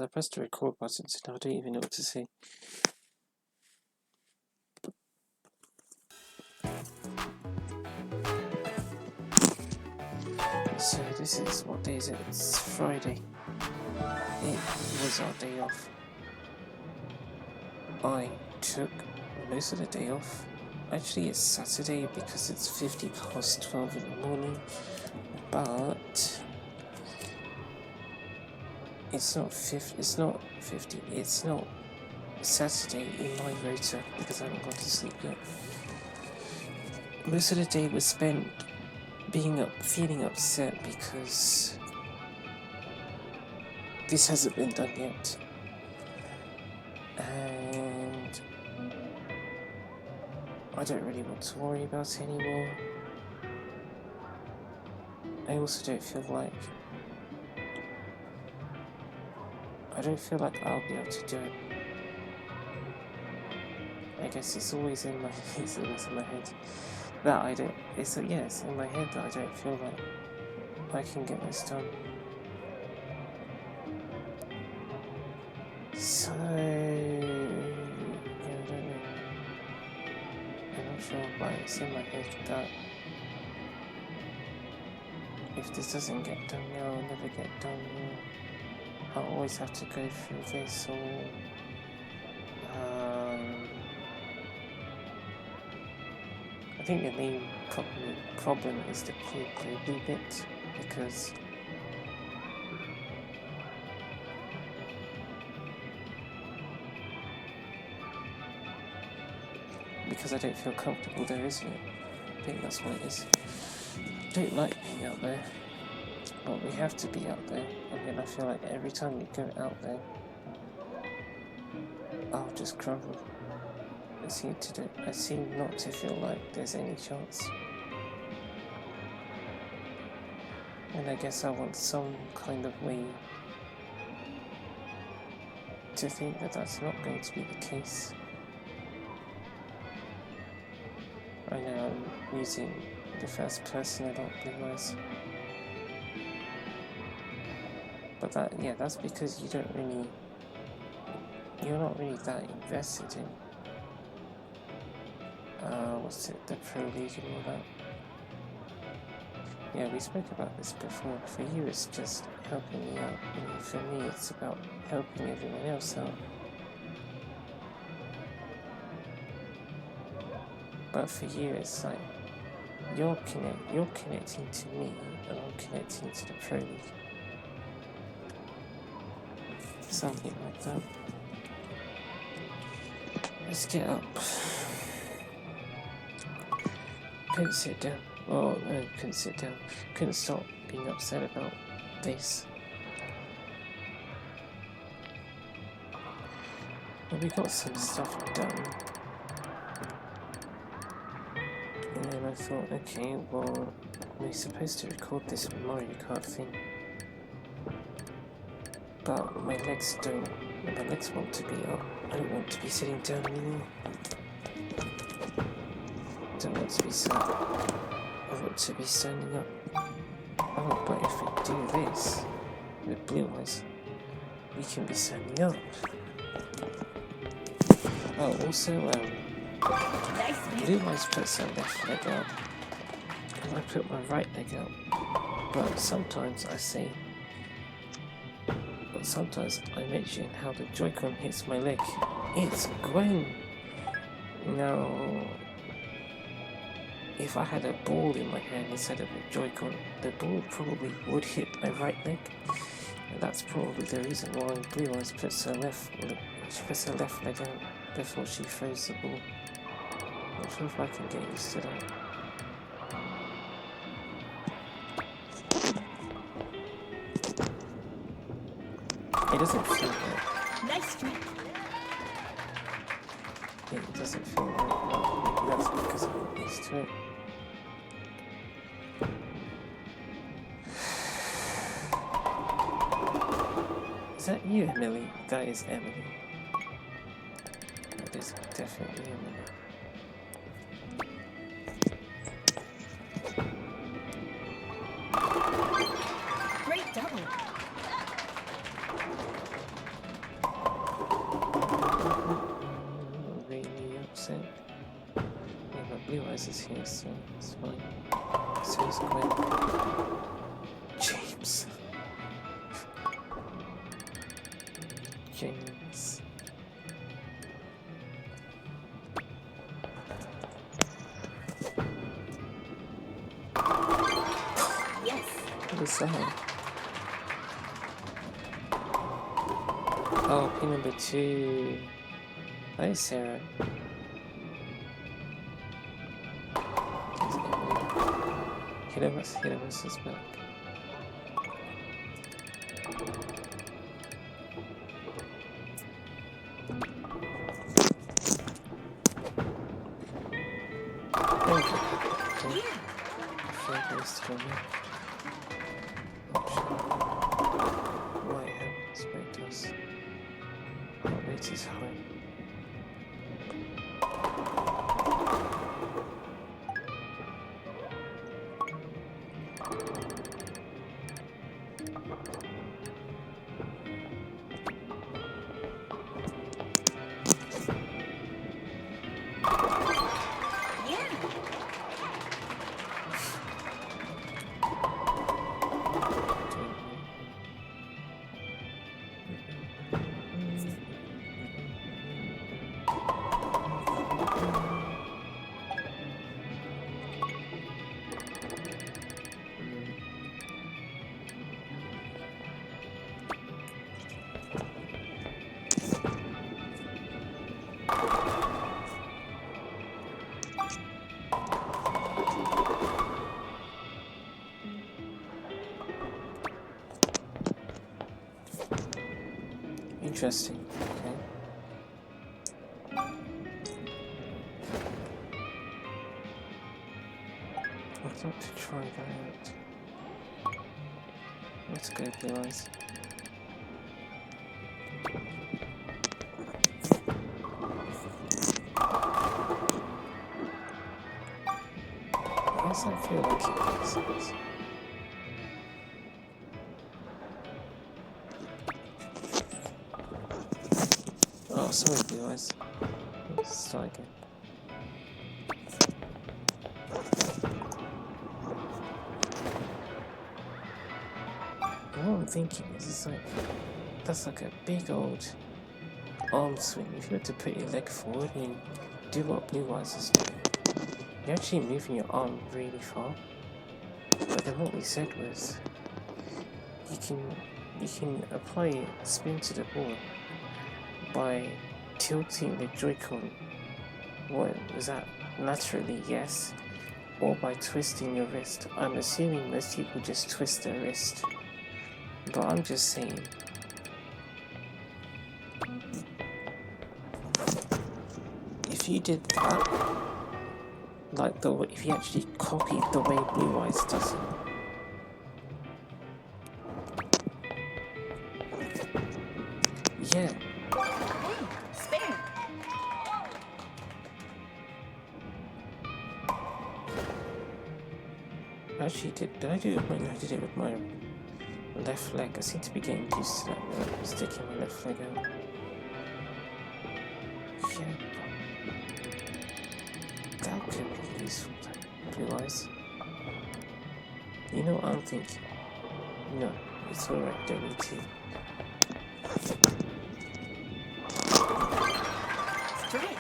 because I pressed the record button, so now I don't even know what to say. So this is, what day is it? It's Friday. It was our day off. I took most of the day off. Actually, it's Saturday because it's 50 past 12 in the morning, but it's not 50, it's not Saturday in my rota because I haven't gone to sleep yet. Most of the day was spent feeling upset because this hasn't been done yet. And I don't really want to worry about it anymore. I also don't feel like I'll be able to do it. I guess it's always in my head that I don't. It's in my head that I don't feel like I can get this done. So yeah, I don't know. I'm not sure, but it's in my head that if this doesn't get done now, I'll never get done. I'll always have to go through this, or I think the main problem is the globally bit, because I don't feel comfortable there, isn't it? I think that's what it is. I don't like being out there, but we have to be out there, and then I feel like every time we go out there, I'll just crumble. I seem not to feel like there's any chance. And I guess I want some kind of way to think that that's not going to be the case. I know I'm using the first person a lot, otherwise. But that's because you're not really that invested in the Pro League and all that. Yeah, we spoke about this before. For you, it's just helping me out. And for me, it's about helping everyone else out. But for you, it's like you're connecting to me, and I'm connecting to the Pro League. Something like that. Let's get up. Couldn't sit down. Oh no, couldn't sit down. Couldn't stop being upset about this. But we got some stuff done. And then I thought, okay, well, we're supposed to record this Mario Kart thing. But my legs want to be up. I don't want to be sitting down anymore. I don't want to be sat. I want to be standing up. Oh, but if we do this with Blue Eyes, we can be standing up. Oh, also, Blue Eyes puts her left leg out, and I put my right leg out. But sometimes I mention how the Joy-Con hits my leg. It's Gwen! Now, if I had a ball in my hand instead of a Joy-Con, the ball probably would hit my right leg. And that's probably the reason why Blue Eyes puts her left leg out before she throws the ball. Not sure if I can get used to that. It doesn't feel right. Nice trick. It doesn't feel right. Well, that's because I'm not used to it. Is that you, Emily? That is Emily. That is definitely Emily. Great double. but Blue Eyes is here, so it's fine. So is Gwen. James. James. Yes. What is that? Oh, pin number 2. Hi, Sarah. Hit us is back. Why happens like this? Heart rate is high. Interesting. Okay. I'd like to try that out. Let's go, Blue Eyes. Why does that feel like it makes sense? Oh, sorry, Blue Eyes. Let's start again. What I'm thinking is, it's like, that's like a big old arm swing. If you were to put your leg forward and do what Blue Eyes is doing, you're actually moving your arm really far. But then what we said was, you can apply spin to the ball by tilting the Joy-Con. What was that? Laterally, yes, or by twisting your wrist. I'm assuming most people just twist their wrist, but I'm just saying. If you did that, like if you actually copied the way Blue Eyes does it, yeah. Spin. Actually, did I do it with my? No, I did it with my left leg. I seem to be getting used to that now. Sticking my left leg out. Yeah, that could be useful. Blue Eyes. You know what I'm thinking? No, it's alright. Don't need to. Strike.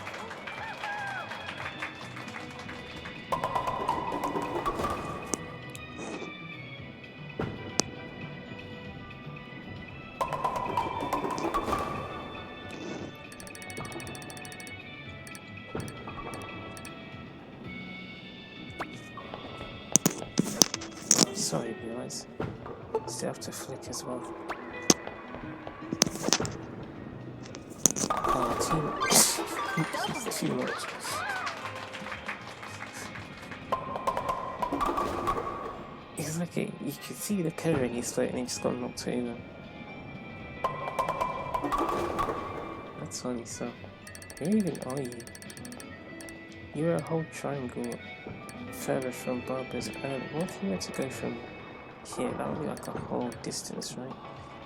Sorry, Blue Eyes. Still have to flick as well. Oh, too much. Too much. It's like you can see the color in his throat and he just got knocked over. That's funny, so. Where even are you? You're a whole triangle further from Barbara's early. What if you were to go from here? That would be like a whole distance, right?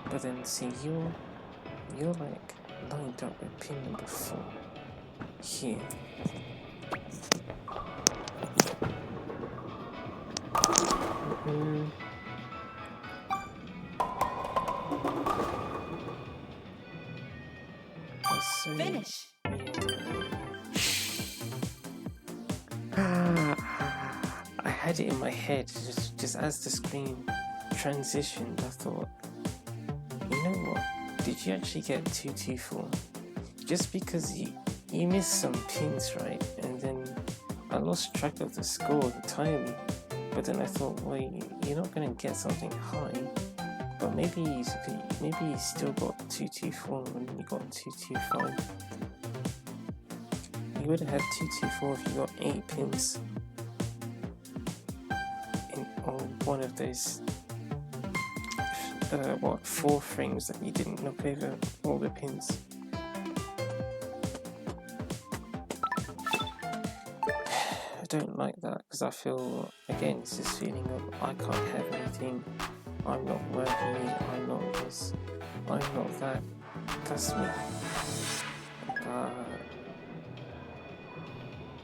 But then see, you're like lined up with pin number 4 here. I had it in my head just as the screen transitioned. I thought, you know what? Did you actually get 224? Just because you missed some pins, right? And then I lost track of the score entirely. But then I thought, well, you're not gonna get something high. But maybe you still got 224 when you got 225. You would have had 224 if you got 8 pins on one of those 4 frames that you didn't knock over all the pins. I don't like that because I feel, again, it's this feeling of I can't have anything, I'm not worthy, I'm not this, I'm not that. That's me.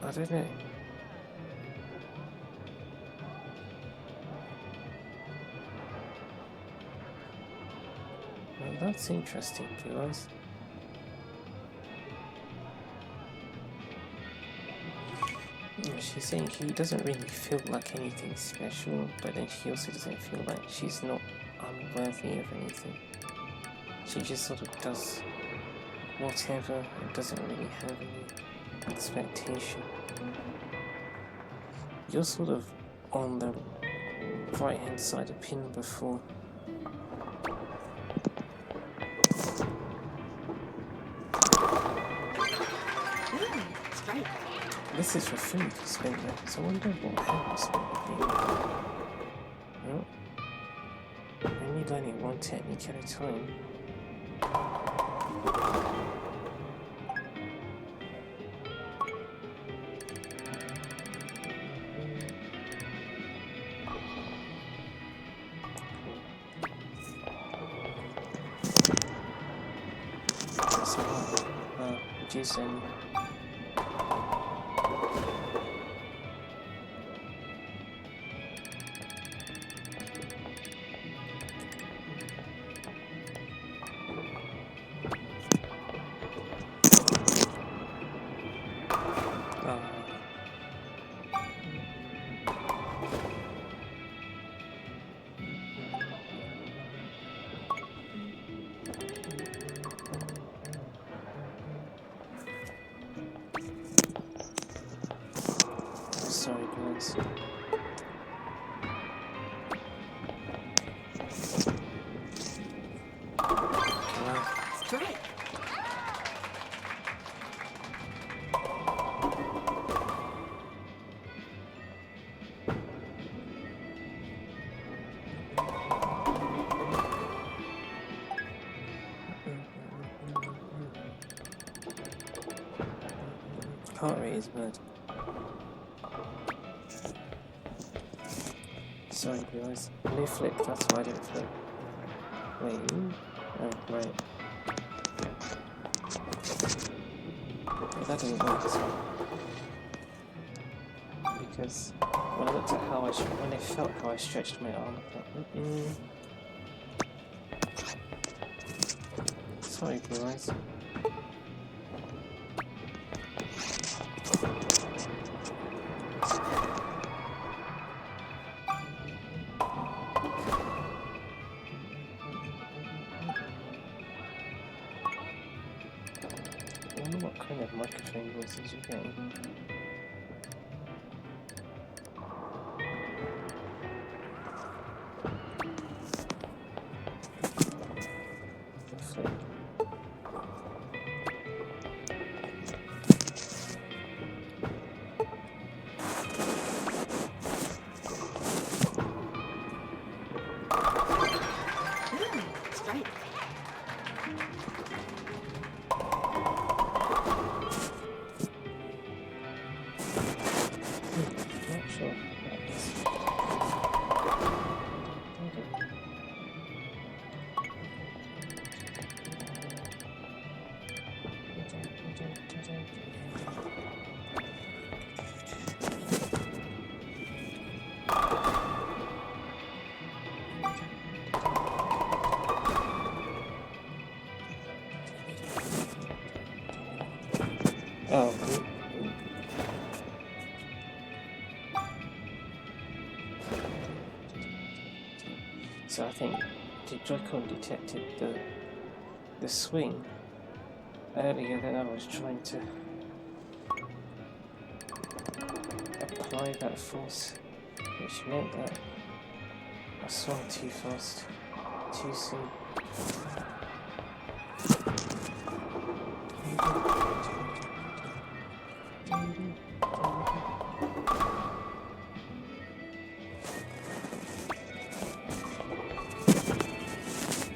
I don't know. Well, that's interesting, guys. She's saying she doesn't really feel like anything special, but then she also doesn't feel like she's not unworthy of anything. She just sort of does whatever and doesn't really have any expectation. You're sort of on the right hand side of pin before. Strike. This is for food you spent there, so I wonder what how you spent the food. Well, only learning one technique at a time. So, Jason. Sorry, guys. Strike. Heart rate is bad. Sorry, guys. No flip, that's why I didn't flip. Wait, oh, right. Well, that didn't work as well. Because when I looked at how when I felt how I stretched my arm, I thought, Sorry, guys. I wonder what kind of microphone voices you're getting. Flip. Strike. So I think the Joy-Con detected the swing earlier than I was trying to apply that force, which meant that I swung too fast, too soon.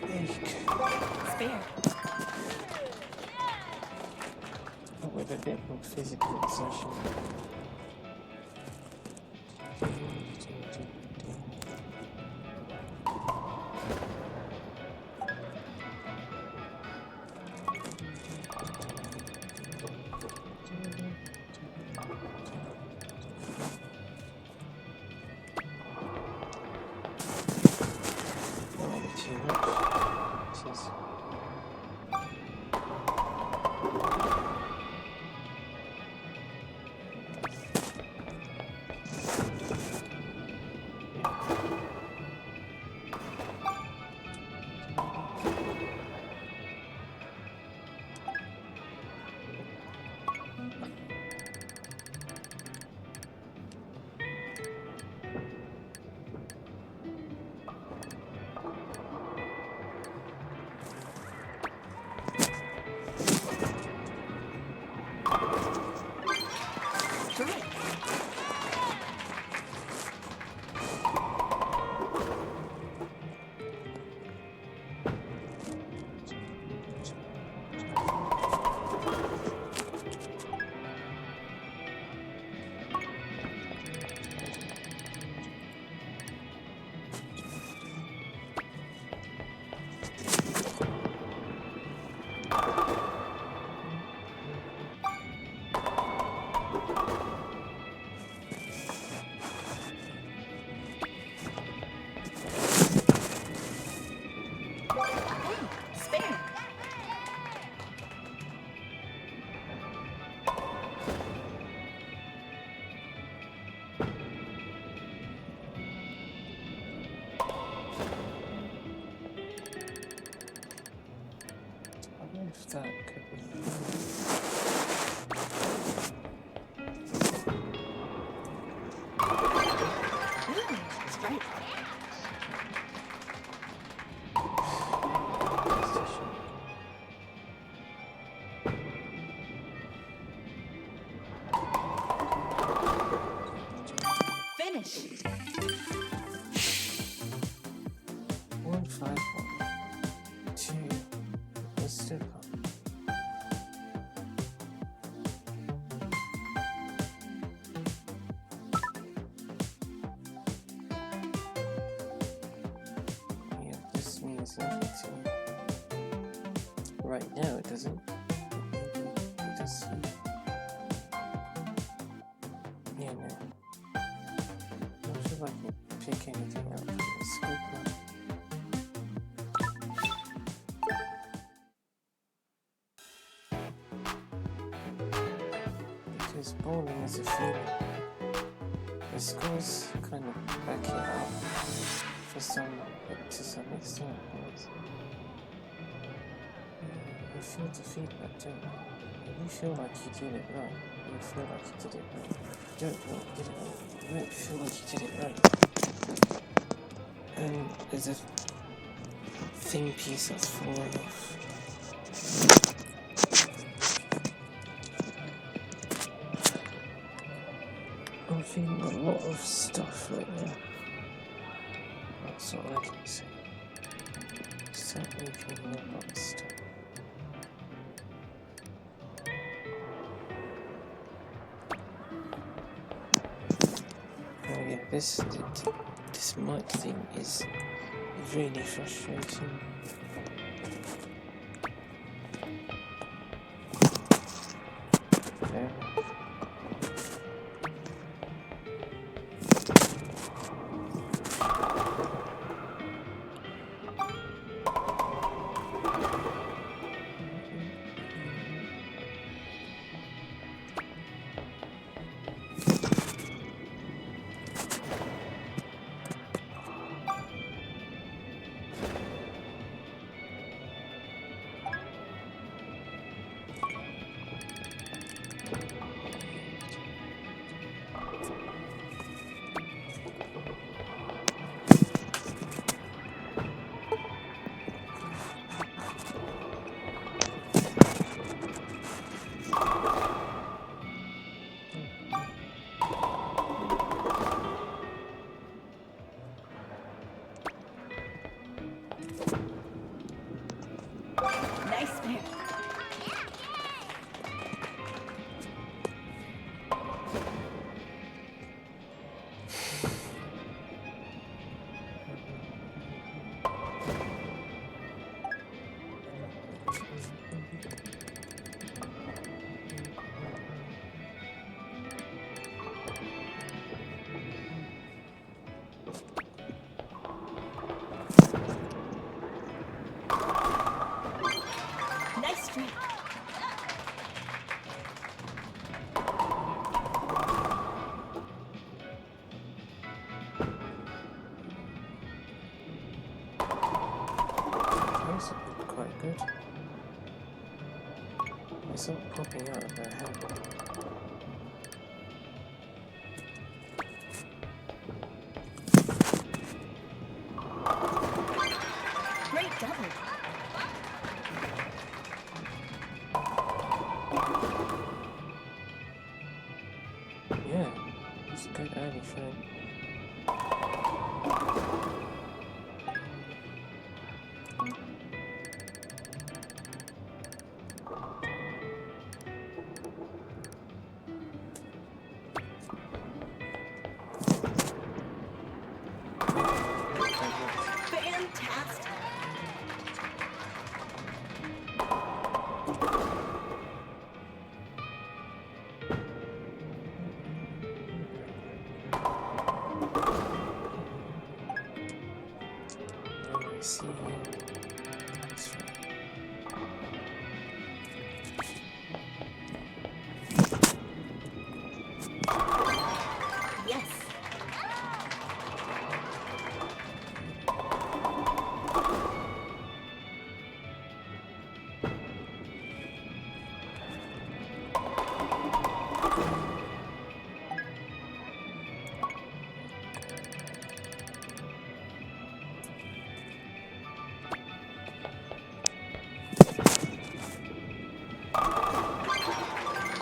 There you go. Spare. But with a bit more physical exertion. Not too much. Just Good. Spare. I wonder if that could be. Strike. Finish. 151. 2. Let's step up. Yeah, this means nothing to me. Right now it doesn't. Maybe it does soon. Yeah, no. Not sure if I can pick anything up from the scope now. Because bowling is a feeling. The scores kind of back it up to some extent. You feel the feedback, don't you? You feel like you did it right. You feel like you did it right. You don't feel like you did it right. You don't feel like you did it right. And there's a thing piece that's fallen off. I'm feeling a lot of stuff right now. That's all I can say. Certainly feeling a lot of stuff. Oh yeah, this mic thing is really frustrating. Fair enough. That's quite good. It's not popping out of her head. Great double. Yeah, it's a good early frame. Fantastic. Now I see that's right. Yes.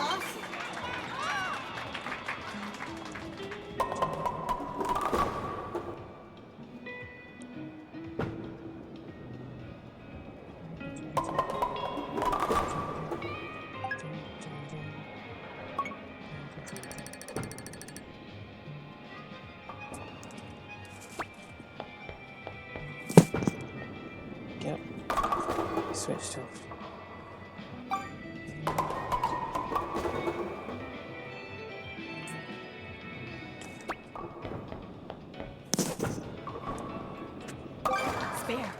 Awesome. Yep. Switched off. Spare.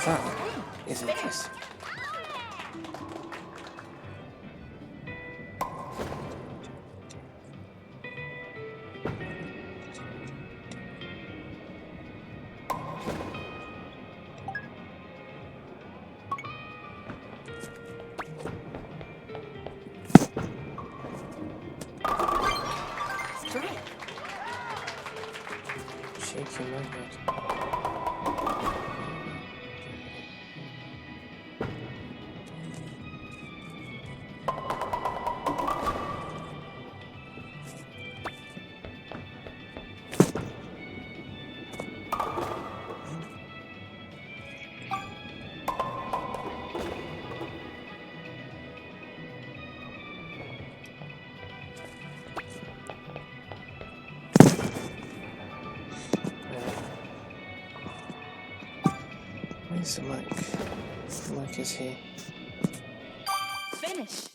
That is interesting. Strike. Shaking my head. Where's the mic? The mic is here. Finish.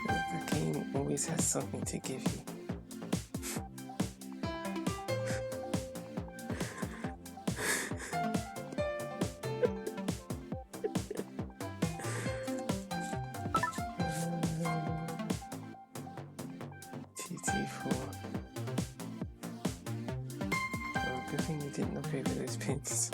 The game always has something to give you. TT4. Oh, good thing you didn't knock over those pins.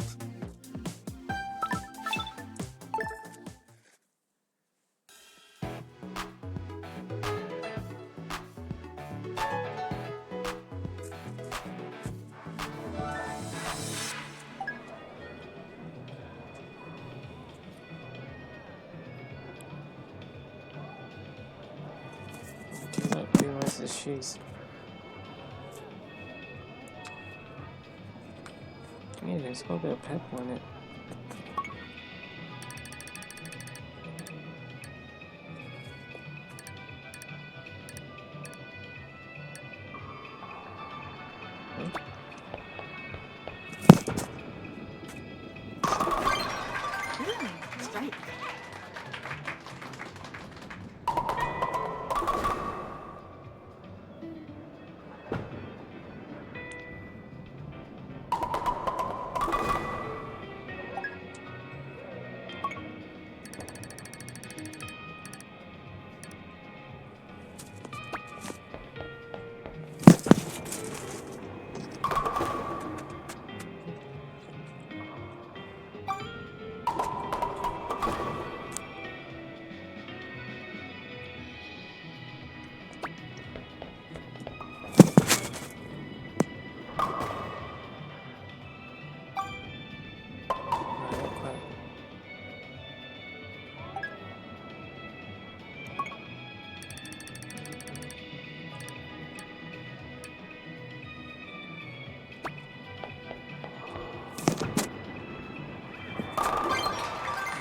the shoes. Yeah, there's got a bit of pep on it. Strike.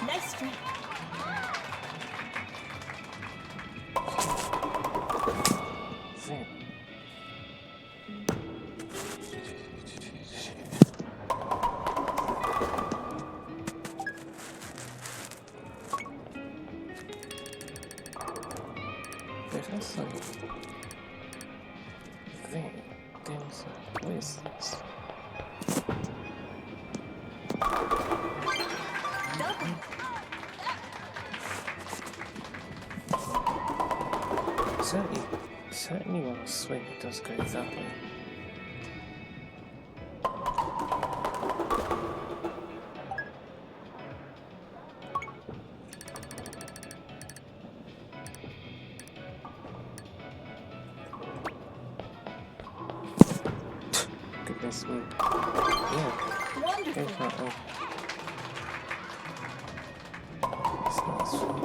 Nice strike. Damn. Wait, that's like... Damn, so what is this? Double. Certainly when I swing, it does go that way. Goodness me. Yeah, Wonderful. goes that way. It's not swing.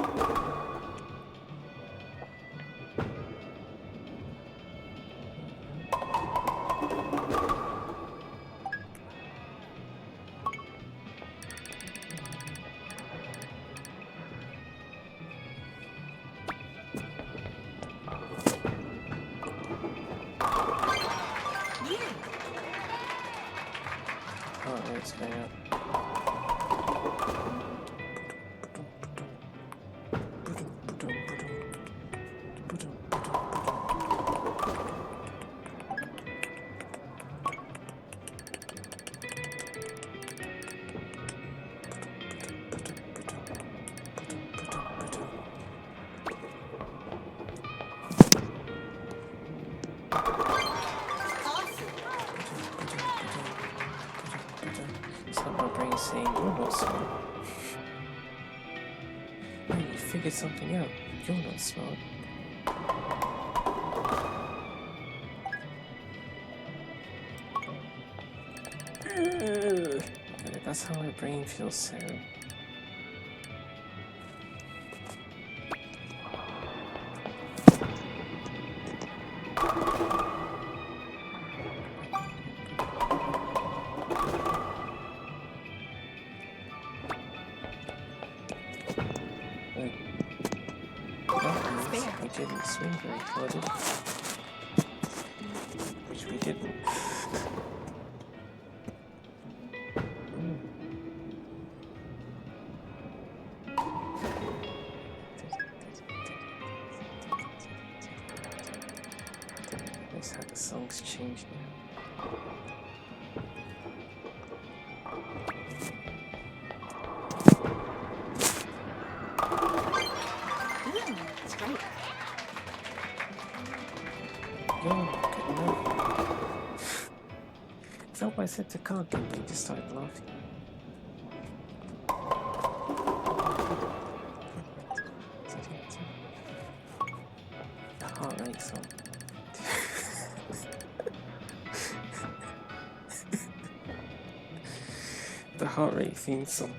Oh, it's going up. It's like my brain saying, you're not smart. No, you figured something out. You're not smart. That's how my brain feels, Sarah. We didn't swing very far, did we? Which we didn't. That's how the songs change now. Strike. Yeah, good enough. Is that why I said to Carl, and they just started laughing? The heart rate song. The heart rate theme song.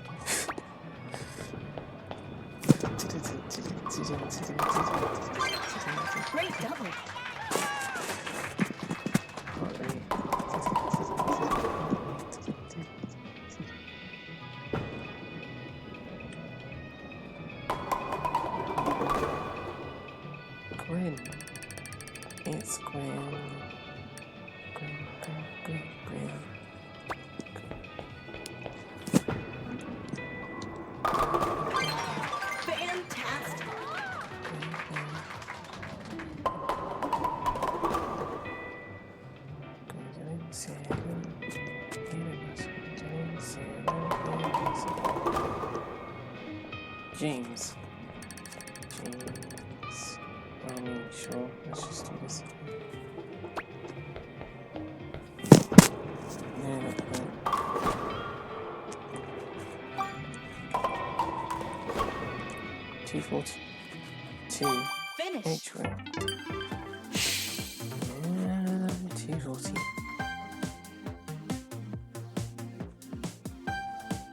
Great double. It's Gwen. Gwen. Fantastic. James. I mean, sure, let's just do this. Yeah, that's right. 242. Finish. H-way. Yeah, 240.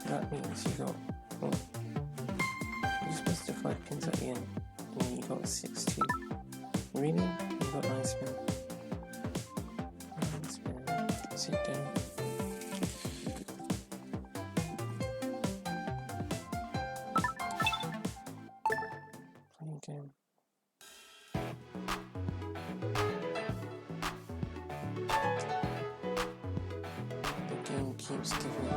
That means you got, you're supposed to 5 pins at the end, and you got 6-2. Really? You got 9 spin. 9 spin. Sit down. Playing game. The game keeps giving.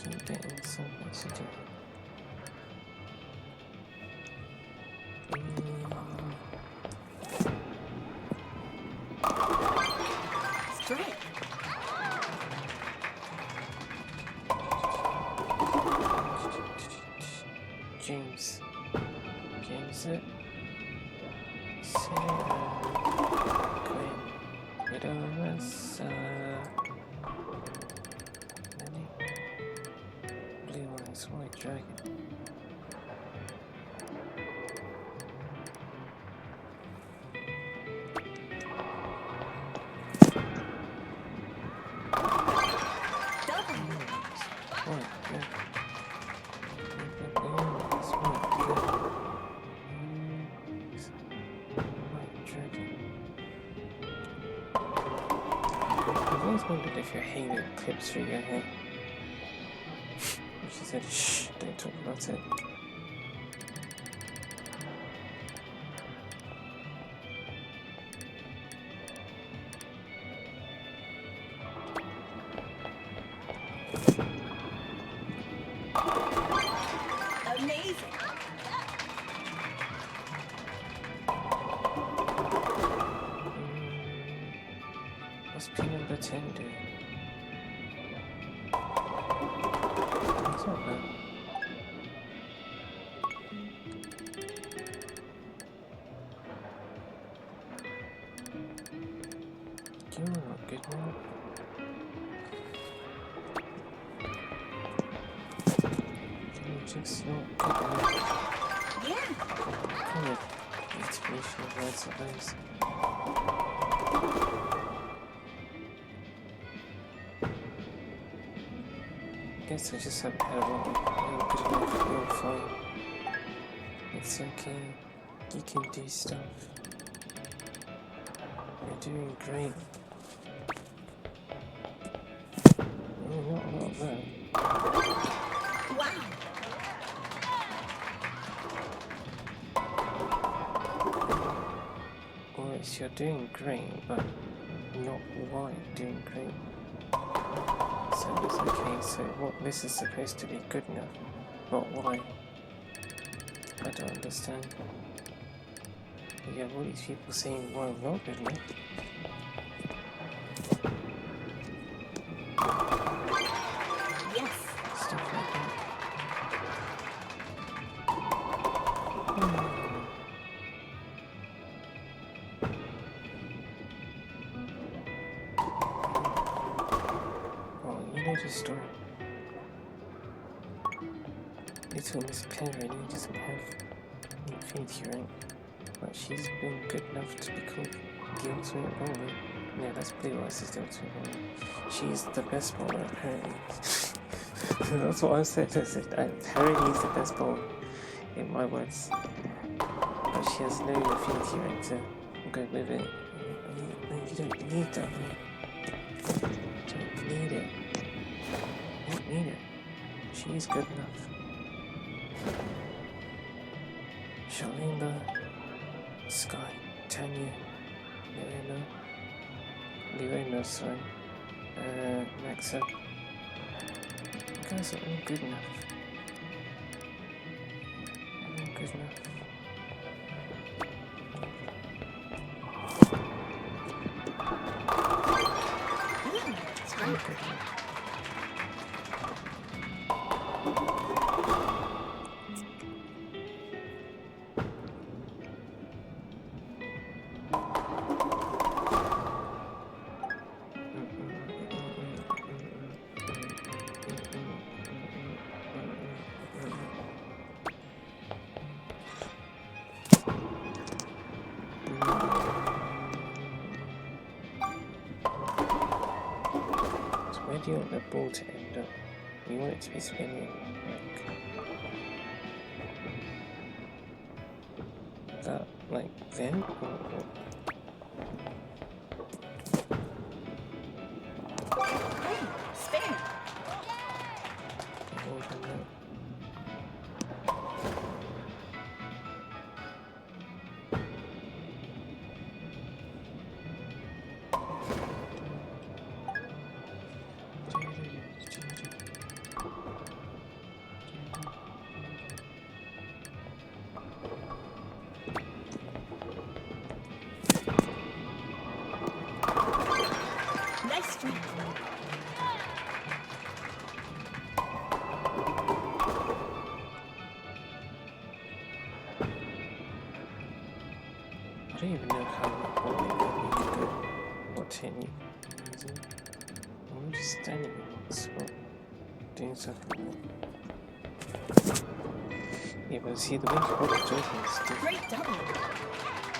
Keep getting something to do. Strike. James it. Sarah Quinn. Widowless. Many. Blue eyes, white dragon. I've always wondered if your hair clips through your hair. She said, shh, don't talk about it. Amazing. What's P number 10 do? It's not bad. You're not good now. You're just not good enough. Yeah. Kind of inspirational words at those. I guess I just haven't had a lot of good enough. You're fine. It's okay. You can do stuff. You're doing great. Oh, not a lot of that. Wow. Or it's you're doing great, but not why doing great. So it's okay, so what this is supposed to be good enough, but why? I don't understand. You have all these people saying why not good enough. Yes. Stuff like that. Well, you know the story. Little Miss Penrose doesn't have Infinity rank, but she's been good enough to be called the ultimate bowler. Yeah, that's Blue Eyes is the ultimate bowler. She's the best bowler apparently. That's what I said. I said apparently he's the best bowler in my words. But she has no Infinity rank to go with it. No, you don't need that. You don't need it. You don't need it. She's good enough. Shalinda, Sky, Tanya, Lirena, sorry, Maxa. You guys are all good enough. All good enough. That's All right. good enough. So where do you want the ball to end up? You want it to be spinning like that, like then? Or Hey, spare. more than that? Nice strike. I don't even know how what could go, what technique using. I'm just standing in one spot, doing something. Yeah, but see the way to hold the joystick is different. Great double.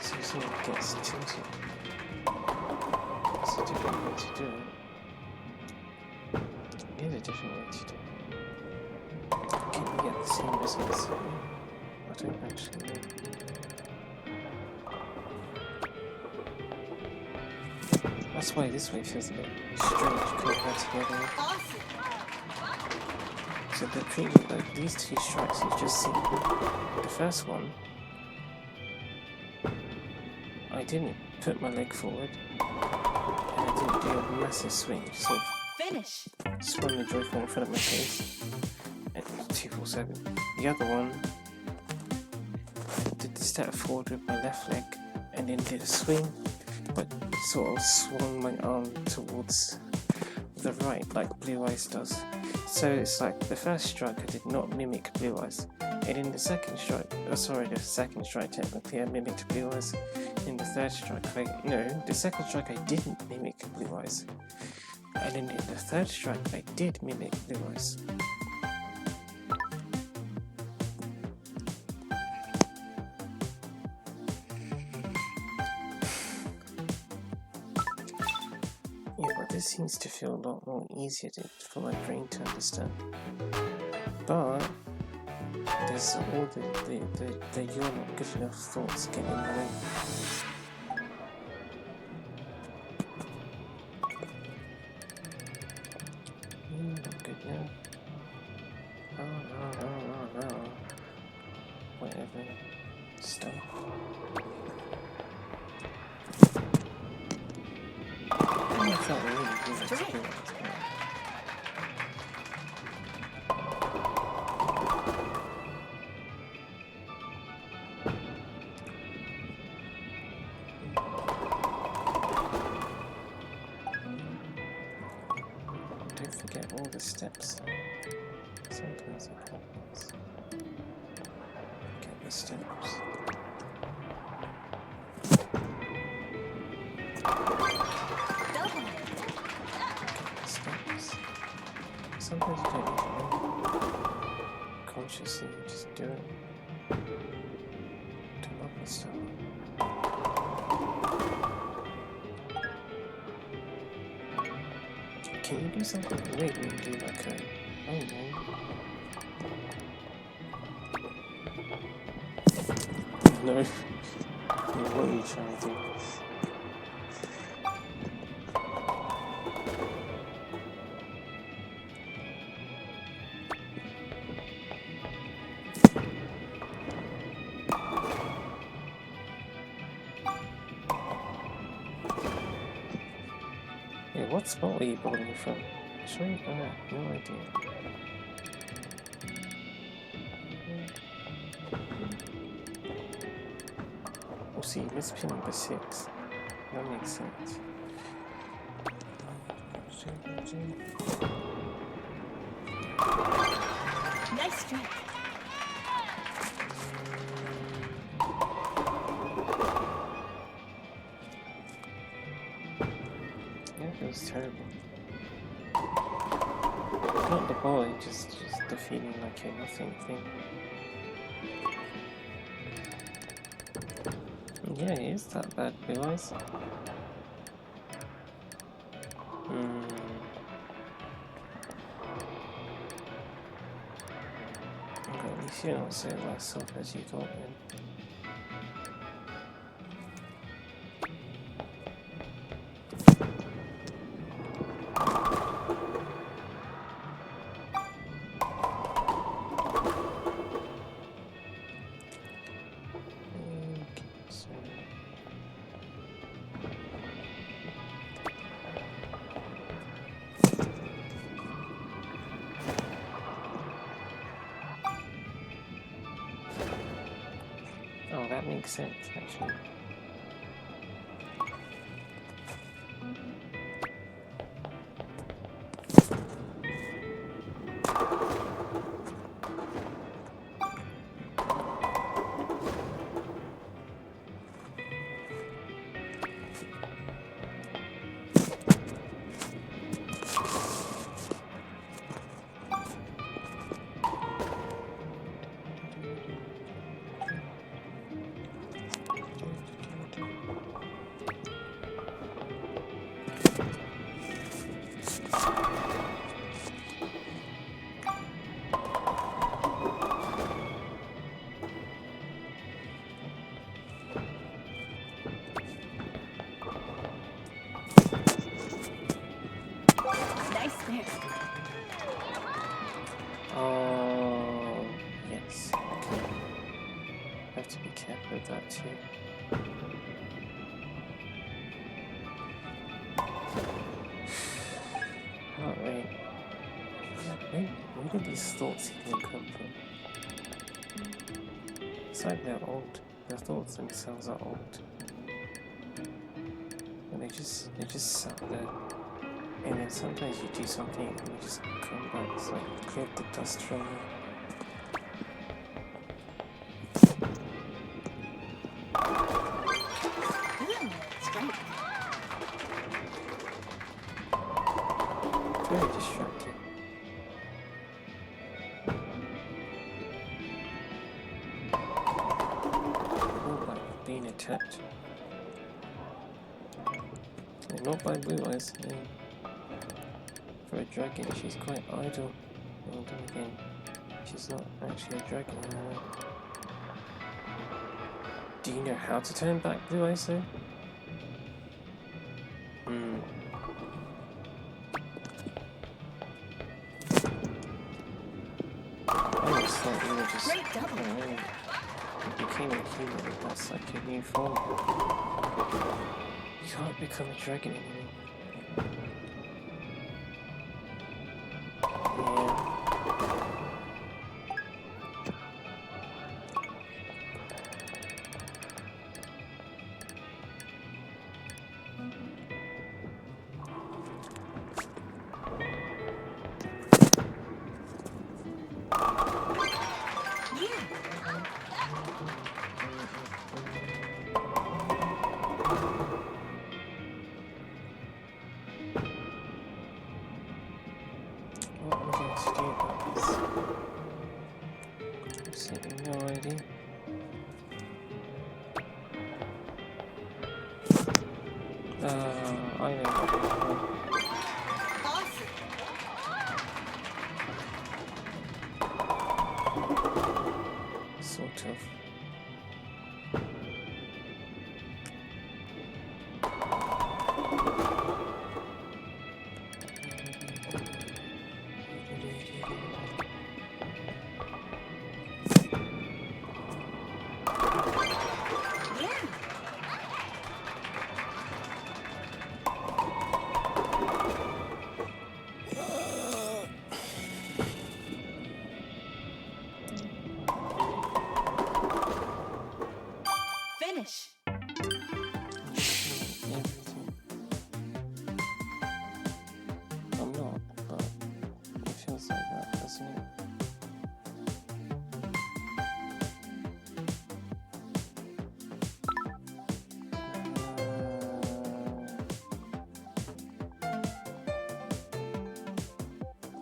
So it gets tilted. It's a different way to do it. Here's a different way to do it. Can we get the same results? I don't actually know. That's why this way feels a bit strange compared to the other one. Awesome. So the previous, like these two strikes you've just seen, the first one, I didn't put my leg forward, and I didn't do a massive swing, sort of Finish. spun the joyful in front of my face, at 247. The other one, I did the step forward with my left leg, and then did a swing, but sort of swung my arm towards the right, like Blue Eyes does. So it's like the first strike I did not mimic Blue Eyes, and in the second strike, the second strike technically I mimicked Blue Eyes. In the third strike, the second strike I didn't mimic Blue Eyes, and in the third strike I did mimic Blue Eyes. Yeah, but this seems to feel a lot more easier for my brain to understand. But there's all the you're not good enough thoughts getting in the way. You're not good enough. Whatever stuff. I felt really good to do that. Don't forget all the steps. Sometimes it happens. Get the steps. Double. Steps. Sometimes you don't need to know. Consciously, you just do it. To love the stuff. Can you do something great when you do like a... Oh no. No. What are you trying to do? Wait, what spot were you bowling from? Sorry, I have no idea. Oh, see, you missed pin number 6. That makes sense. Nice strike. Yeah, it was terrible. Not the ball, just the feeling like a nothing thing. Yeah, it is that bad, Blue Eyes. Okay, at least you don't say that stuff as you got in. Oh, that makes sense, actually. Nice there. Oh, yes. Okay. Have to be careful with that too. Heart rate. Where did these thoughts even come from? It's like they're old. The thoughts themselves are old. And they just sat there. And then sometimes you do something and you just come back. It's like cleared the dust from you. Ooh, strike. Very distracting. Oh, like being attacked. And not by Blue Eyes. I mean, for a dragon, she's quite idle. Well, then again, she's not actually a dragon anymore. Do you know how to turn back Blue Eyes though? I always thought you were just... Great double. You became a human, that's like a new form. You can't become a dragon anymore. Yeah. What am I going to do about this? Absolutely no idea. I know what I'm doing. Awesome. Sort of. Yeah. finish. Everything. I'm not, but it feels like that, doesn't it?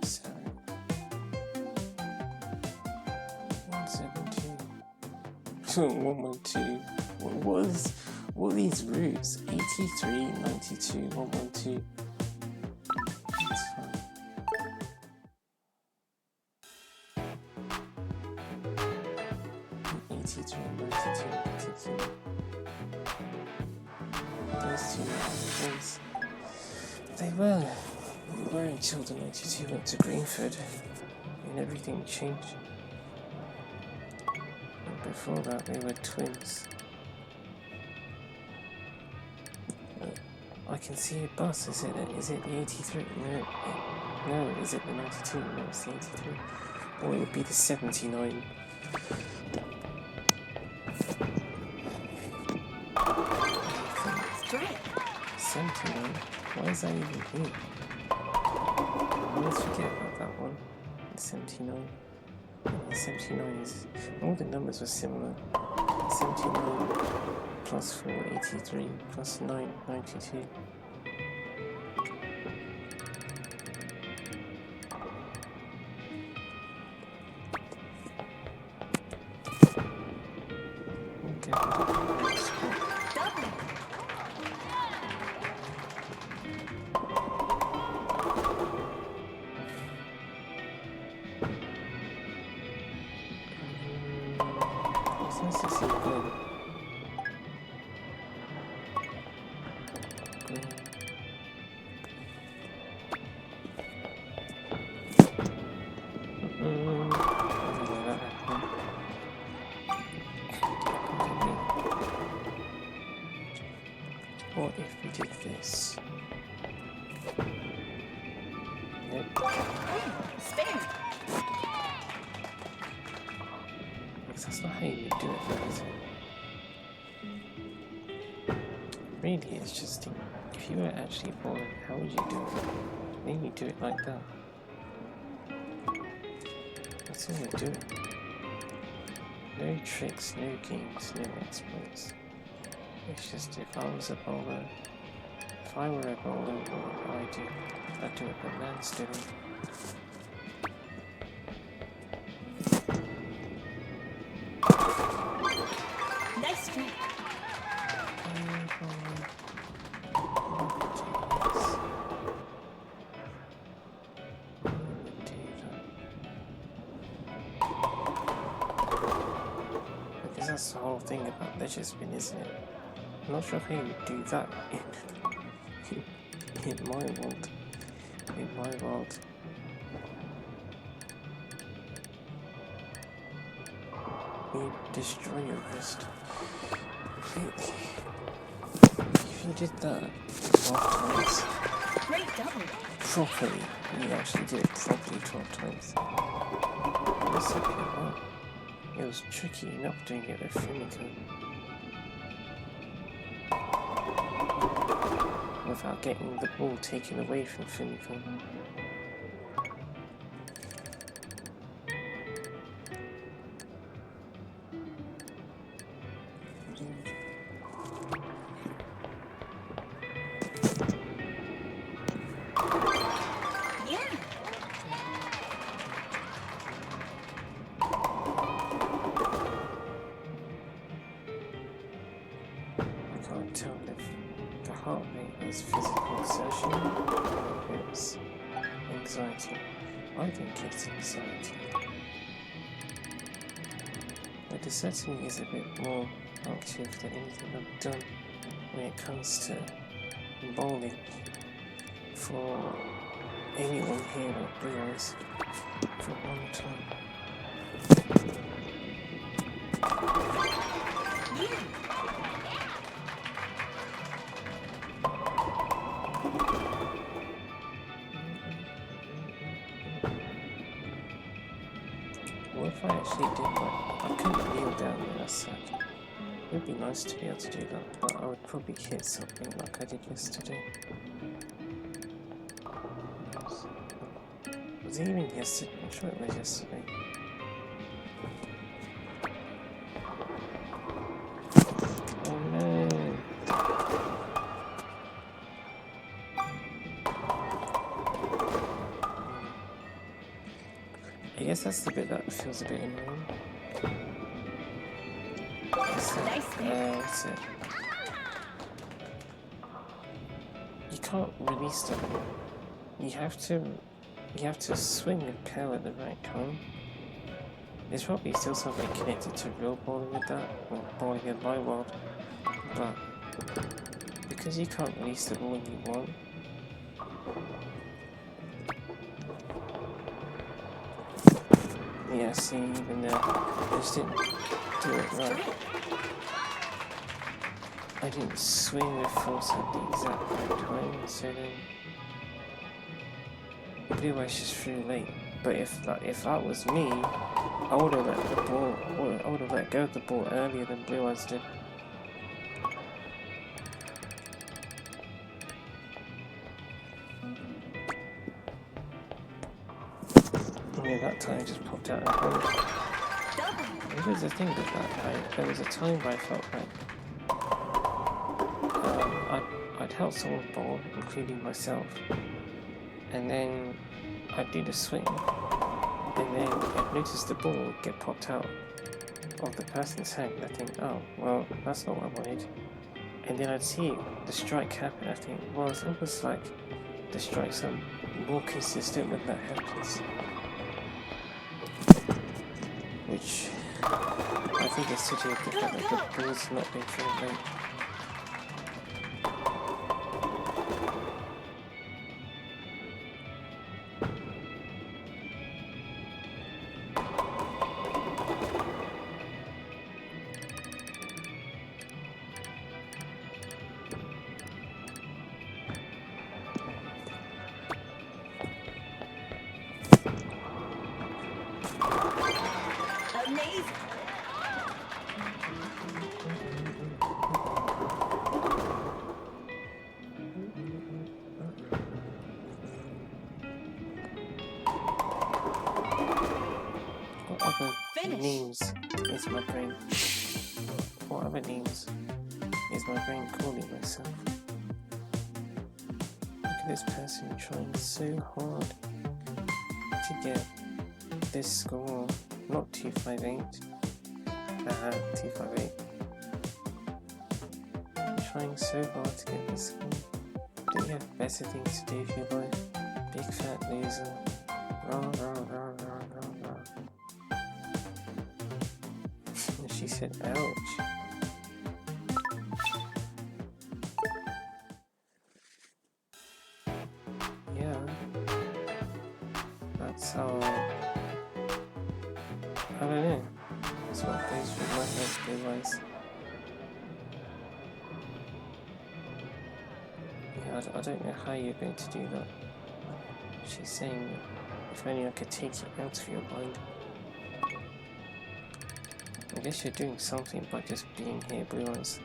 Sorry. 172. 112. What are these routes? 83, 92, 112. That's fine. Those two things. They were until the 92 went to Greenford and everything changed. And before that they were twins. I can see a bus. Is it the 83? No, is it the 92? No, it's the 83. Or it would be the 79. Strike. 79? Why is that even here? I always forget about that one. The 79. The 79 is... all the numbers were similar. 79 plus 4, 83, plus 9, 92. Okay. Double. It's nice to see Glenn. What if we did this? Nope. Spare. Because that's not how you do it, is it? Really, it's just if you were actually born, how would you do it? Then you do it like that. That's all you do. No tricks, no games, no exploits. It's just if I was a bowler, if I were a bowler, what would I do? I'd do it but man's doing. Nice strike. Because that's the whole thing about ledger spin, isn't it? I'm not sure how you do that in my world. In my world. You destroy your wrist completely. If you did that 12 times Great double. properly, you actually did it properly 12 times. It was so hard. It was tricky enough doing it with Fumiko. Without getting the ball taken away from Fumiko. Yeah. I can't tell if the heart rate is physical exertion or if it's anxiety. I think it's anxiety. But it certainly is a bit more active than anything I've done when it comes to bowling for anyone here at Blue Eyes for a long time. Yeah. What if I actually did that? I couldn't kneel down when I sat. would be nice to be able to do that, but I would probably hit something like I did yesterday. Was it even yesterday? I'm sure it was yesterday. Oh no! I guess that's the bit that feels a bit annoying. What's it? You can't release the ball. You have to swing the pail at the right time. There's probably still something connected to real bowling with that, or bowling in my world, but because you can't release the ball when you want, yeah, see, even there, I just didn't do it right. I didn't swing the force at the exact right time, so then Blue Eyes just threw late. But if that was me, I would have let the ball, I would have let go of the ball earlier than Blue Eyes did. Yeah, that time just popped out and home. Here's the thing with that, there was a time where I felt like I'd helped someone bowl, including myself, and then I'd do the swing, and then I'd notice the ball get popped out of the person's hand, and I think, oh, well, that's not what I wanted. And then I'd see the strike happen, I think, well, it's almost like the strikes are more consistent when that happens. Which I think is to do with the fact that the ball's not been thrown late. Amazing. What other names is my brain? What other names is my brain calling myself? Look at this person trying so hard to get this score, not 258. 258. Trying so hard to get this score. Don't you have better things to do with your life? Big fat loser. Rah, rah, rah, rah, rah, rah. And she said, ouch. Yeah. That's how I don't know. That's what goes through my head, realize. Yeah, I don't know how you're going to do that. She's saying, if only I could take it out of your mind. I guess you're doing something by just being here, Blue Eyes.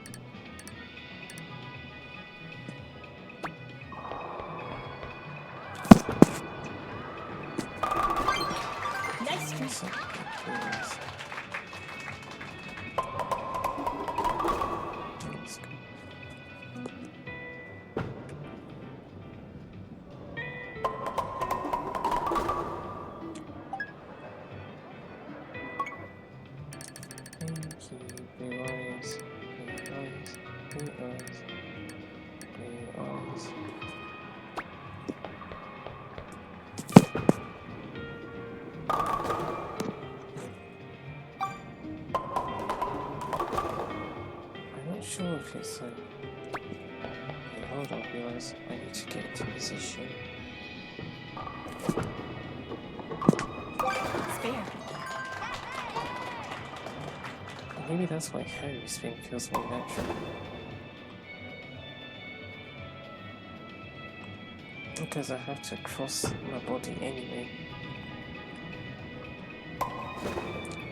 Nice try. So, Blue Eyes. Let's go. Thank you, Blue Eyes, Blue Eyes, Blue Eyes, Blue Eyes. I'm not sure if it's like... Okay, hold on, Blue Eyes. I need to get into position. Spare. Maybe that's why Harry spin feels more natural. Because I have to cross my body anyway.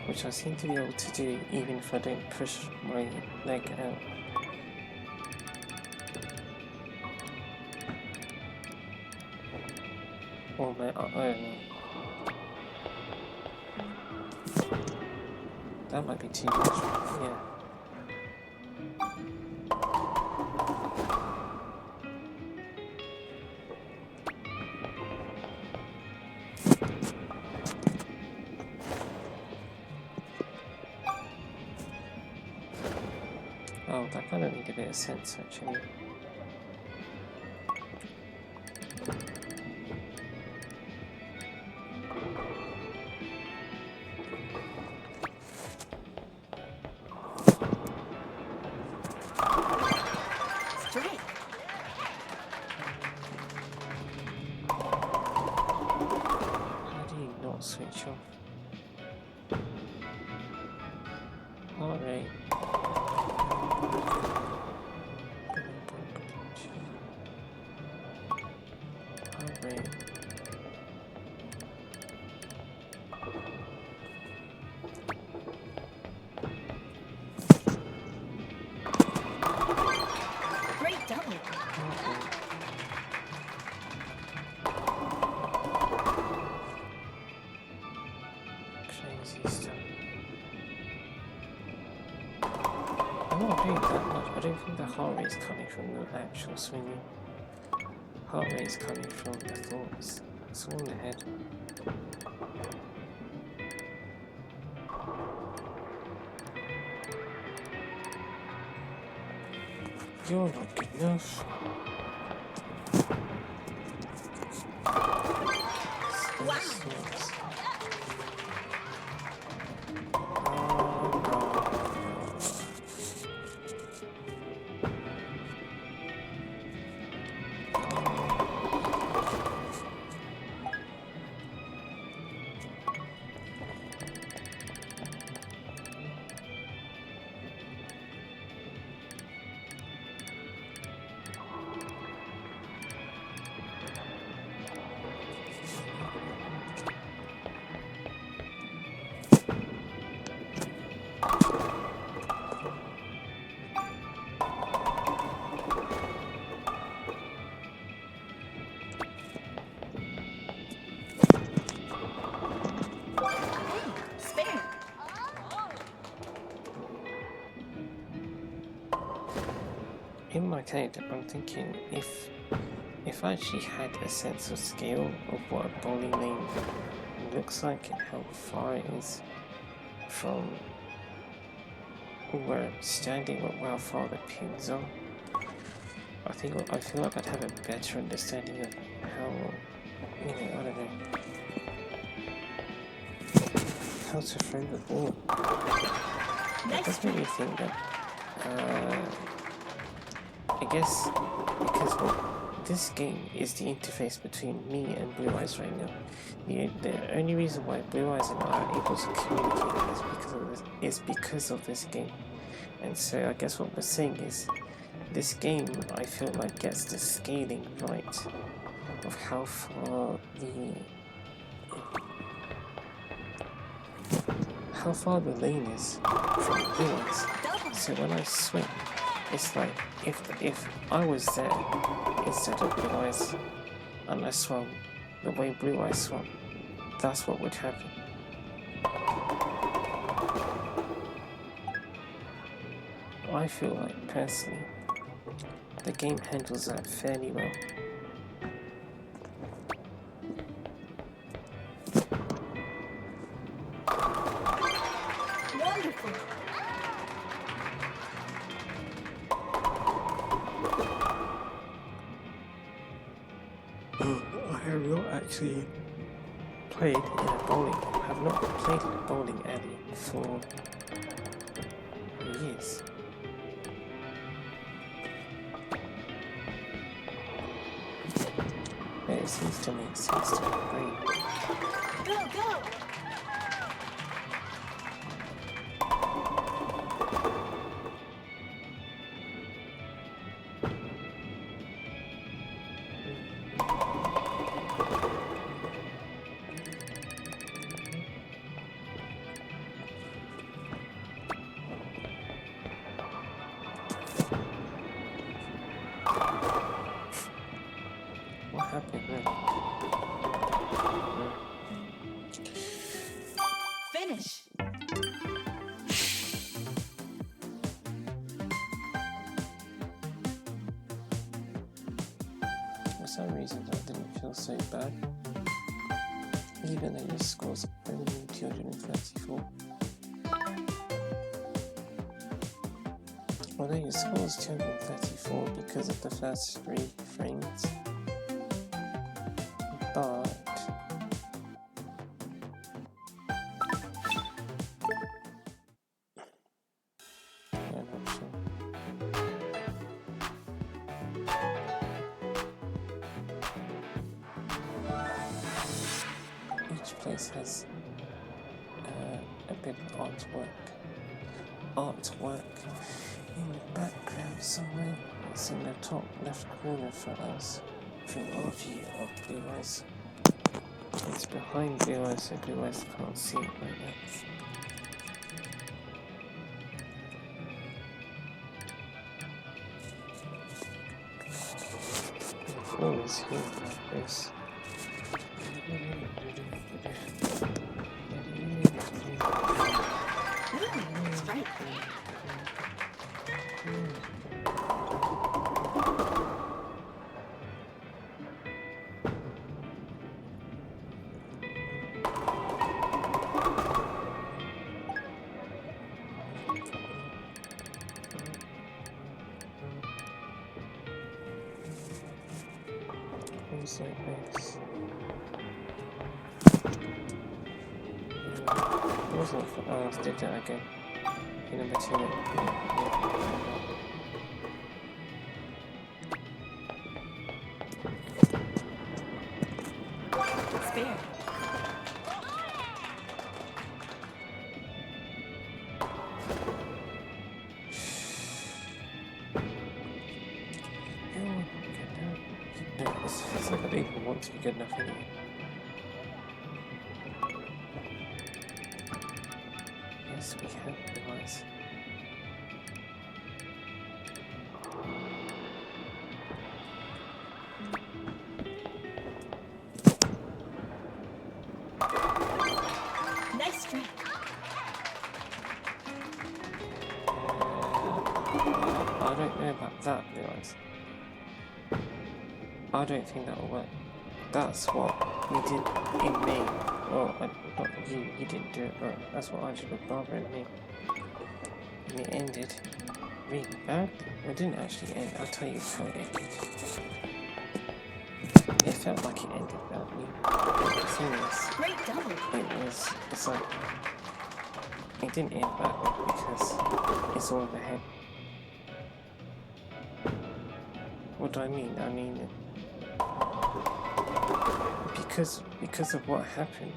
Which which I seem to be able to do even if I don't push my leg out. Or my, I don't know. That might be too much, yeah. Oh, that kind of made a bit of sense actually. Strike. How do you not switch off? Heart rate. Heart rate. Great double. Heart rate. Crazy stuff. I'm not doing that much. I don't think the heart rate is coming from the actual swinging. Heart rate is coming from the thoughts. It's all in the head. You're not good enough. Wow. Thoughts. Spare. In my head, I'm thinking if I actually had a sense of scale of what a bowling lane looks like and how far it is from where I'm standing or how far the pins are, I feel like I'd have a better understanding of how, I don't know, how to throw the ball. That Nice does make me think that, I guess, because this game is the interface between me and Blue Eyes right now. The only reason why Blue Eyes and I are able to communicate is because of this game. And so I guess what we're saying is, this game, I feel like, gets the scaling right of how far the lane is from Blue Eyes. double. So when I swing, it's like if I was there instead of Blue Eyes and I swung the way Blue Eyes swung, that's what would happen. I feel like personally the game handles that fairly well. Wonderful. I have not actually played in a bowling. I have not played in a bowling alley for years. But it seems to make sense to my brain. Go, go. some reason that didn't feel so bad, even though your score's only 234. Although your score is 234 because of the first 3 frames, but I'm not sure. Each place has a bit of artwork in the background somewhere. It's in the top left corner for us from our view of Blue Eyes. It's behind Blue Eyes, so Blue Eyes can't see it like that. The floor is here like this. Ooh, it's bright. Things like this. It wasn't for us, did that again. Okay, number 2. Spare. No, it's like I don't even want to be good enough anyway. Yes, we have the lights. Nice try. I don't know about that, guys. I don't think that will work. That's what we did in May. Well, not you didn't do it, but that's what I did with Barbara and me. And it ended really bad. It didn't actually end, I'll tell you how it ended. It felt like it ended badly. The thing is, Great double. it's like, it didn't end badly because it's all in the head. What do I mean? I mean, because of what happened,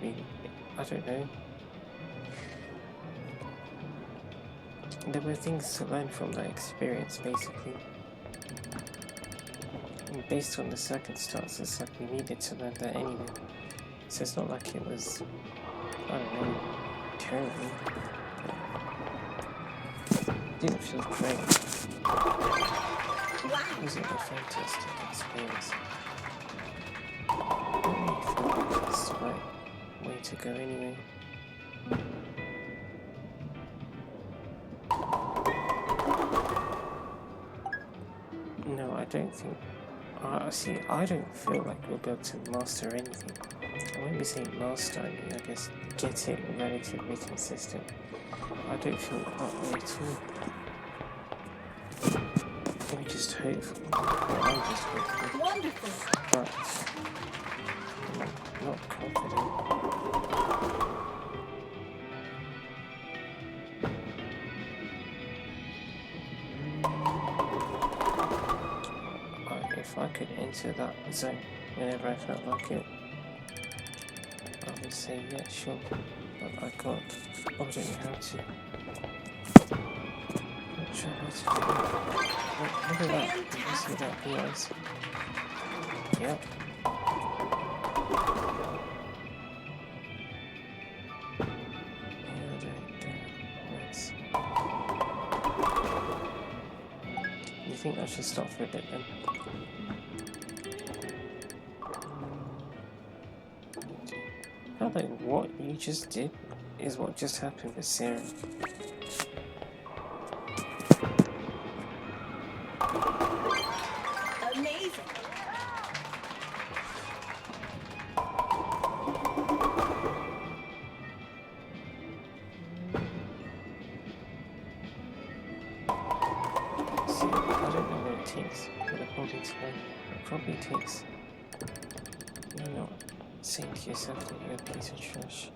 I don't know. There were things to learn from that experience, basically. And based on the circumstances, like we needed to learn that anyway. So it's not like it was, I don't know, terrible. It didn't feel great. Wow. It wasn't a fantastic experience. I don't really feel like it's the right way to go anyway. No, I don't think. See, I don't feel like we'll be able to master anything. I won't be saying master, I mean, I guess get it relatively consistent. I don't feel that way at all. I'm just hopeful. Well, I'm just hopeful. Wonderful. But I'm not confident. If I could enter that zone whenever I felt like it, I would say yeah, sure, but I can't. I don't know how to. Not sure how to do it. Look at that. Did you see that? Blue eyes. Yep. Nice. You think I should stop for a bit then? How about what you just did is what just happened with Sarah. Amazing. see, I don't know what it takes for the body to go. It probably takes you not saying to yourself that you're a piece of trash.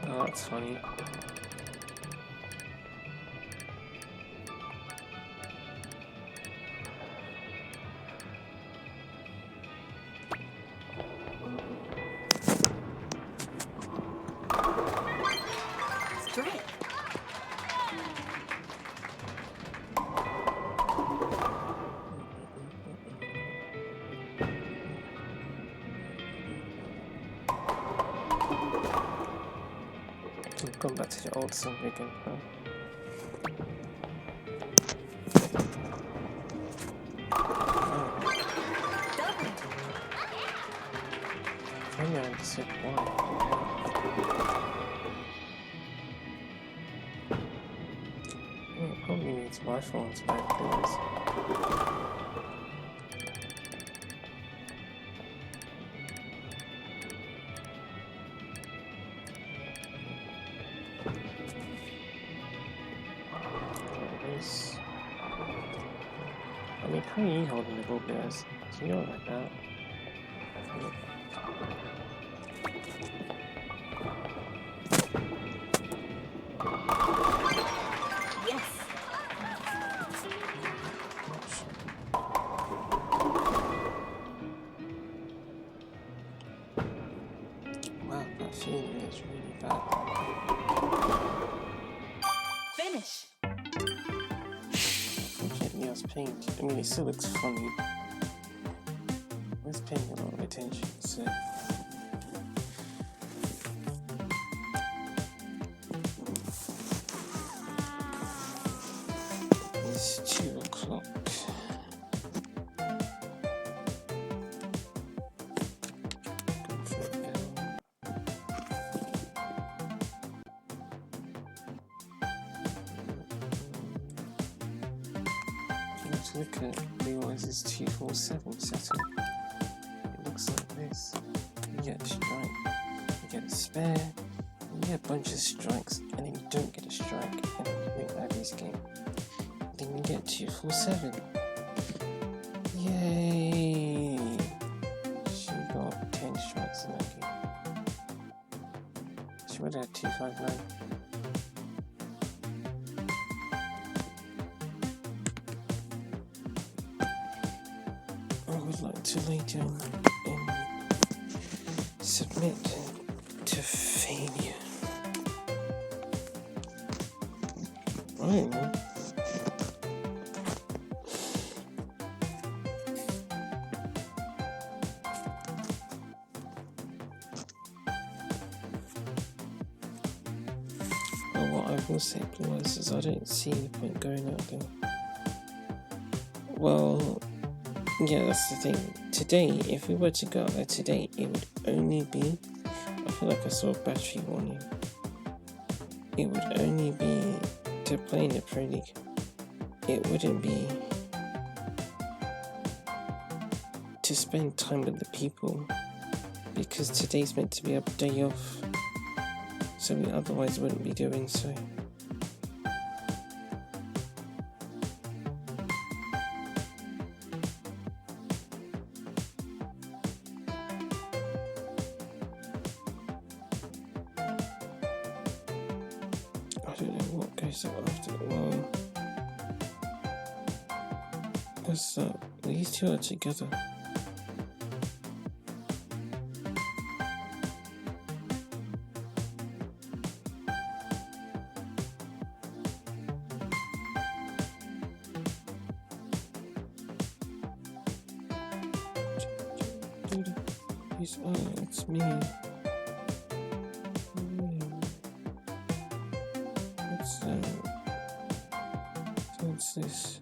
Oh, that's funny. Strike. We've gone back to the old song again, huh? Finally, I understood why. It probably means my phone's bad clues. I mean, how are you holding the ball, guys? So you're like that. Yes. Wow, that feeling is really bad. Finish. Unfortunately, I was paying. I mean, it still looks funny. I was paying a lot of attention, so. It's 2 o'clock. Let's look at Realize's 247 setup. It looks like this. You get a strike, you get a spare, you get a bunch of strikes, and then you don't get a strike, and then you win Abby's game. Then you get 247. Yay! She got 10 strikes in that game. She would have had 259. I would like to lay down and submit to failure. I don't know. Well, what I will say, Blue Eyes, is I don't see the point going out there. Well, yeah, that's the thing. Today, if we were to go out there today, it would only be, I feel like I saw a battery warning. It would only be to play in the Pro League. It wouldn't be to spend time with the people, because today's meant to be a day off, so we otherwise wouldn't be doing so. I don't know what goes up after. Well, what's that? These two are together. Oh, it's me. What's that? What's this?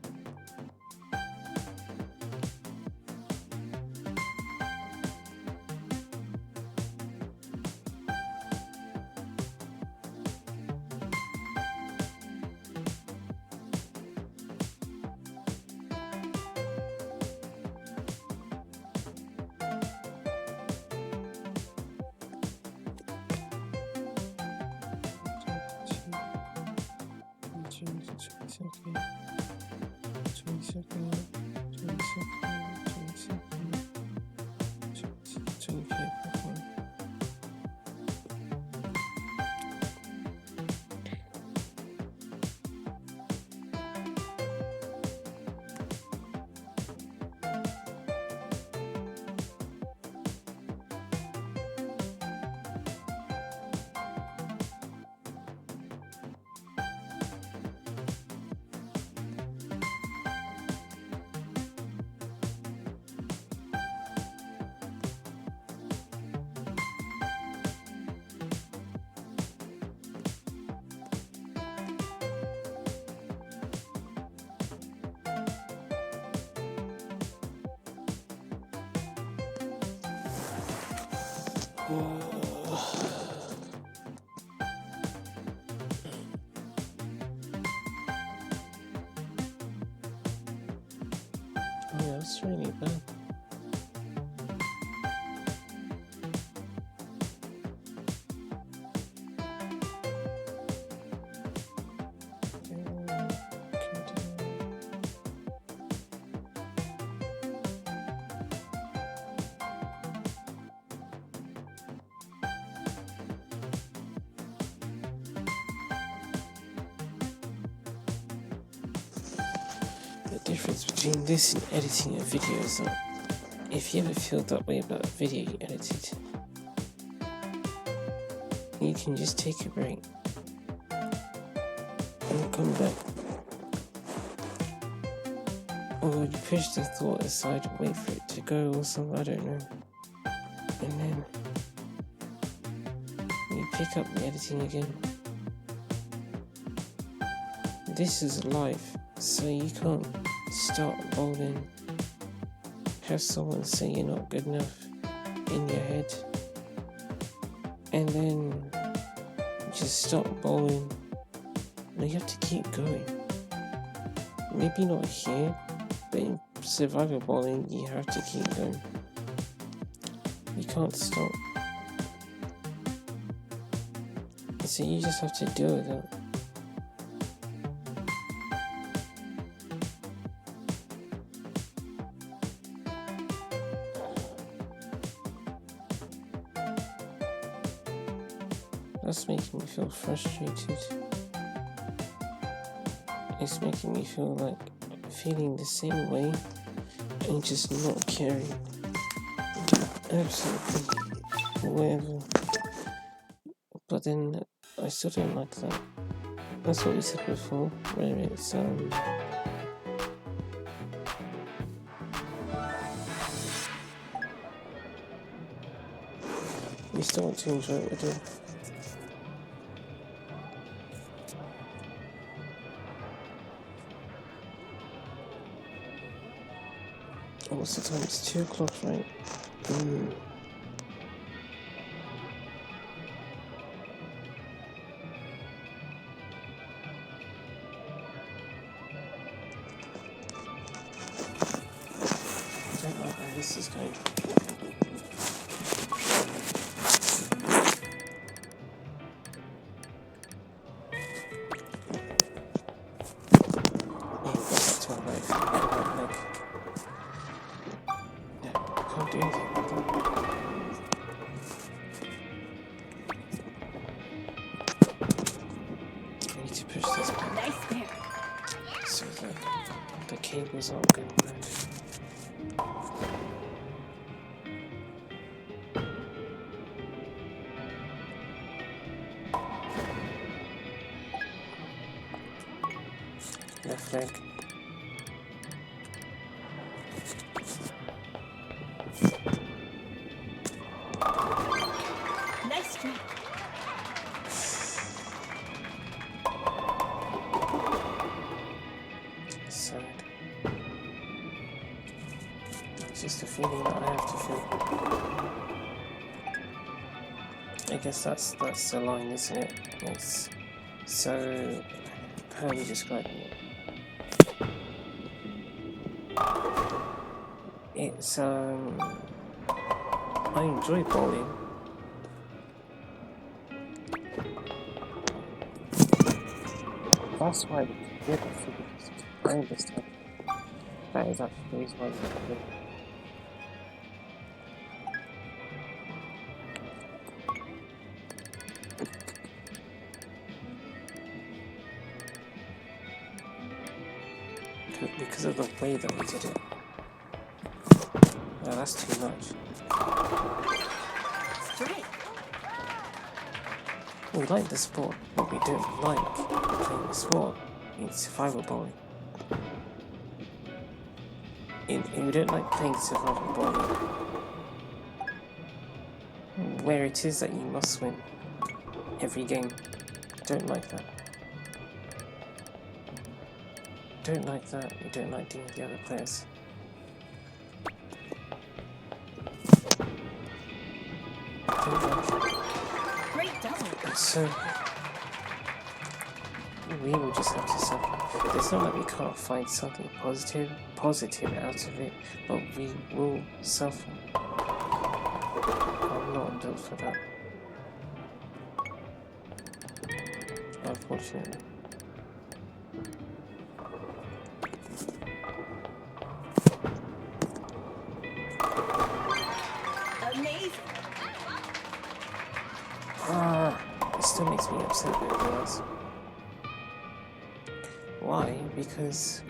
Yeah, it's really bad. The difference between this and editing a video is that if you ever feel that way about a video you edited, you can just take a break and come back. Or you push the thought aside and wait for it to go or something, I don't know. And then you pick up the editing again. This is live, so you can't start bowling, have someone say you're not good enough in your head, and then just stop bowling. No, you have to keep going. Maybe not here, but in survival bowling, you have to keep going. You can't stop. So you just have to deal with that. That's making me feel frustrated. It's making me feel like feeling the same way and just not caring. Absolutely whatever. But then I still don't like that. That's what we said before, where it's we still want to enjoy what we're doing. What's the time? It's 2 o'clock, right? I don't like where this is going. Oh, that's my right leg. Can't do anything with that. I need to push this back Nice there. so that the cables aren't going around. Left leg. Nice strike. just a feeling that I have to feel. I guess that's the line, isn't it? It's so. How are you describing it? It's I enjoy bowling. That's why we did it, because I understand. That is actually the reason why we did it. Because of the way that we did it. No, that's too much. Strike. We like the sport, but we don't like playing the sport in survival bowling. We don't like playing survival bowling, where it is that you must win every game. Don't like that. Don't like that. We don't like dealing with the other players. Don't like it. Great double. And so we will just have to suffer. It's not like we can't find something positive out of it, but we will suffer. I'm not built for that. Unfortunately. Amazing. It still makes me upset with it. Why? Because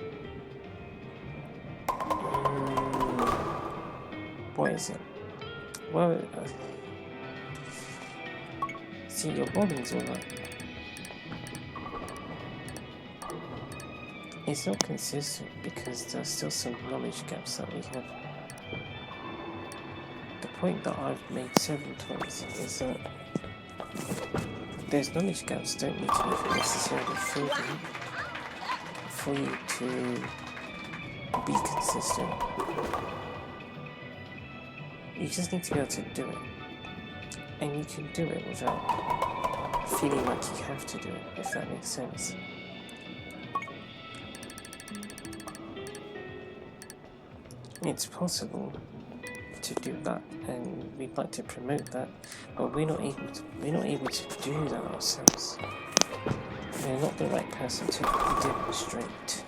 what is it? Well, see, your bowling's alright. It's not consistent because there's still some knowledge gaps that we have. The point that I've made several times is that those knowledge gaps don't need to be necessarily filled in for you to be consistent. You just need to be able to do it. And you can do it without feeling like you have to do it, if that makes sense. It's possible to do that, and we'd like to promote that, but we're not able to do that ourselves. We're not the right person to demonstrate.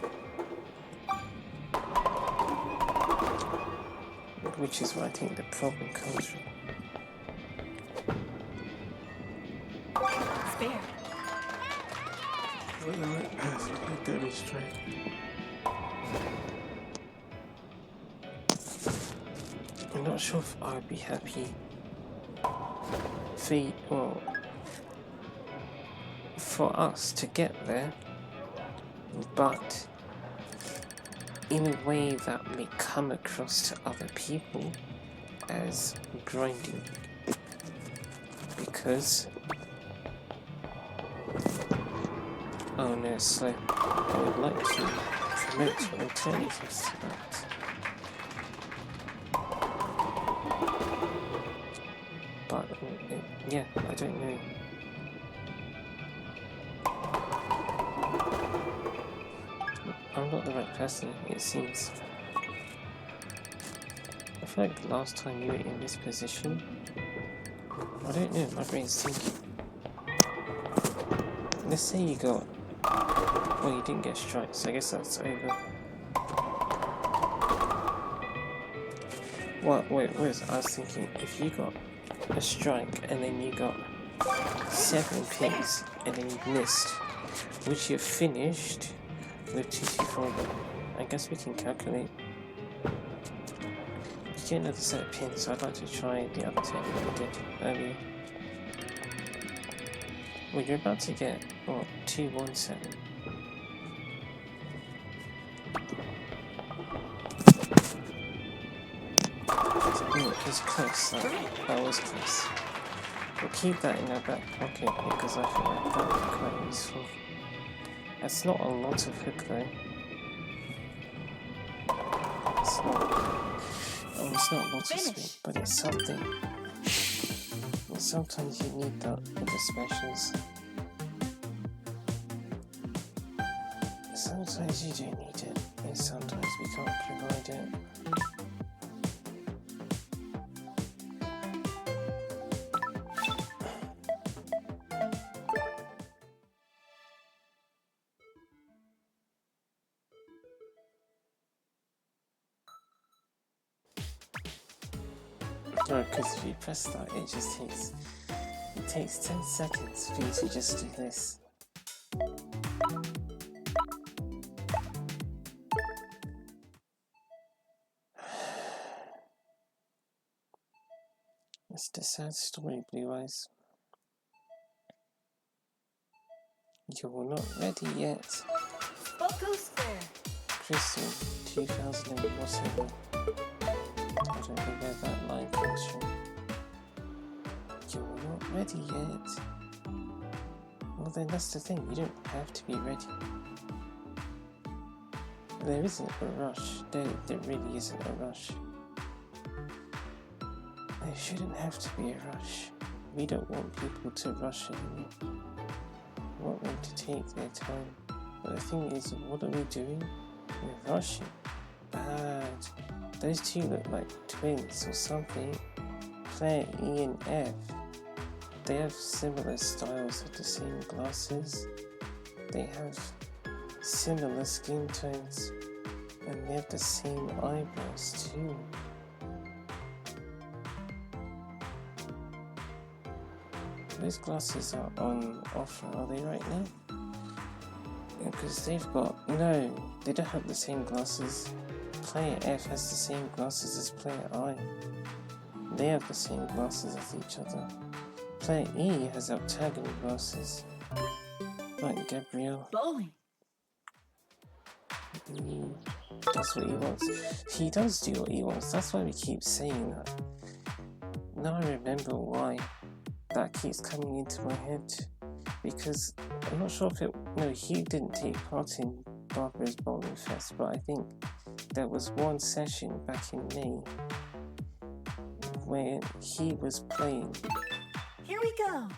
Which is where I think the problem comes from. Spare. We're the right person to demonstrate. I'm not sure if I would be happy for us to get there, but in a way that may come across to other people as grinding, because oh no, so I would like to promote alternatives to that. But yeah, I don't know. I'm not the right person, it seems. I feel like the last time you were in this position, I don't know, my brain's thinking. Let's say you got, well, you didn't get strikes, so I guess that's over. Wait, I was thinking, if you got a strike and then you got 7 pins and then you missed, would you have finished with 2-4? I guess we can calculate. You get another set of pins, so I'd like to try the other technique we did earlier. Well, you're about to get, what, 2-1-7. It was close, that was close. We'll keep that in our back pocket because I feel like that would be quite useful. That's not a lot of hook though. It's not. Oh, it's not lotus Finish. sweet, but it's something. And sometimes you need that with the specials. Sometimes you do need it, and sometimes we can't provide it. Because if you press that, it takes 10 seconds for you to just do this. It's the sad story, Blue Eyes. You're not ready yet. Boko Square. Crystal, 2000 and whatever. I don't know where that line comes from. You're not ready yet. Well then that's the thing, you don't have to be ready. There isn't a rush. There really isn't a rush. There shouldn't have to be a rush. We don't want people to rush anymore. We want them to take their time. But the thing is, what are we doing? We're rushing. Bad. Those two look like twins or something. Player E and F. They have similar styles with the same glasses. They have similar skin tones. And they have the same eyebrows too. Those glasses are on offer, are they right now? Because they've got... No, they don't have the same glasses. Player F has the same glasses as Player I. They have the same glasses as each other. Player E has octagonal glasses. Like Gabriel. Bowling. He does what he wants. He does do what he wants, that's why we keep saying that. Now I remember why that keeps coming into my head. Because I'm not sure if it... No, he didn't take part in Barbara's Bowling Fest, but I think there was one session back in May where he was playing. Here we go.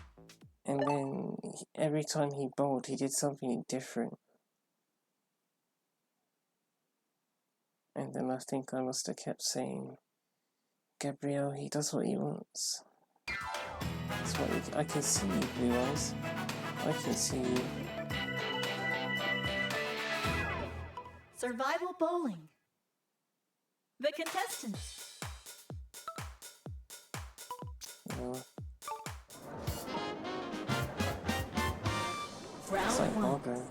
And then every time he bowled, he did something different. And then I think I must have kept saying, Gabriel, he does what he wants. That's what I can see you, Blue Eyes. I can see you. Survival bowling. The contestants. It's Round like one. Barbara.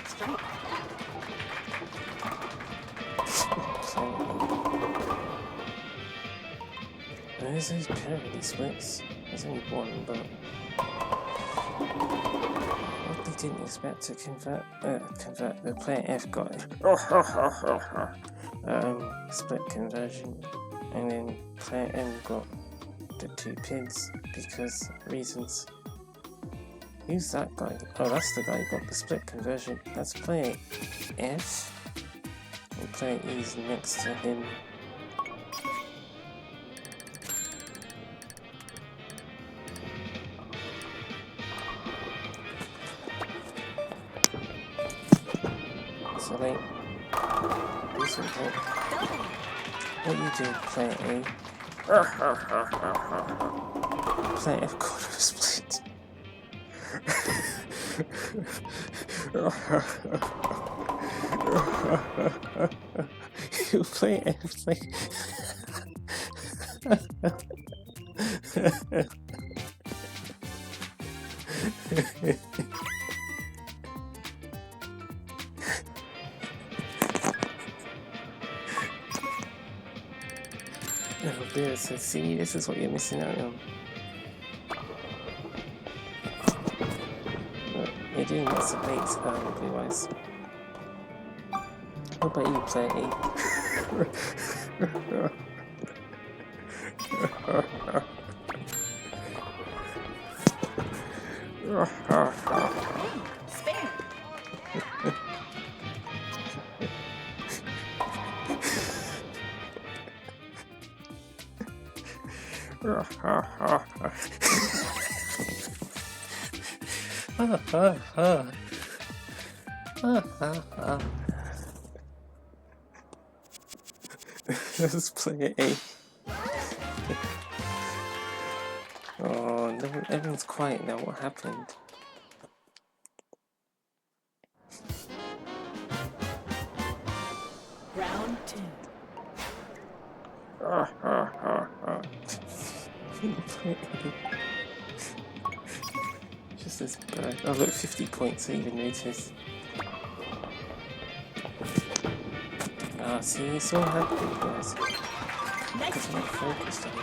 Strike. There's those parody splits. There's only one, but what they didn't expect to convert the player F got it. Split conversion, and then player N got the two pins because reasons. Who's that guy? Oh, that's the guy who got the split conversion. That's player F, and player E is next to him. So they listen to what you do, player A. Player F got a split. You play everything. Oh dear, so see, this is what you're missing out on. You're doing lots of late, Blue Eyes. What about you, player E? Spare. Let's play A. Oh, no, everyone's quiet now. What happened? Round 2. Just this bird. Oh, look, 50 points. I even noticed. Ah, see, it's all happening, guys. Because I'm not focused on it.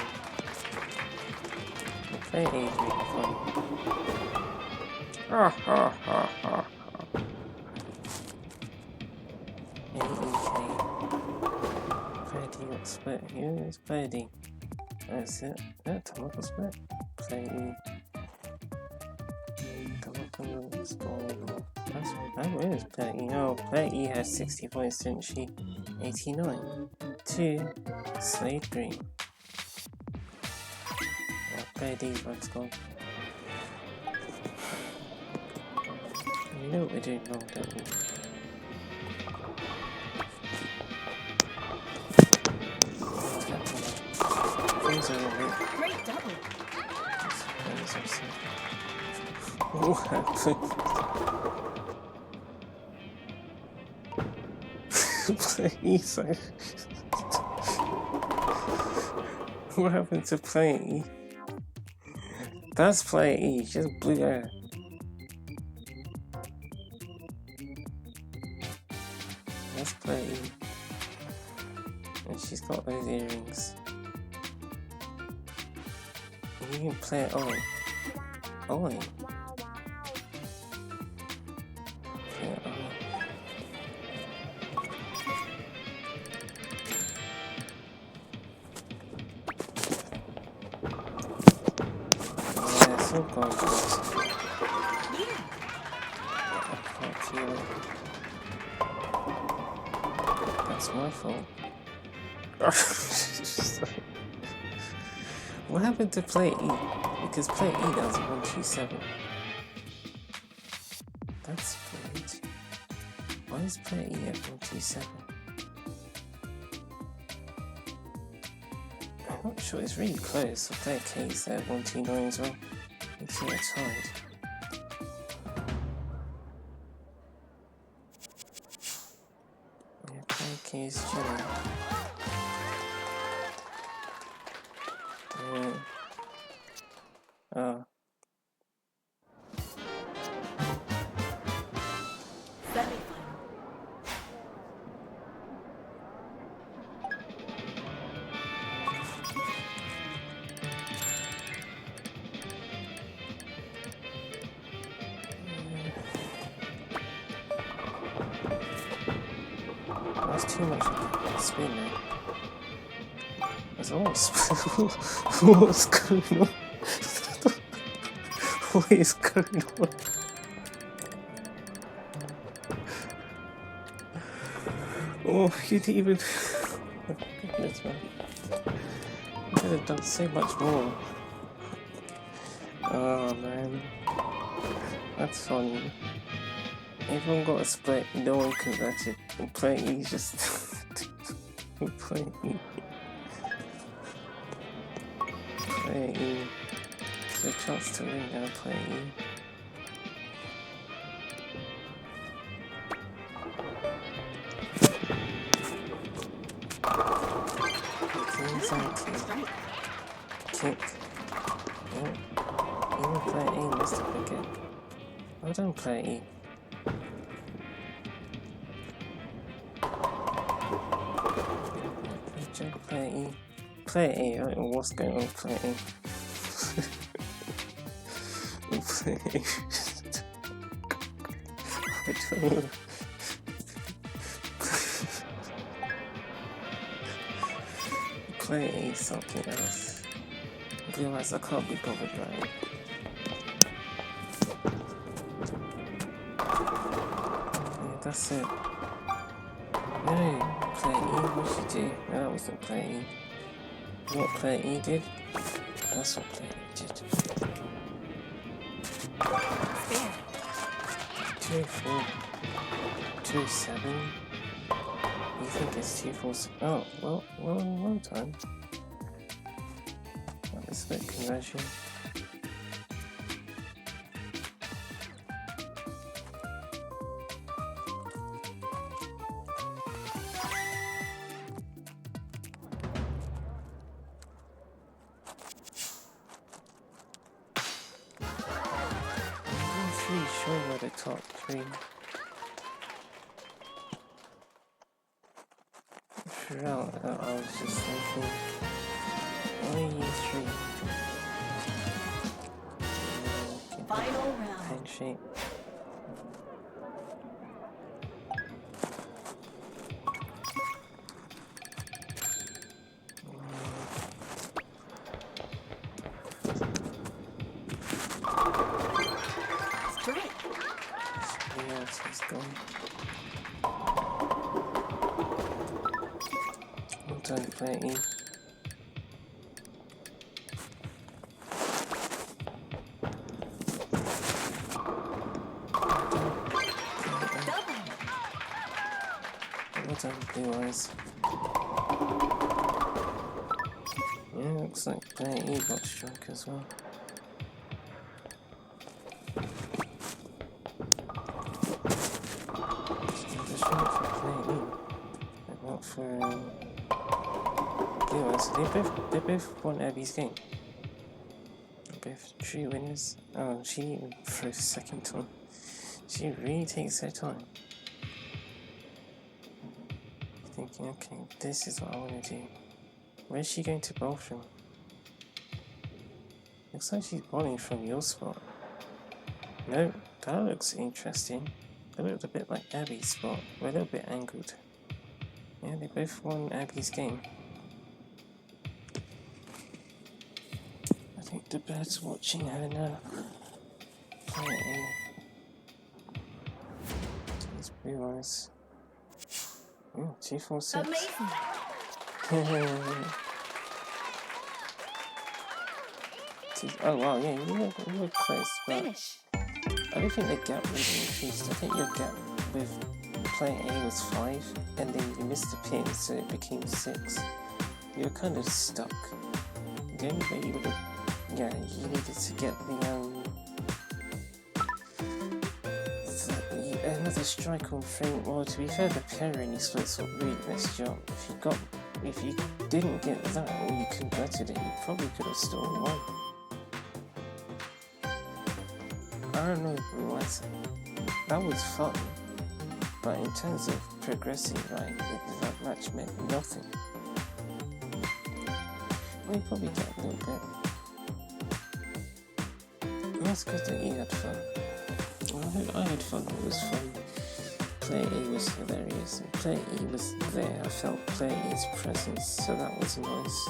Play A is really fun. Birdie got split. Here is Birdie. That's it. Yeah, Tom got split. Play E. Come up on the score. Where is Play E? Oh, Play E has 60 points, didn't she? 89. 2. Slade Green. Play D's one's gone. We know what we're doing wrong, don't we? Things are alright. Great double. What happened? Play E, so... What happened to Play E? That's Play E, just blew her. That's Play E. And she's got those earrings. You can play it on. On. Play it on. Yeah, it's all gone, guys. I can't feel it. That's my fault. What happened to Play E? Because Play E does 127. That's weird. Why is Play E at 127? I'm not sure, it's really close. So Play K is at 129 as well. It's all tied. Yeah, Play K is chilling. Oh. Semi-final. That's too much spin there. There's all spin. What's going on? What is going on? Oh, you didn't even... Oh, goodness, man. You could have done so much more. Oh, man. That's funny. Everyone got a split, no one converted. And Play E just... Play E. Play E. There's a chance to win now, Play E. Exactly. Kick. Yeah. Even Play E missed it again. Well done, Play E. Good job, Play E. Play E, I don't know what's going on with Play E. Play E. I don't know. play A something else. Blue eyes, I can't be bothered right. Yeah, that's it. No, play E, what did you do? No, that wasn't play E. What play E did? That's what play E did. Spare. 2, 4, 2, 7. You think it's 2, 4, 6? Oh, well done. That is the conversion. I'm pretty sure we're the top 3. Throughout that, I was just thinking, only you 3. Final round. Handshake. Strike. Somebody else is going. Well done, Clayton. Double. Well done, Blue Eyes. Yeah, looks like Clayton got struck as well. Just shot for Clayton, but not for Blue Eyes. They both won Abby's game. They're both true winners. Oh, she even throws second time. She really takes her time. Thinking, okay, this is what I want to do. Where's she going to bowl from? Looks like she's bowling from your spot. No, that looks interesting. They looked a bit like Abby's spot. We're a little bit angled. Yeah, they both won Abby's game. I think the bird's watching her now. Play these blue eyes. Oh, 2, 4, 6. Amazing. Oh wow, yeah, you were close, but Finish. I don't think the gap really increased. I think your gap with play A was 5, and then you missed the pin, so it became 6. You were kind of stuck. The only way you would have, yeah, you needed to get another strike on frame. Well, to be fair, the parrying splits what really messed you up. If you didn't get that, or you converted it, you probably could have still won. I don't know what that was fun, but in terms of progressing, right, that match meant nothing. We probably get a little bit. That's good that you had fun. Well, I had fun. It was fun. Play A was hilarious. And Play E was there. I felt Play E's presence, so that was nice.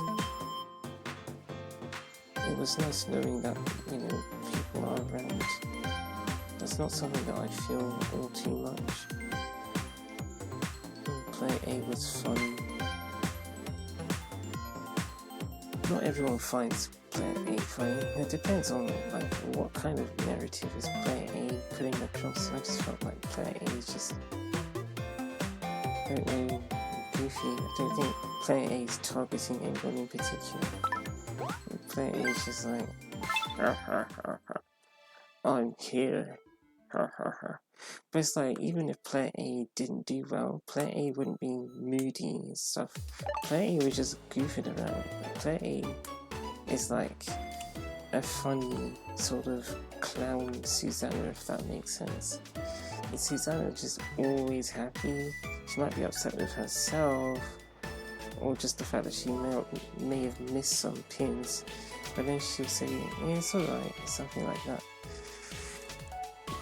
It was nice knowing that, you know, people are around. That's not something that I feel all too much. And Play A was fun. Not everyone finds Play A funny. It depends on like what kind of narrative is Play A putting across. I just felt like Play A is just, I don't know, goofy. I don't think Play A is targeting anyone in particular. Play A is just like, I'm here. But it's like, even if Player A didn't do well, Player A wouldn't be moody and stuff. Player A was just goofing around. Player A is like a funny sort of clown Susanna, if that makes sense. And Susanna just always happy. She might be upset with herself, or just the fact that she may have missed some pins, but then she'll say, yeah, it's alright, something like that.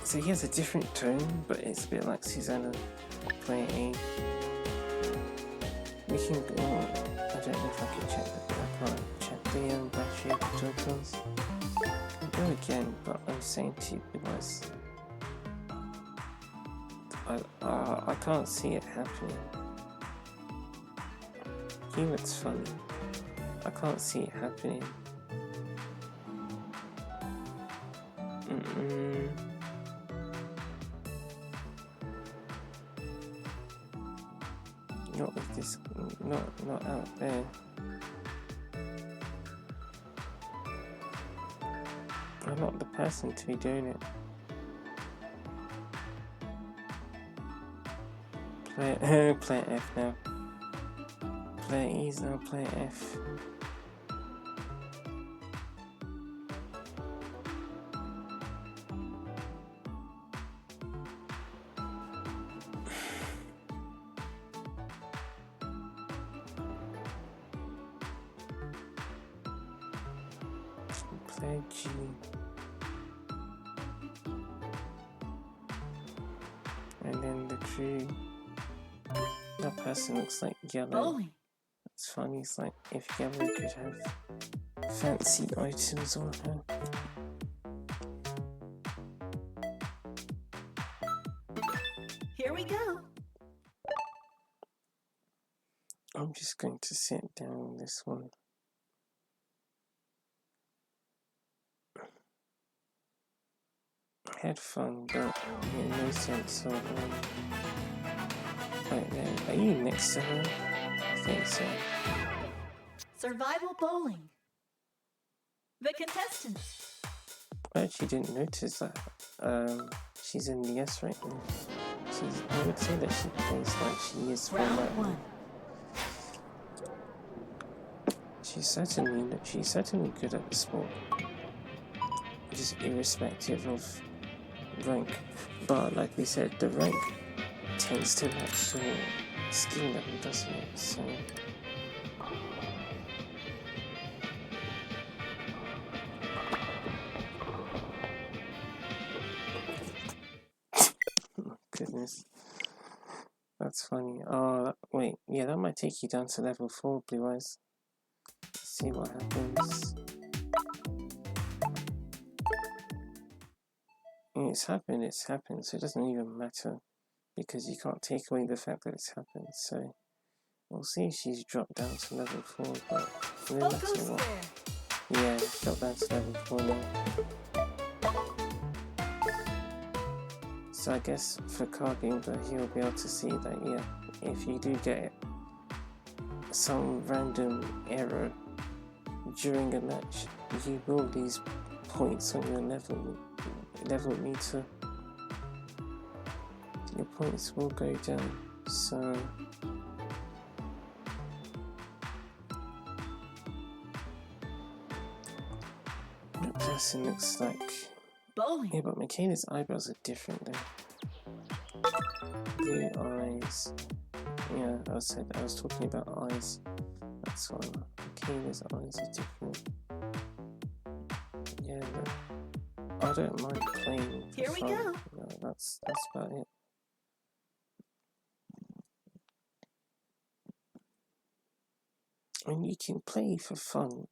So he has a different tone, but it's a bit like Susanna playing A. We can go, don't know if I can check the I can't check the battery of the Joy-Cons. I'll go again, but I'm saying to you guys, I can't see it happening. He looks funny. I can't see it happening. Not with this, not out there. I'm not the person to be doing it. Play F now. Play E's now, play F. Play G. And then the tree. That person looks like yellow. Bowling. It's funny, it's like if yellow could have fancy items on her. Here we go. I'm just going to sit down on this one. I had fun, but it made no sense of right there. Are you next to her? I think so. Survival bowling. The contestants. I actually didn't notice that. She's in the S right now. I would say that she plays like she is Round right now. 1. She's certainly good at the sport, just irrespective of rank. But like we said, the rank tends to match your skill level, doesn't it? So oh, goodness, that's funny. Wait, yeah, that might take you down to level 4, Blue Eyes. See what happens. It's happened, so it doesn't even matter because you can't take away the fact that it's happened. So we'll see if she's dropped down to level 4, but no matter Focus what. there. Yeah, dropped down to level 4 now. So I guess for Cargimba, he'll be able to see that, yeah, if you do get some random error during a match, you will lose points on your level meter. Your points will go down, so that person looks like, Bowling. yeah, but Michaela's eyebrows are different though. Blue eyes, yeah, I was talking about eyes. That's why Michaela's eyes are different. Yeah, but I don't mind playing for Here we fun. go. No, that's about it. And you can play for fun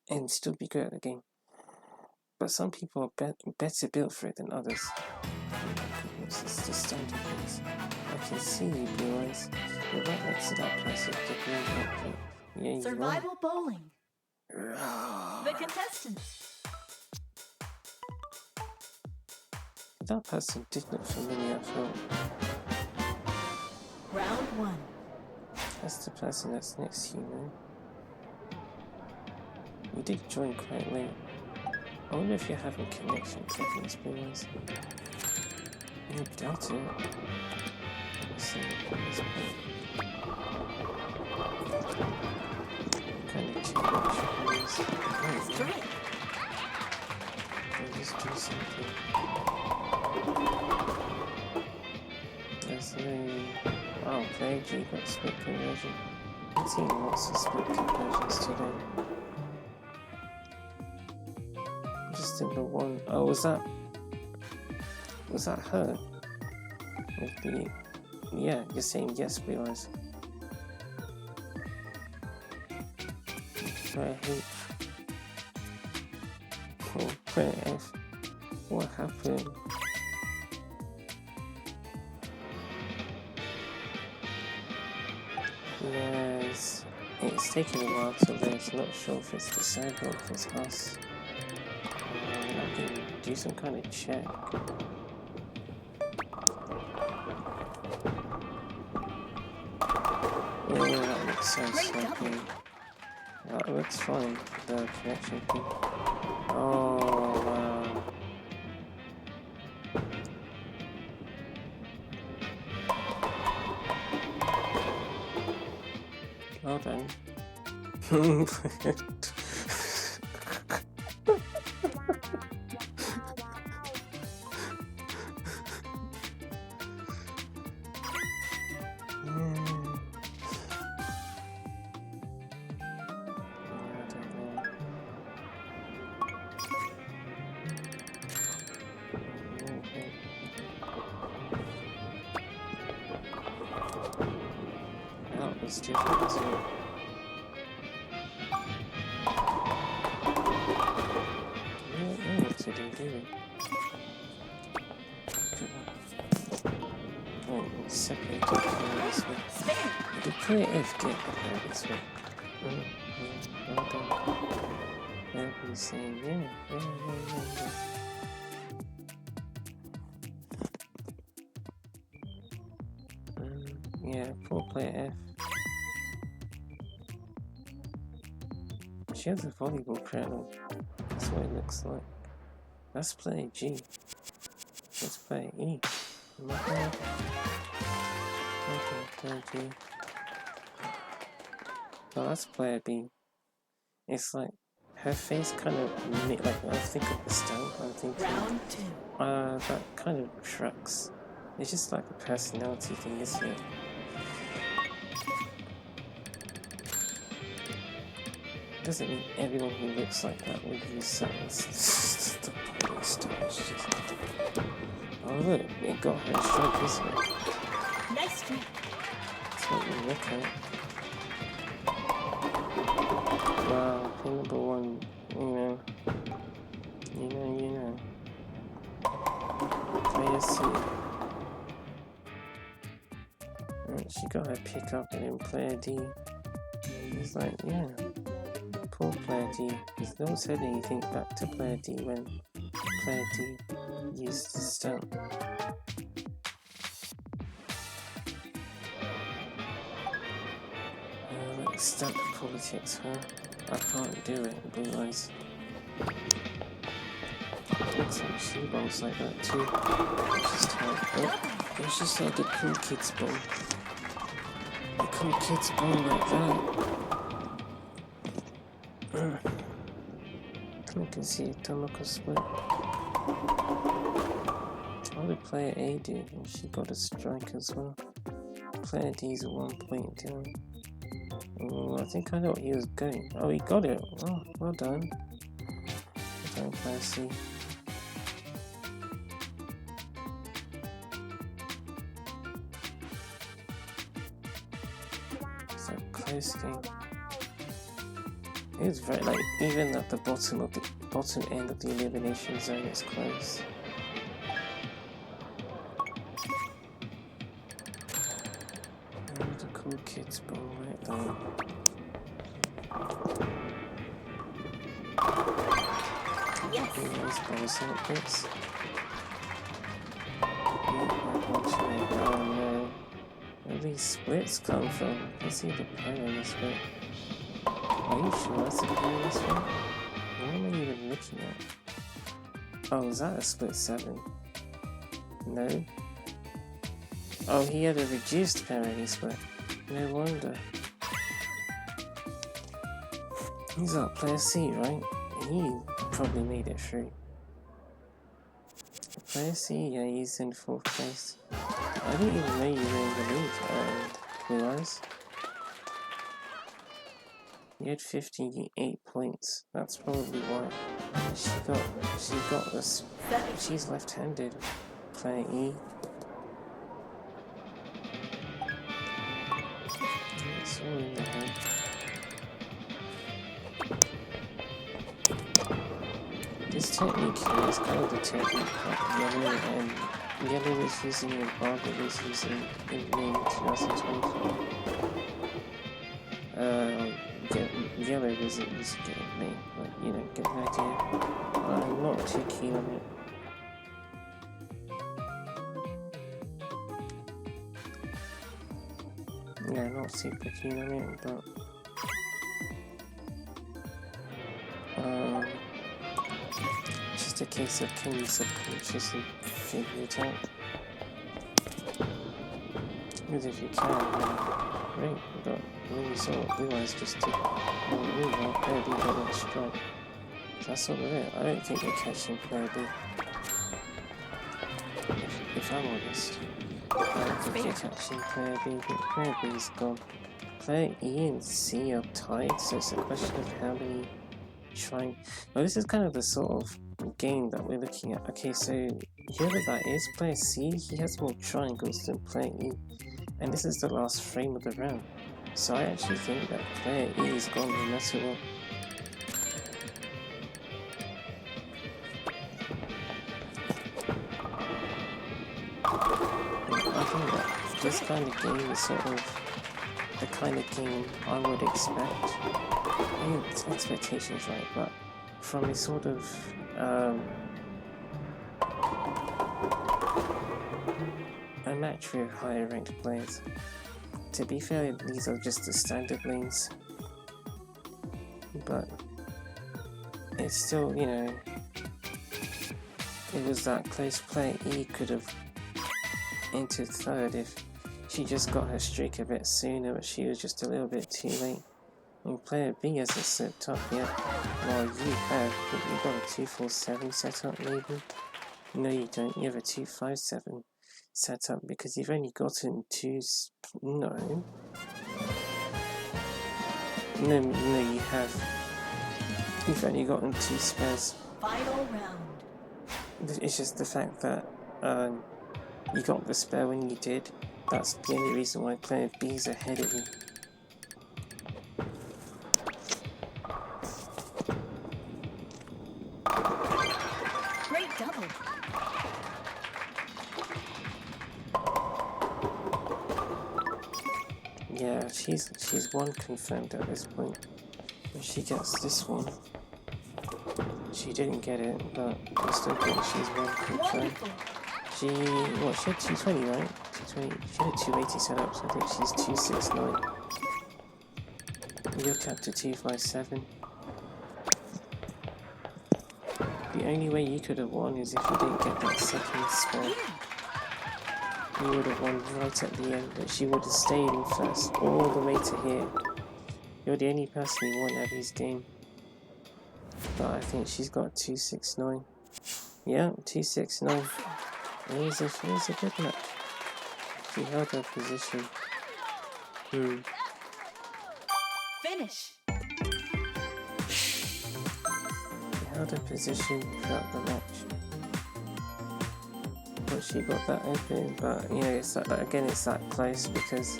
and still be good at the game. But some people are better built for it than others. Oh my goodness, it's the standard case. I can see you, Blue Eyes. You're right next to that person with the green outfit. Yeah, you Survival bowling. are. The contestants. That person did look familiar, I felt. Round 1. That's the person that's next to you, man. You did join quite late. I wonder if you're having connection problems, Blue Eyes. I doubt it. Let's see. Kind of connection. Strike. I'll just do something. There's no... Oh, Plague G got split conversion. I've seen lots of split conversions today. Just in the one... Oh, was that her? With the... Yeah, you're saying yes, Blue Eyes. what I hate. Oh, player F. What happened? Yes, it's taking a while to load. Not sure if it's the server or if it's us. I can do some kind of check. Oh, that looks so sloppy. That looks fine, the connection thing. Oh, wow. Well done. That was difficult too. What to do? Oh, it's separated from this way. The player F did go this way. Well done. Everybody's saying, yeah. Yeah, poor player F. She has a volleyball crown. That's what it looks like. That's player G. Let's play E. Okay, player G. Oh, that's player B. It's like her face kind of like I think of the stone. I'm thinking that kind of tracks. It's just like a personality thing, isn't it? Doesn't mean everyone who looks like that would use sentence. The poor stars. Oh look, it got her strike, isn't it? Nice streak. That's what we look at. Wow, pin number one, you know. Player C. Right, she got her pick up and then player D. He's like, yeah. Poor player D. He's not said anything back to player D when player D used the stunt. Like stunt politics, huh? I can't do it, blue eyes. Looks like she bowls like that too. It's just like the cool kids bowl. The cool kids bowl like that. You can see a Tomoko split. How did player A do? And she got a strike as well. Player D's 1 point down. Oh, I think I know what he was going. Oh, he got it. Oh, well done. Well done, player C. It's a close game. It's very like even at the bottom end of the elimination zone, it's close. Oh, the cool kids ball right there. Yes. These balls like this. Oh no. Where do these splits come from? I can see the player on the split. Are you sure that's a player on the split? What am I even looking at? Oh, is that a split 7? No. Oh, he had a reduced parity split. No wonder. He's at player C, right? He probably made it through. Player C, yeah, he's in 4th place. I didn't even know you were in the lead, Blue Eyes. You had 58 points. That's probably why she got this. She's left-handed. Player E. It's all in the head. His technique here is kind of the technique that Yellow was using and Barber was using in May 2024. Yellow wasn't using it in May, but you know, get the idea. I'm not too keen on it. Yeah, not super keen on it, but just a case of can you subconsciously figure it out? Because if you can, then great, but when you saw what Blue Eyes just did, well, we want Player B got that strike. So that's sort of it. I don't think they're catching Player B. If I'm honest. I don't think they're catching Player B, but Player B's gone. Player E and C are tied, so it's a question of how many trying. Well, this is kind of the sort of game that we're looking at. Okay, so whoever that is, Player C, he has more triangles than Player E. And this is the last frame of the round. So I actually think that Player E is gone no matter what. I think that this kind of game is sort of the kind of game I would expect. I mean, it's expectations, right? But from a sort of a match with higher ranked players. To be fair, these are just the standard lanes, but it's still, you know, it was that close. Player E could have entered third if she just got her streak a bit sooner, but she was just a little bit too late. And Player B hasn't slipped up yet. Well, you have, but you've got a 247 setup maybe? No, you don't. You have a 257 setup because you've only gotten no, you have. You've only gotten 2 spares. Final round. It's just the fact that you got the spare when you did. That's the only reason why Player B's ahead of you. Great double. Yeah, she's one confirmed at this point. If she gets this one, she didn't get it, but I still think she's one confirmed. Wonderful. She had 220, right? 220. She had a 280 setup, so I think she's 269. You're capped to 257. The only way you could have won is if you didn't get that second spell. You would have won right at the end, but she would have stayed in first all the way to here. You're the only person who won Abby's game. But I think she's got 269. Yeah, 269. It was a good match. She held her position. Finish. She held her position throughout the match. But she got that open, but you know, it's that again, it's that close because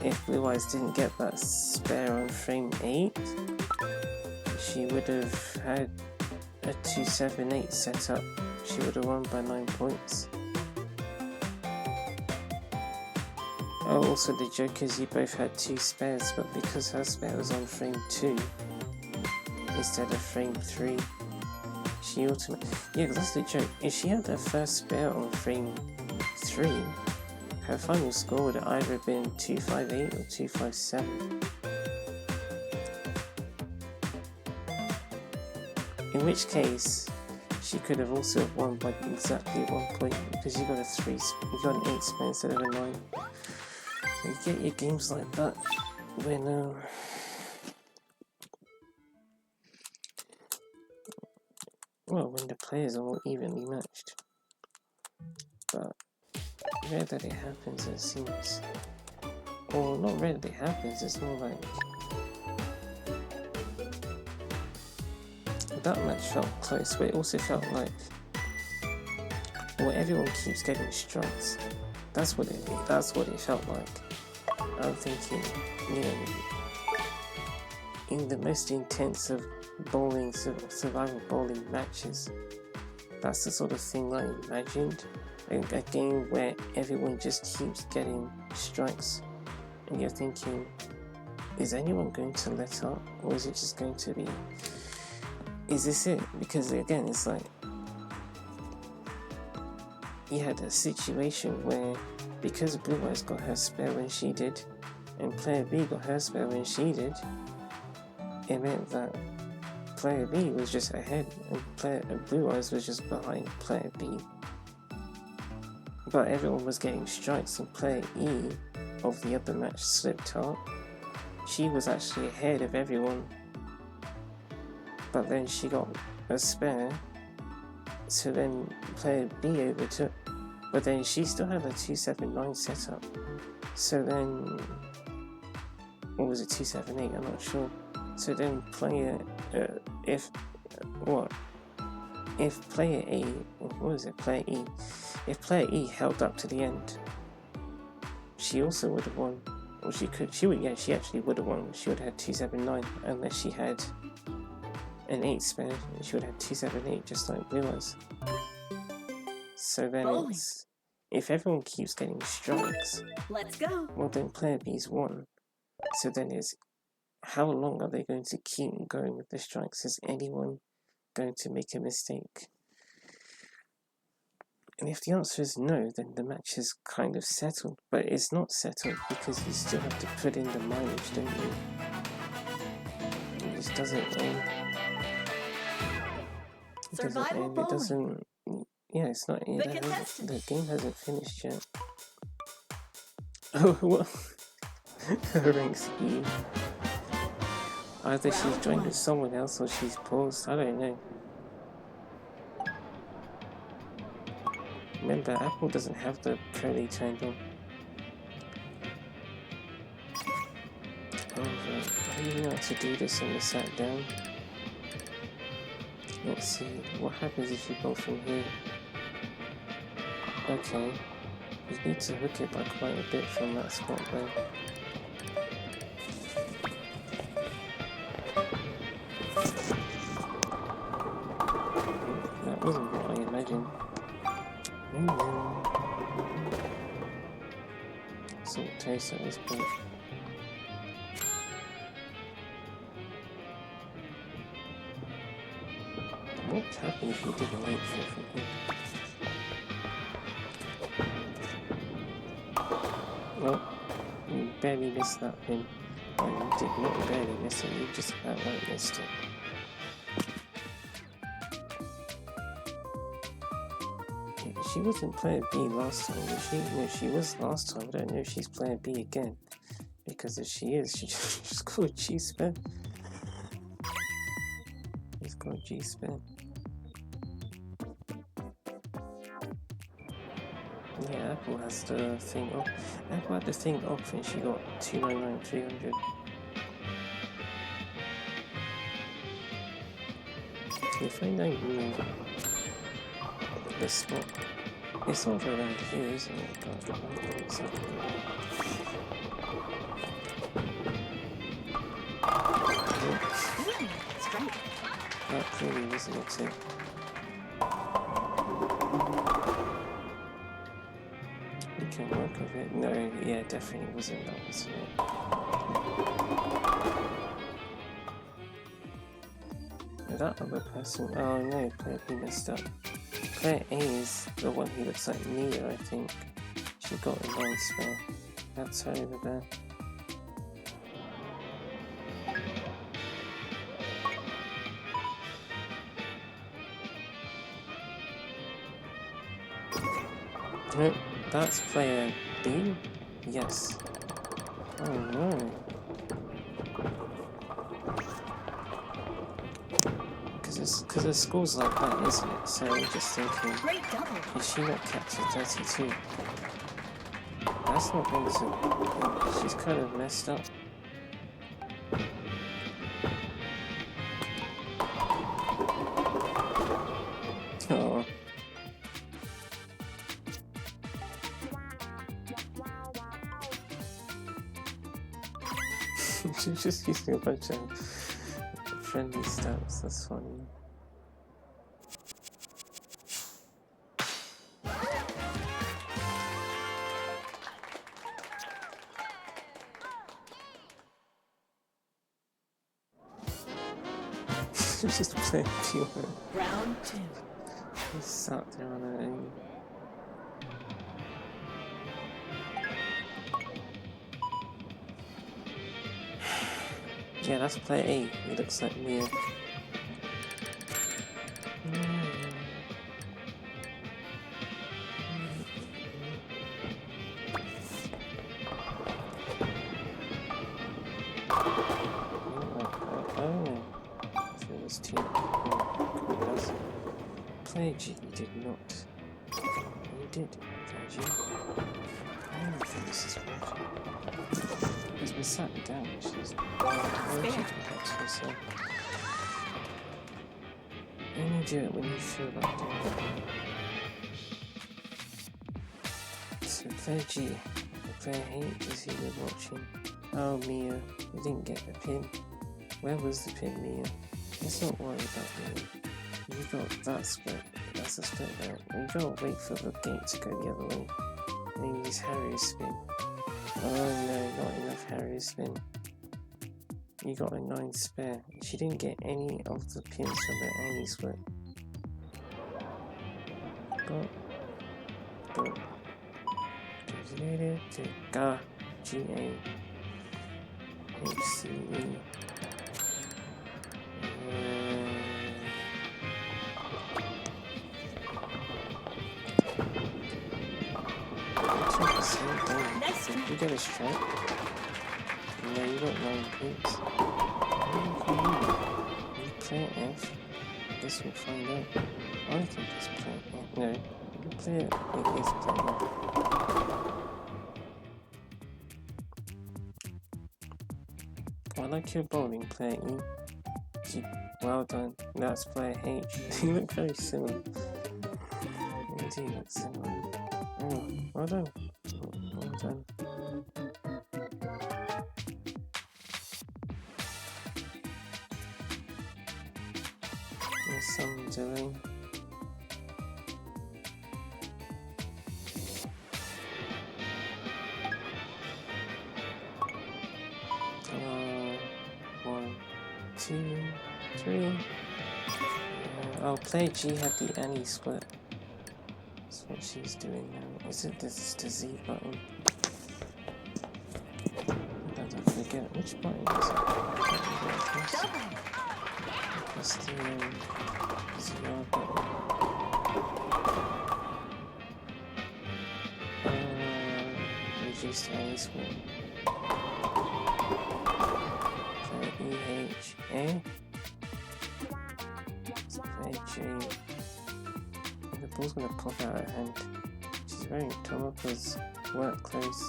if Blue Eyes didn't get that spare on frame 8, she would have had a 278 setup. She would have won by 9 points. Oh, also the joke is you both had 2 spares, but because her spare was on frame 2 instead of frame 3, she ultimately... Yeah, that's the joke. If she had her first spare on frame 3, her final score would have either been 258 or 257. In which case, she could have also won by exactly 1 point because you got an 8 spare instead of a 9. You get your games like that when when the players are all evenly matched. But rare that it happens, it seems. Or not rare that it happens, it's more like that match felt close, but it also felt like everyone keeps getting strikes. That's what it felt like. I'm thinking, you know, in the most intense of bowling, survival bowling matches. That's the sort of thing I imagined. A game where everyone just keeps getting strikes and you're thinking, is anyone going to let up, or is it just going to be, is this it? Because again, it's like you had a situation where because Blue Eyes got her spare when she did and player B got her spare when she did, it meant that player B was just ahead and Blue Eyes was just behind player B. But everyone was getting strikes and player E of the other match slipped up. She was actually ahead of everyone. But then she got a spare. So then player B overtook. But then she still had a 279 setup. So then, or was it 278? I'm not sure. So then player, if player A, what was it, player E, if player E held up to the end, she also would have won. Or she actually would have won. She would have had 279 unless she had an 8 spare, and she would have had 278 just like Blue Eyes. So then it's, if everyone keeps getting strikes, Let's go. well then player B's won. So then it's, how long are they going to keep going with the strikes? Is anyone going to make a mistake? And if the answer is no, then the match is kind of settled. But it's not settled because you still have to put in the mileage, don't you? It just doesn't end. It doesn't end. It doesn't. Yeah, it's not. The game hasn't finished yet. Oh, what? Ranks E. Either she's joined with someone else or she's paused. I don't know. Remember, Apple doesn't have the curly turned on. I didn't know how to do this when we sat down. Let's see, what happens if you go from here? Okay, you need to hook it by quite a bit from that spot there. That wasn't what I imagined. Salt taste at this point. What would happen if you did a late shot from here? Well, you barely missed that pin. And you did not barely miss it, you just outright missed it. She wasn't player B last time, was she? No, she was last time. I don't know if she's player B again. Because if she is, she just got a G-spin. She's got a G-spin. Yeah, Apple has the thing off. Apple had the thing off and she got 299, 300. If I know you the spot. It's over around here, isn't it? But I don't know exactly. That clearly wasn't it. We can work with it. No, yeah, definitely wasn't that, wasn't it? That other person, oh no, player B messed up. Player A is the one who looks like Nia, I think. She got a 9 spell. That's her over there. No, that's player B? Yes. Oh no. Because the score's like that, isn't it? So I'm just thinking, is she not capped at 32? That's not going to... She's kind of messed up. Oh. She's just using a bunch of friendly stats, that's funny. Just playing pure. Round 2. He sat there on an aim. Yeah, that's player A. He looks like Mia. Player G, you did not. You did, player G. I don't think this is working. Because we sat down, she's only do it when you feel like doing it. So player G, player H is who we're watching. Oh Mia, you didn't get the pin. Where was the pin, Mia? Let's not worry about Mia. You got that split. That's a split there. You gotta wait for the game to go the other way. And then use Harry's spin. Oh no, not enough Harry's spin. You got a 9 spare. She didn't get any of the pins from the Annie split. But Ga G-A H-C-E. Nice. You get a strike. No, you got 9 pins. You play F. Guess we'll find out. I think it's play F. No, you play it. It is play F. I like your bowling, player E. Well done. That's player H. You look very similar. You do look similar. Oh, well done. Well done. There's some delay. One, two, three. Oh, player G had the Annie split. That's what she's doing now. Is it this the Z button? I forget which button is it. That's the ZR button. Reduced Annie split. EHA. J. The ball's gonna pop out of her hand. She's wearing Tomaka's work clothes.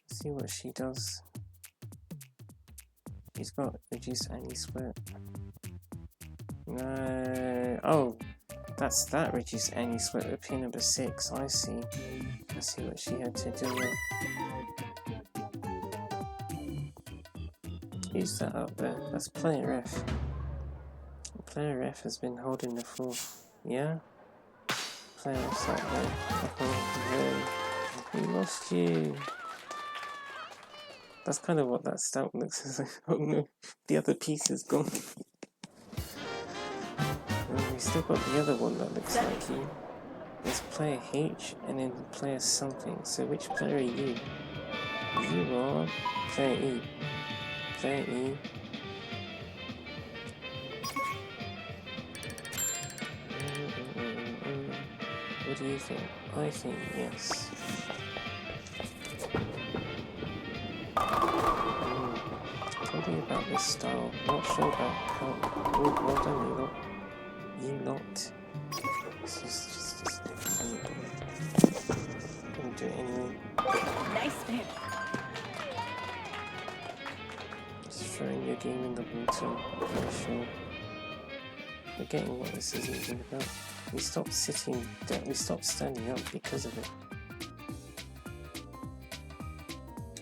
See what she does. He's got reduced Annie split. No. Oh, that's that reduced Annie split with pin number 6. I see. I see what she had to do with. Who's that up there? That's player F. Player F has been holding the floor. Yeah? Player F's up there. Oh no. We lost you. That's kind of what that stout looks like. Oh no. The other piece is gone. And we still got the other one that looks like you. There's player H and then player something. So which player are you? You are player E. Player E. What do you think? I think yes. Told you about this style. Not sure about how. Oh, well done, you lot. This is just gonna do it anyway. Nice spin. Throwing your game in the water, I'm very sure. Forgetting what this is even about. We stopped sitting down, we stopped standing up because of it.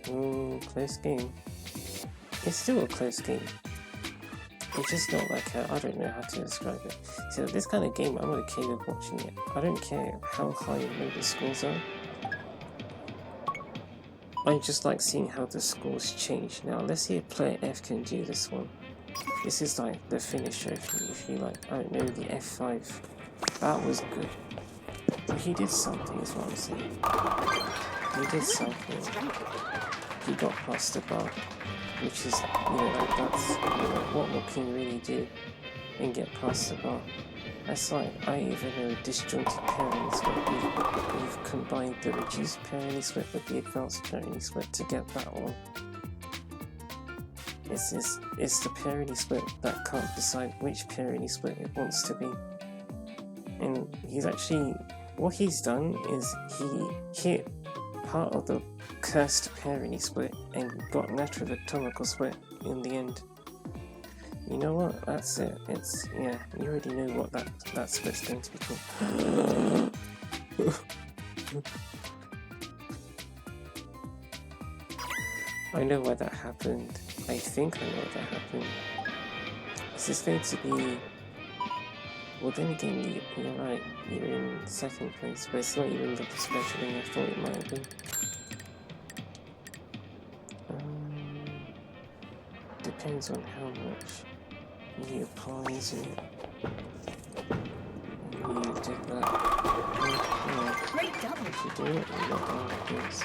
Ooh, close game. it's still a close game. It's just not like I don't know how to describe it. So this kind of game, I'm okay with watching it. I don't care how high the scores are. I just like seeing how the scores change. Now let's see if player F can do this one. This is like the finisher if you like. I don't know, the F5. That was good. But he did something is what I'm saying. He did something. He got past the bar. Which is, like that's, what more can you really do and get past the bar? That's like, I even know disjointed pairing split. You've combined the reduced pairing split with the advanced pairing split to get that one. It's the pairing split that can't decide which pairing split it wants to be. And he's actually, what he's done is he hit part of the cursed pairing split and got natural atomical split in the end. You know what? That's it. It's, yeah, you already know what that split's going to be called. I know why that happened. I think I know why that happened. Is this going to be... Well, then again, you're right. You're in second place, but it's not even the special thing I thought it might have been. Depends on how much he applies it. You did that. Great double. If you do it, you're not going to do this.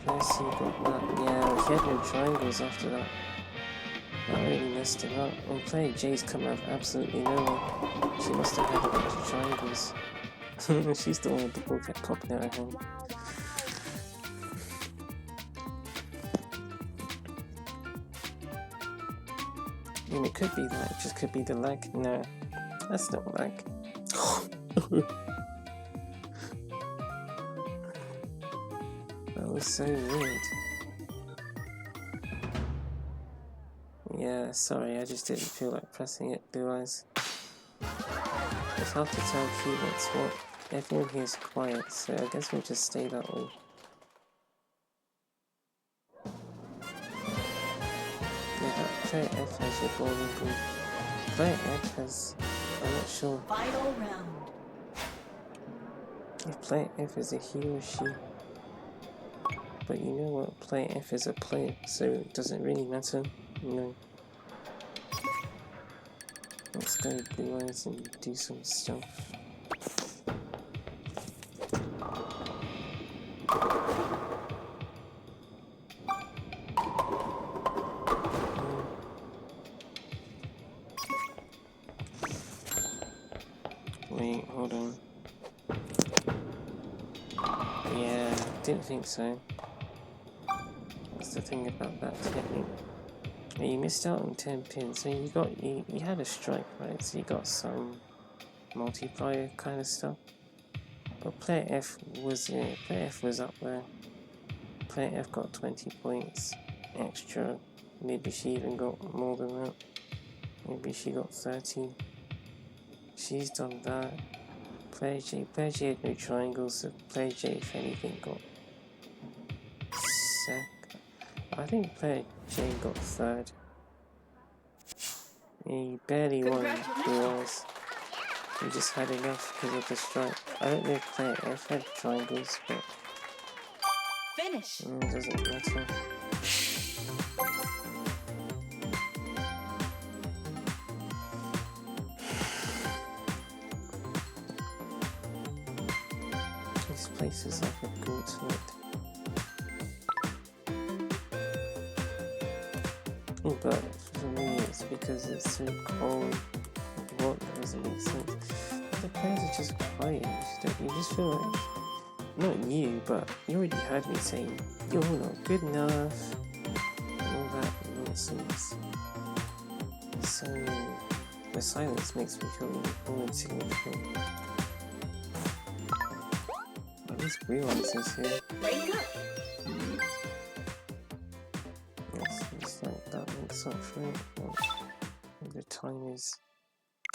First he got that. Yeah, he had no triangles after that. That really messed him up. And player J's come out of absolutely nowhere. She must have had a bunch of triangles. She's the one with the ball kept popping out of her hand. I mean, it could be that, it just could be the lag. No, that's not lag. That was so weird. Yeah, sorry, I just didn't feel like pressing it, Blue Eyes. It's hard to tell who wants what. Everyone here is quiet, so I guess we'll just stay that way. Yeah, player F has your bowling group. Player F has... I'm not sure. Final round. If player F is a he or she. But you know what? Player F is a player, so it doesn't really matter. No. Let's go Blue Eyes and do some stuff. Wait, hold on. Yeah, didn't think so. That's the thing about that technique. You missed out on 10 pins, so you had a strike, right? So you got some multiplier kind of stuff. But player F was up there. Player F got 20 points extra. Maybe she even got more than that. Maybe she got 30. She's done that. Player J had no triangles, so player J, if anything, got second. I think player J got third. He barely won, he was. He just had enough because of the strike. I don't know if player F had triangles, but Finish. it doesn't matter. This place is like a gauntlet. But for me it's because it's so cold. What doesn't make sense. The players are just quiet. You just feel like, not you, but you already heard me saying you're not good enough and all that nonsense. So the silence makes me feel more insignificant. At least realizes here. Break up. It's like that makes up for it. Well, the time is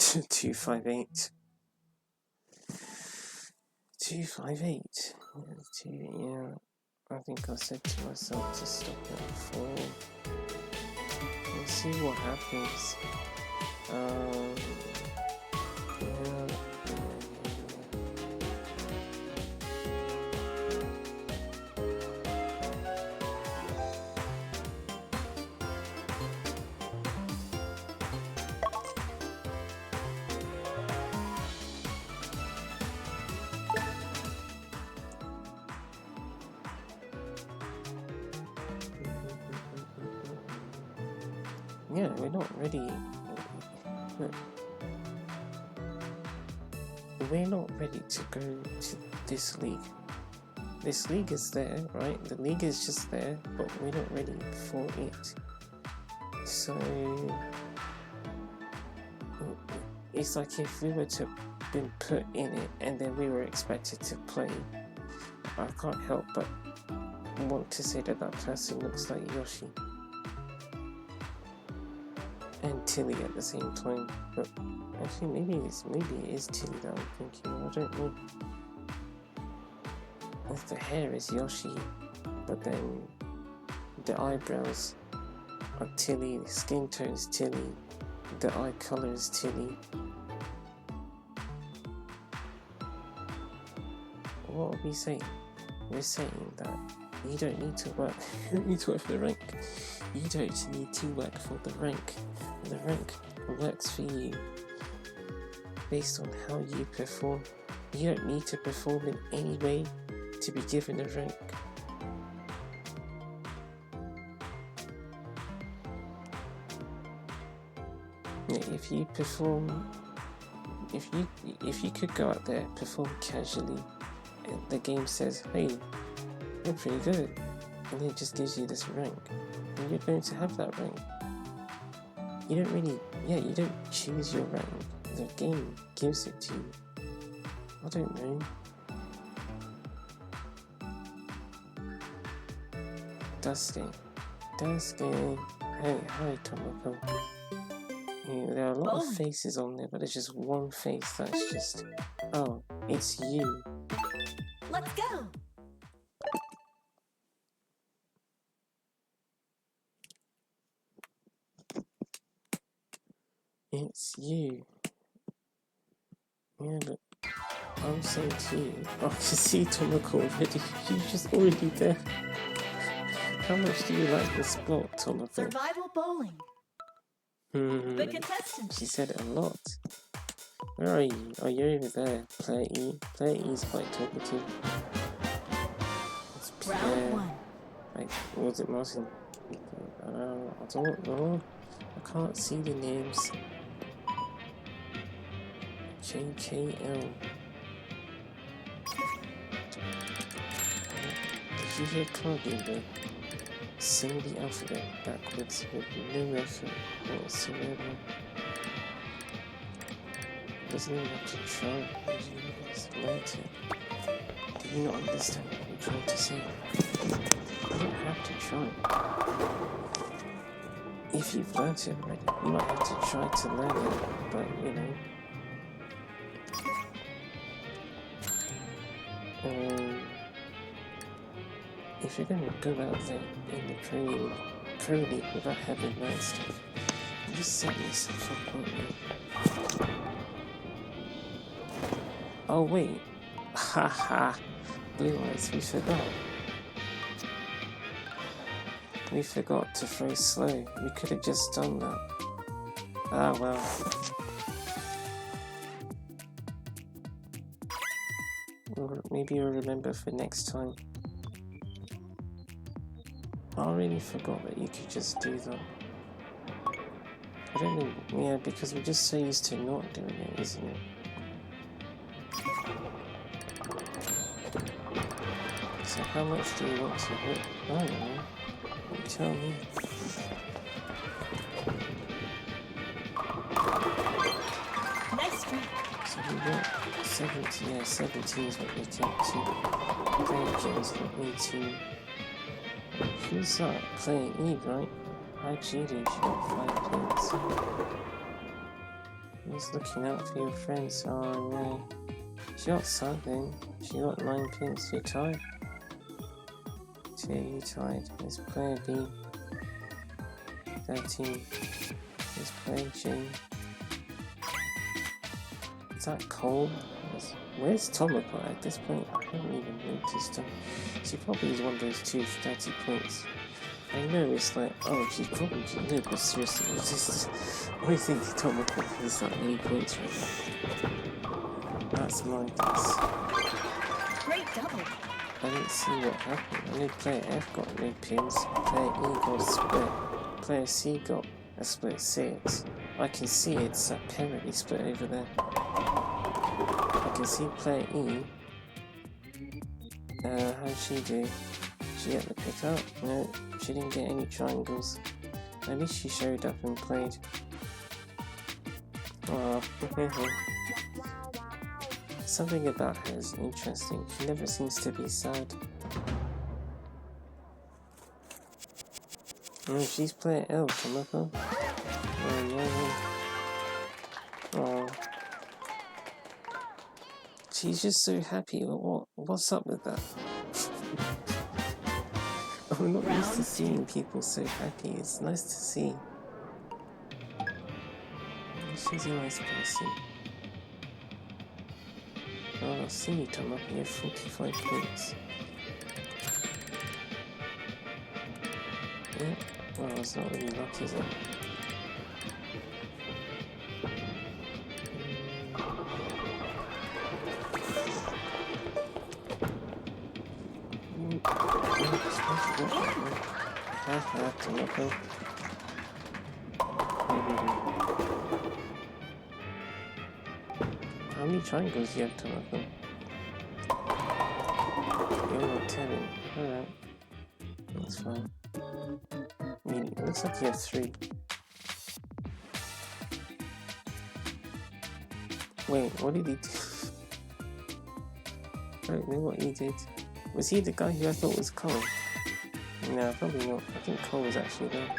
2:58. 2:58. Yeah, I think I said to myself to stop at 4. we'll see what happens. Yeah. Yeah, we're not ready. Look, we're not ready to go to this league. This league is there, right? The league is just there, but we're not ready for it. So it's like if we were to been put in it and then we were expected to play, I can't help but want to say that that person looks like Yoshi and Tilly at the same time. But actually, maybe it is Tilly that I'm thinking. I don't know. If the hair is Yoshi, but then the eyebrows are Tilly, the skin tone is Tilly, the eye color is Tilly. What are we saying? We're saying that you don't need to work. You don't need to work for the rank. You don't need to work for the rank. The rank works for you based on how you perform. You don't need to perform in any way to be given a rank. If you perform, if you could go out there, perform casually, and the game says, hey, you're pretty good, and it just gives you this rank, and you're going to have that rank. You don't really, you don't choose your rank, the game gives it to you. I don't know. Dusty. Hey, hi Tomoko. There are a lot of faces on there, but there's just one face that's just, oh, it's you. Let's go. It's you. Yeah, but I'm saying to you, I can see Tomoko already. She's just already there. How much do you like this plot, Tomoko? Survival bowling. The contestants. She said it a lot. Where are you? Oh, you're over there. Player E. Player E is quite talkative. It's Round one. Like, what was it, Martin? I don't know. I can't see the names. JKL. Did you hear Claudia sing the alphabet backwards with no effort whatsoever? Doesn't even have to try. You just learnt it. Do you not understand what I'm trying to say? You don't have to try. If you've learnt it already, you might have to try to learn it, but you know. If you're going to go out there in the pro league without having learned stuff, you just set yourself up, won't you? Oh wait, haha, Blue Eyes, we forgot. We forgot to throw slow. We could have just done that. Ah well. Or maybe you'll remember for next time. I really forgot that you could just do that. I don't know, yeah, because we're just so used to not doing it, isn't it? So how much do you want to hit? I don't know. You tell me. Nice try. So we got 70, yeah, 17 is what we get to. Playing James got 18. Who's that? Playing Eve, right? Hi Judy, she got 5 pins. Who's looking out for your friends? Oh no. She got something. She got 9 pins. You're tied. You tied. It's player B. 13. Let's play Jane. Is that Cole? Where's Tomoko at this point? I haven't even noticed him. She probably is one of those 230 points. I know it's like, oh, she's probably no, but seriously, what's this? What do you think Tomoko has that many points right now? That's my guess. Great double. I didn't see what happened. Only player F got no pins. Player E got a split. Player C got a split 6. I can see it's apparently split over there. I can see player E. How'd she do? She get the pick up? No, she didn't get any triangles. At least she showed up and played. Oh, something about her is interesting. She never seems to be sad. Oh, she's player L, Tomoko. Oh no. Oh. She's just so happy. What's up with that? I'm not used to seeing people so happy. It's nice to see. She's a nice person. Oh, I'll see you, Tomoko. You have 45 points. Yeah. Well, it's not really lucky, is it? Haha, Tomoko. How many triangles do you have, Tomoko? You're not telling. Alright. That's fine. I mean, it looks like you have 3. Wait, what did he do? I don't know what he did. Was he the guy who I thought was Cole? No, probably not. I think Cole was actually there.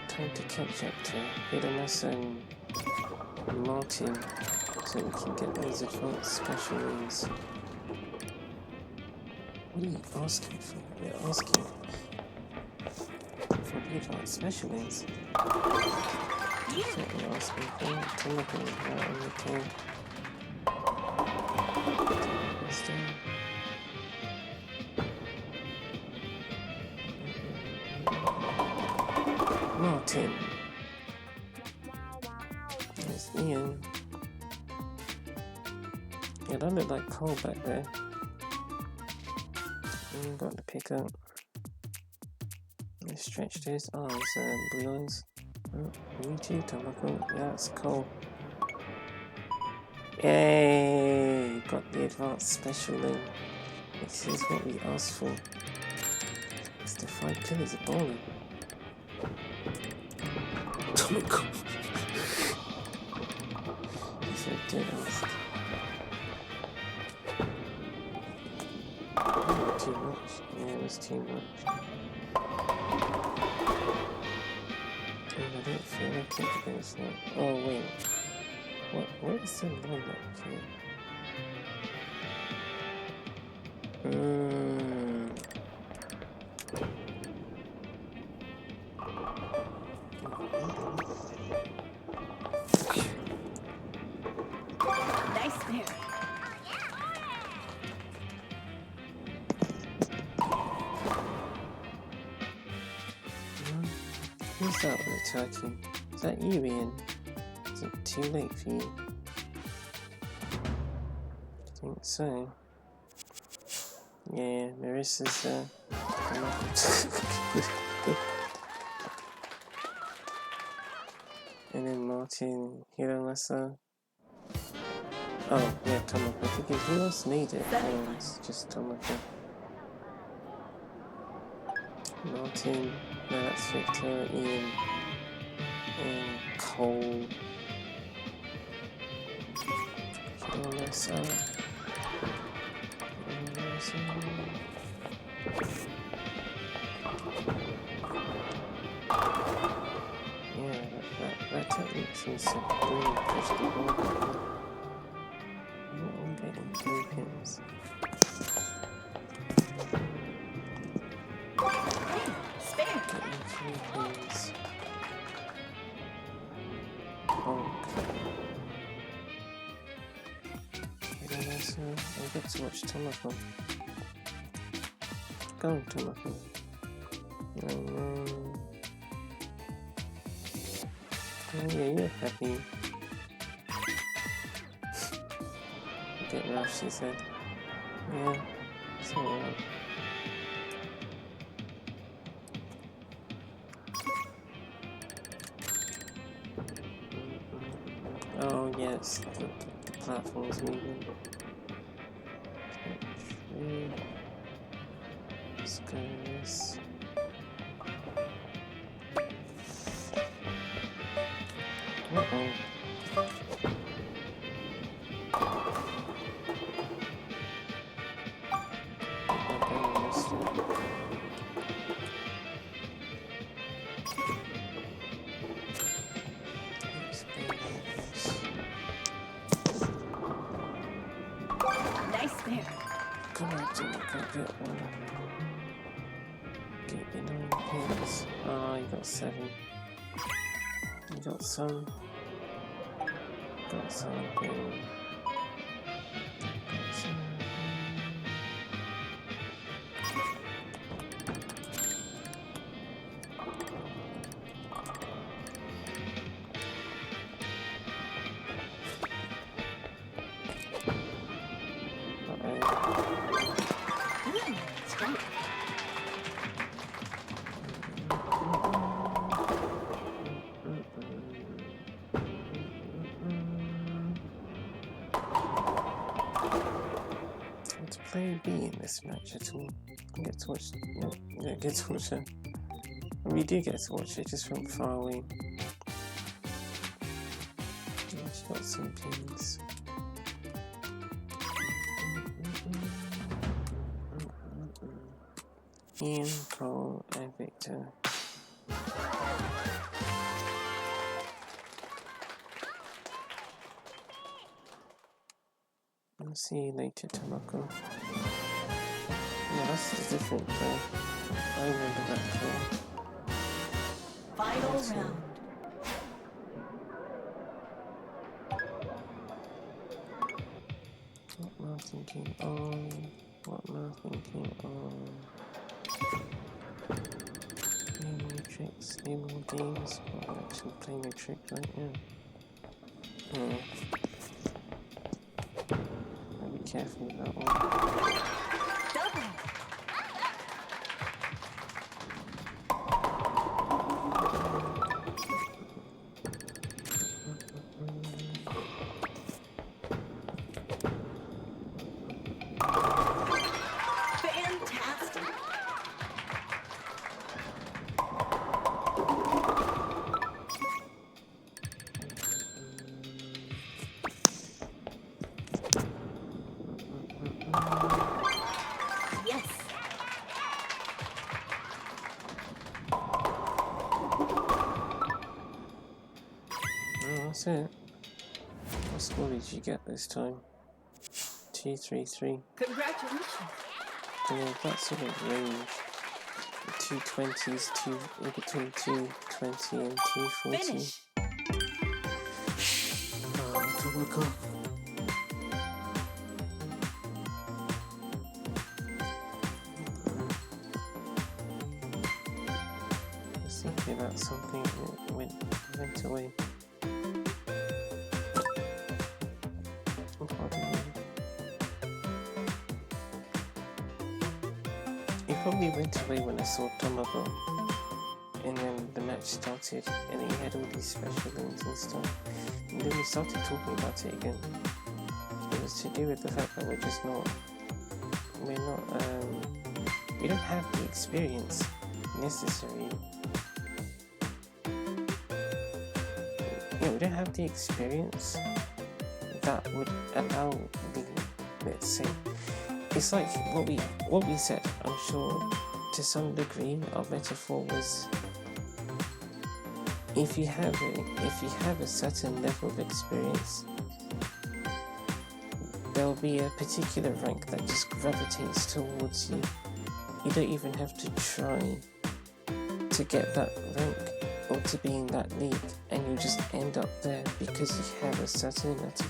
Time to catch up to Hiramasa and Martin so we can get those advanced special rings. What are you asking for? You're asking for the advanced special rings. That's what you're asking for. Tomoko is right on the team. Martin. There's Ian. Yeah, that looked like Cole back there. And got the pick up. Let's stretch those arms, Brilliance. Oh, you too, Tomoko. Yeah, it's Cole. Yay! Got the advanced special link. This is what we asked for. It's the 5 pillars of bowling. Tomoko. He said, don't ask. Oh, too much. Yeah, it was too much. I don't feel like it against that. Oh, wait. What is the lineup here? Nice there. Who's that with the turkey? Is that you, Ian? Is it too late for you? I think so. Yeah, Marissa's and then Martin, Hiramasa. Oh, yeah, Tomoko. I think who else needs it? Oh, it's just Tomoko. Martin, no, that's Victor, Ian, and Cole. Hiramasa. Yeah, that technique seems to really push the ball back. I'm getting 3 pins. bonk. And then also, I get to watch Tomoko. Go on, Tomoko. Oh yeah, you're happy. A bit rough, she said. Yeah, it's alright. Oh yes, the platform's moving. Let's go this. Uh-oh. Nice there. Come on, Jimmy, go get one. Get your 9 pins. Oh, you got 7. You got some. Got some. Strong. To play B in this match at all. I get to watch. No, you don't get to watch it. We do get to watch it just from far away. She got some pins. Ian, Cole, and Victor. I'll see you later, Tomoko. Yeah, that's different though. I remember that call. Final round. What am I thinking on? What am I thinking on? Play Matrix, new more games. I'll actually play Matrix right now. Yeah. I'll be careful with that one. Double. Fantastic. Yes. Oh, that's it. What score did you get this time? 233. Congratulations. Yeah, that sort of range. 220s, in between 220 and 240. Finish. Tomoko. I was thinking about something that went away. Oh, pardon me. It probably went away when I saw Tomoko. And then the match started, and he had all these special moves and stuff. And then we started talking about it again. It was to do with the fact that we don't have the experience necessary. Yeah, we don't have the experience that would allow the, let's say, it's like what we said. I'm sure to some degree our metaphor was, if you have a certain level of experience, there'll be a particular rank that just gravitates towards you. You don't even have to try to get that rank. or to be in that league, and you just end up there because you have a certain amount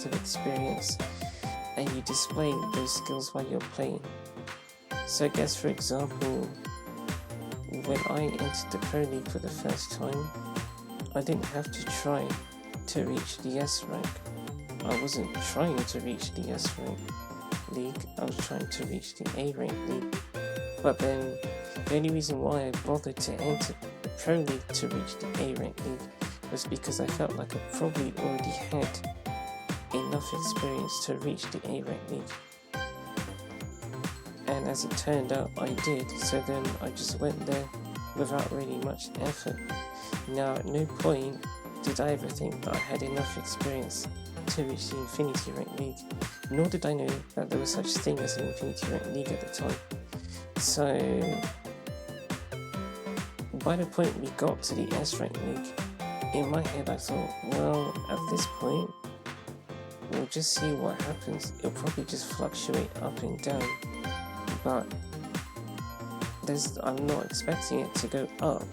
of experience, and you display those skills while you're playing. So I guess, for example, when I entered the Pro League for the first time, I didn't have to try to reach the S rank. I wasn't trying to reach the S rank league, I was trying to reach the A rank league. But then the only reason why I bothered to enter the Pro League to reach the A rank league was because I felt like I probably already had enough experience to reach the A rank league. And as it turned out, I did, so then I just went there without really much effort. Now, at no point did I ever think that I had enough experience to reach the Infinity Rank League, nor did I know that there was such thing as an Infinity Rank League at the time. So, by the point we got to the S Rank League, in my head I thought, well, at this point, we'll just see what happens. It'll probably just fluctuate up and down, but I'm not expecting it to go up,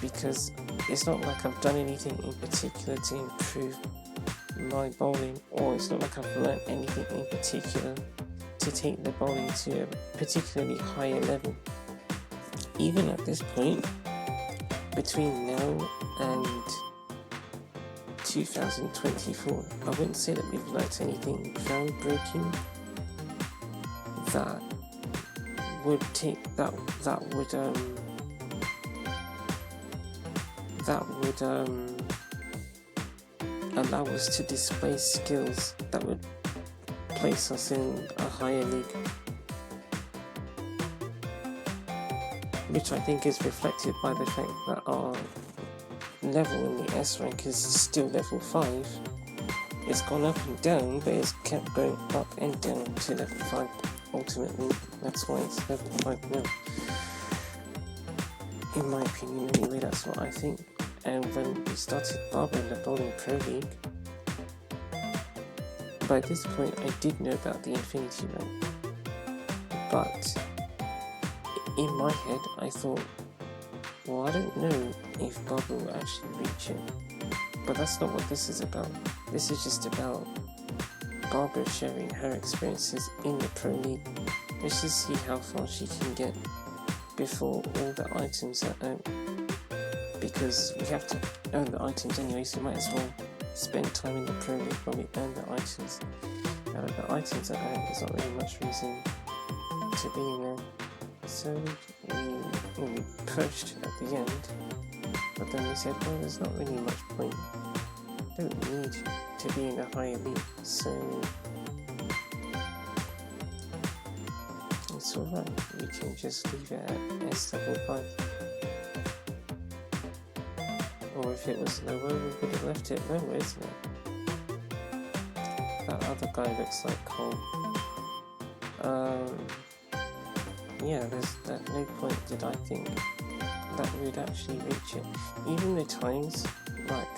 because it's not like I've done anything in particular to improve my bowling, or it's not like I've learned anything in particular to take the bowling to a particularly higher level. Even at this point, between now and 2024, I wouldn't say that we've learnt anything groundbreaking that would allow us to display skills that would place us in a higher league, which I think is reflected by the fact that our level in the S rank is still level 5. It's gone up and down, but it's kept going up and down to level 5 ultimately. That's why it's level 5 now. In my opinion anyway, that's what I think. And when we started Barber in the Bowling Pro League, by this point I did know about the Infinity rank, but in my head I thought, well, I don't know if Barber will actually reach it. But that's not what this is about. This is just about Barbara sharing her experiences in the Pro League. Let's just see how far she can get before all the items are earned. Because we have to earn the items anyway, so we might as well spend time in the Pro League while we earn the items. Now that the items are earned, there's not really much reason to be in there. So we pushed at the end, but then we said, well, there's not really much point. Don't need to be in a higher league, so it's alright. We can just leave it at S level 5. Or if it was lower, we would have left it lower, isn't it? That other guy looks like Cole. Yeah, there's at no point did I think that we would actually reach it. Even the times, like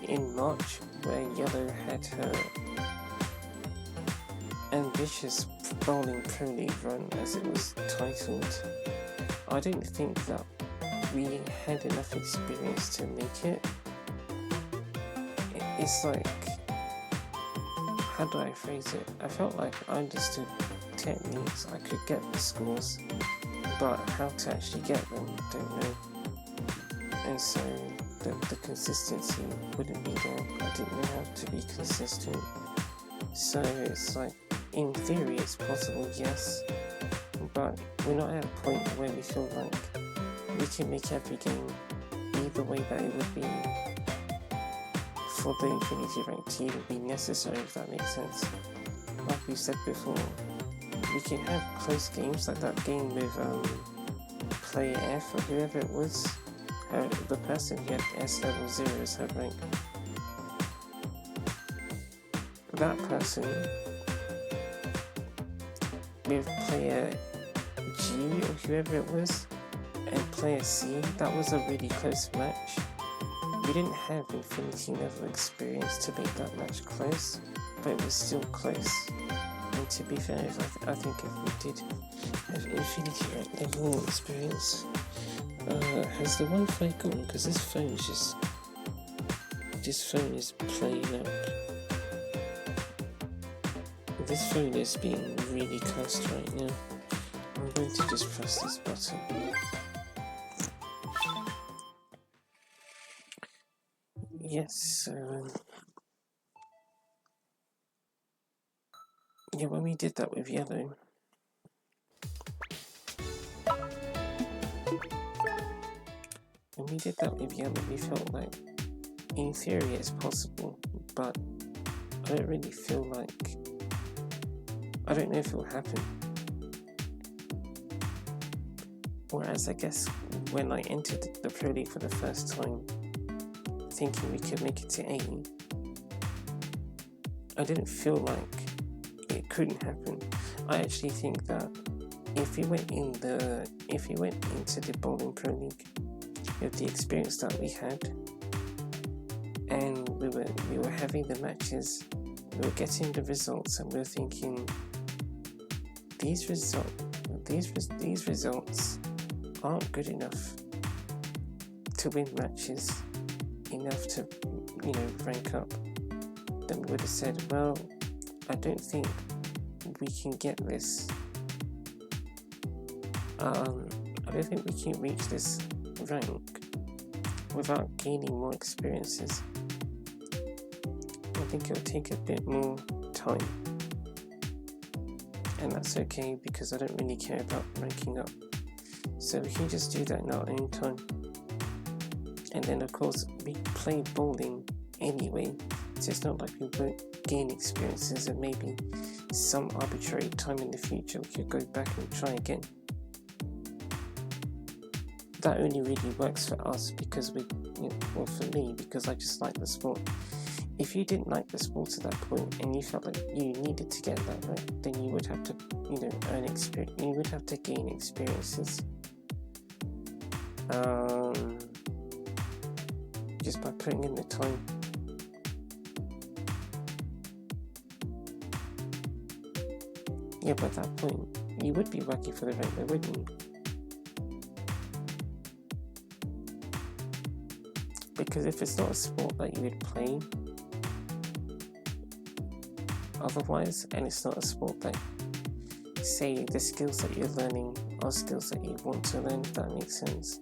in March, where Yellow had her ambitious Bowling Pro League run, as it was titled, I don't think that we had enough experience to make it. It's like, how do I phrase it? I felt like I understood techniques, I could get the scores, but how to actually get them, don't know. And so the consistency wouldn't be there. I didn't know how to be consistent. So it's like, in theory it's possible, yes, but we're not at a point where we feel like we can make every game be the way that it would be for the Infinity rank to even be necessary, if that makes sense. Like we said before, we can have close games, like that game with Player F or whoever it was, the person who had S level 0 as her rank. That person with Player G or whoever it was and Player C, that was a really close match. We didn't have Infinity level experience to make that match close, but it was still close. And to be fair, I think if we did have Infinity level experience, Has the Wi-Fi gone? Because this phone is playing up. This phone is being really cussed right now. I'm going to just press this button. Yes, yeah, when we did that with yellow, we felt like, in theory, it's possible, but I don't really feel like, I don't know if it will happen. Whereas I guess when I entered the Pro League for the first time, thinking we could make it to A, I didn't feel like it couldn't happen. I actually think that if we went into the Bowling Pro League with the experience that we had, and we were having the matches, we were getting the results, and we were thinking these results aren't good enough to win matches, enough to rank up, then we would have said, well, I don't think we can get this. I don't think we can reach this rank without gaining more experiences. I think it'll take a bit more time, and that's okay because I don't really care about ranking up. So we can just do that in our own time. And then of course we play bowling anyway, so it's not like we won't gain experiences, and maybe some arbitrary time in the future we could go back and try again. That only really works for us because well, for me, because I just like the sport. If you didn't like the sport at that point and you felt like you needed to get that right, then you would have to earn experience. You would have to gain experiences. Just by putting in the time. Yeah, but at that point, you would be working for the rank, wouldn't you? Because if it's not a sport that you would play otherwise, and it's not a sport that, say, the skills that you're learning are skills that you want to learn, if that makes sense,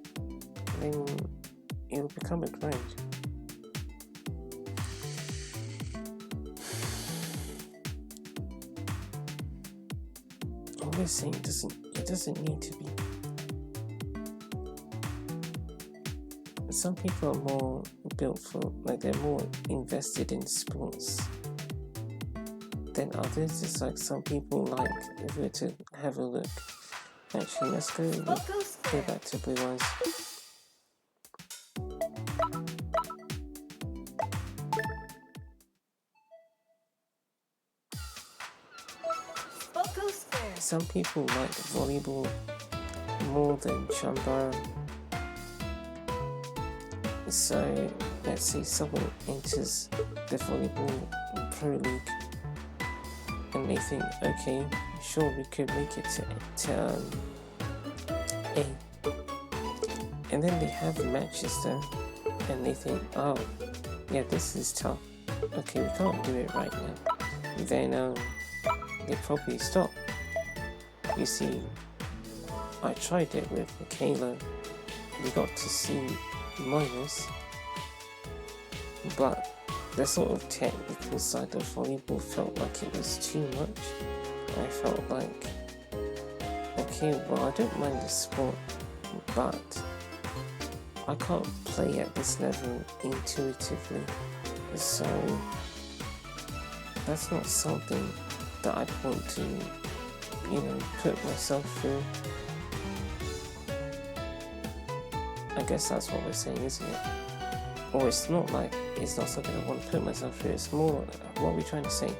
then it'll become a grind. All we're saying it doesn't need to be. Some people are more built for, they're more invested in sports than others. It's like some people, if we were to have a look, actually let's go back to Blue Eyes. Some people like volleyball more than Chambara. So let's say someone enters the volleyball Pro League and they think, okay, sure, we could make it to A. And then they have matches there and they think, oh, yeah, this is tough. Okay, we can't do it right now. Then they probably stop. You see, I tried it with Michaela. We got to C-, but the sort of technical side of volleyball felt like it was too much. I felt like, okay, well, I don't mind the sport, but I can't play at this level intuitively, so that's not something that I'd want to, put myself through. I guess that's what we're saying, isn't it? Or it's not something I want to put myself through. It's more what we're trying to say.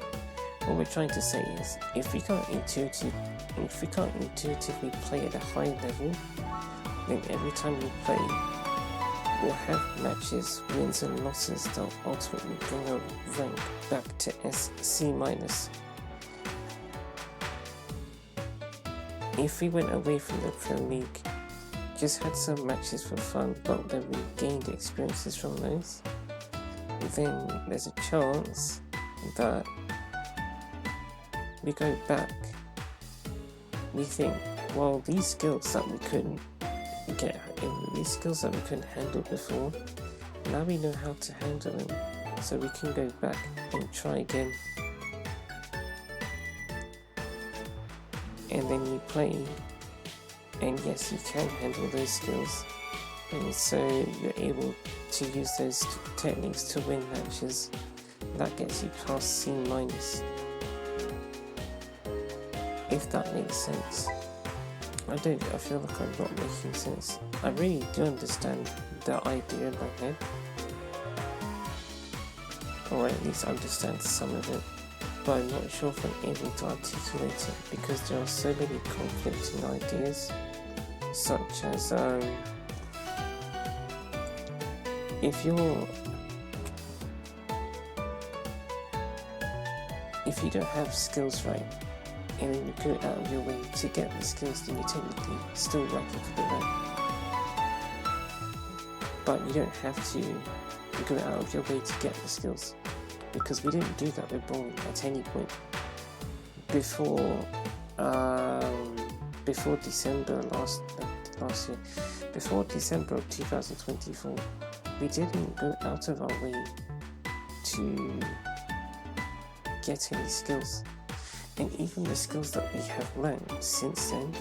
What we're trying to say is, if we can't intuitively play at a high level, then every time we play, we'll have matches, wins and losses that ultimately bring our rank back to C-. If we went away from the Pro League just had some matches for fun, but then we gained experiences from those, then there's a chance that we go back. We think, well, these skills that we couldn't handle before, now we know how to handle them, so we can go back and try again. And then you play, and yes, you can handle those skills, and so you're able to use those techniques to win matches. That gets you past C-. If that makes sense. I feel like I'm not making sense. I really do understand the idea in my head, or at least understand some of it, but I'm not sure if I'm able to articulate it because there are so many conflicting ideas, such as if you don't have skills right, and then you go out of your way to get the skills, then you're technically still working for the rank. But you don't have to go out of your way to get the skills, because we didn't do that with bowling at any point before December last year. Before December of 2024, we didn't go out of our way to get any skills. And even the skills that we have learned since then,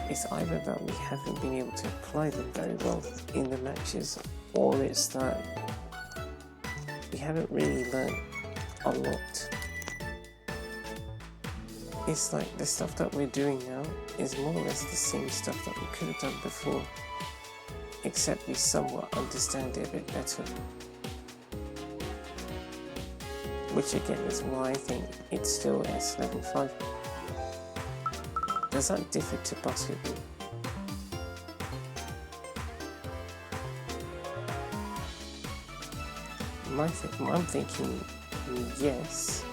it's either that we haven't been able to apply them very well in the matches, or it's that we haven't really learned a lot. It's like the stuff that we're doing now is more or less the same stuff that we could have done before, except we somewhat understand it a bit better. Which again is why I think it's still S level 5. Does that differ to basketball? I'm thinking yes,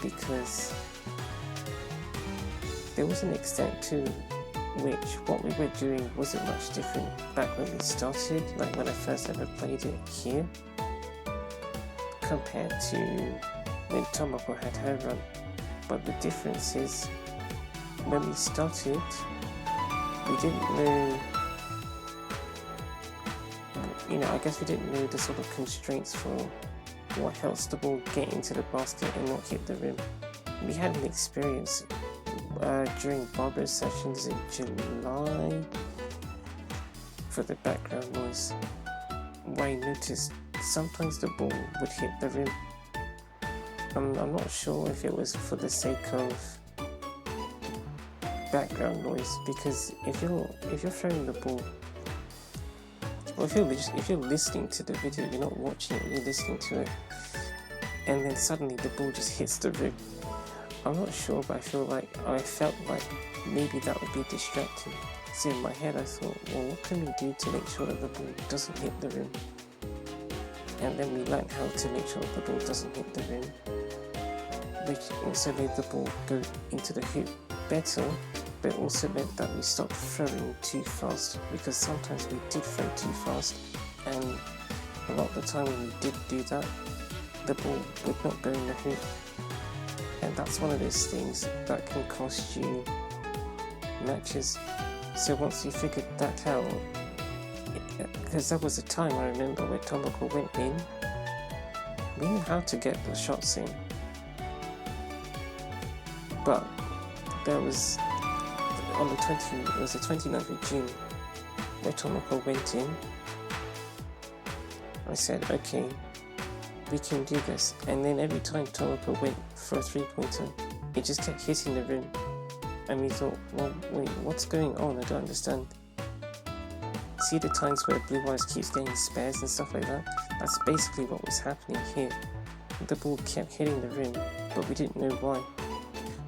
because there was an extent to which what we were doing wasn't much different back when we started, like when I first ever played it here, compared to when Tomoko had her run. But the difference is, when we started, we didn't know, I guess we didn't know the sort of constraints for what helps the ball get into the basket and not hit the rim. We had an experience during Barbara's sessions in July for the background noise, where I noticed sometimes the ball would hit the rim. I'm not sure if it was for the sake of background noise, because if you're throwing the ball, or if you're listening to the video, you're not watching it, you're listening to it, and then suddenly the ball just hits the rim. I'm not sure, but I felt like maybe that would be distracting. So in my head I thought, well, what can we do to make sure that the ball doesn't hit the rim? And then we learned how to make sure the ball doesn't hit the rim, which also made the ball go into the hoop better, but also meant that we stopped throwing too fast, because sometimes we did throw too fast, and a lot of the time when we did do that, the ball would not go in the hoop. And that's one of those things that can cost you matches. So once you figured that out, because there was a time I remember where Tomoko went in, we knew how to get the shots in, but there was it was the 29th of June where Tomoko went in. I said, okay, we can do this. And then every time Tomoko went for a 3-pointer, it just kept hitting the rim. And we thought, well, wait, what's going on? I don't understand. See the times where Blue Eyes keeps getting spares and stuff like that? That's basically what was happening here. The ball kept hitting the rim, but we didn't know why.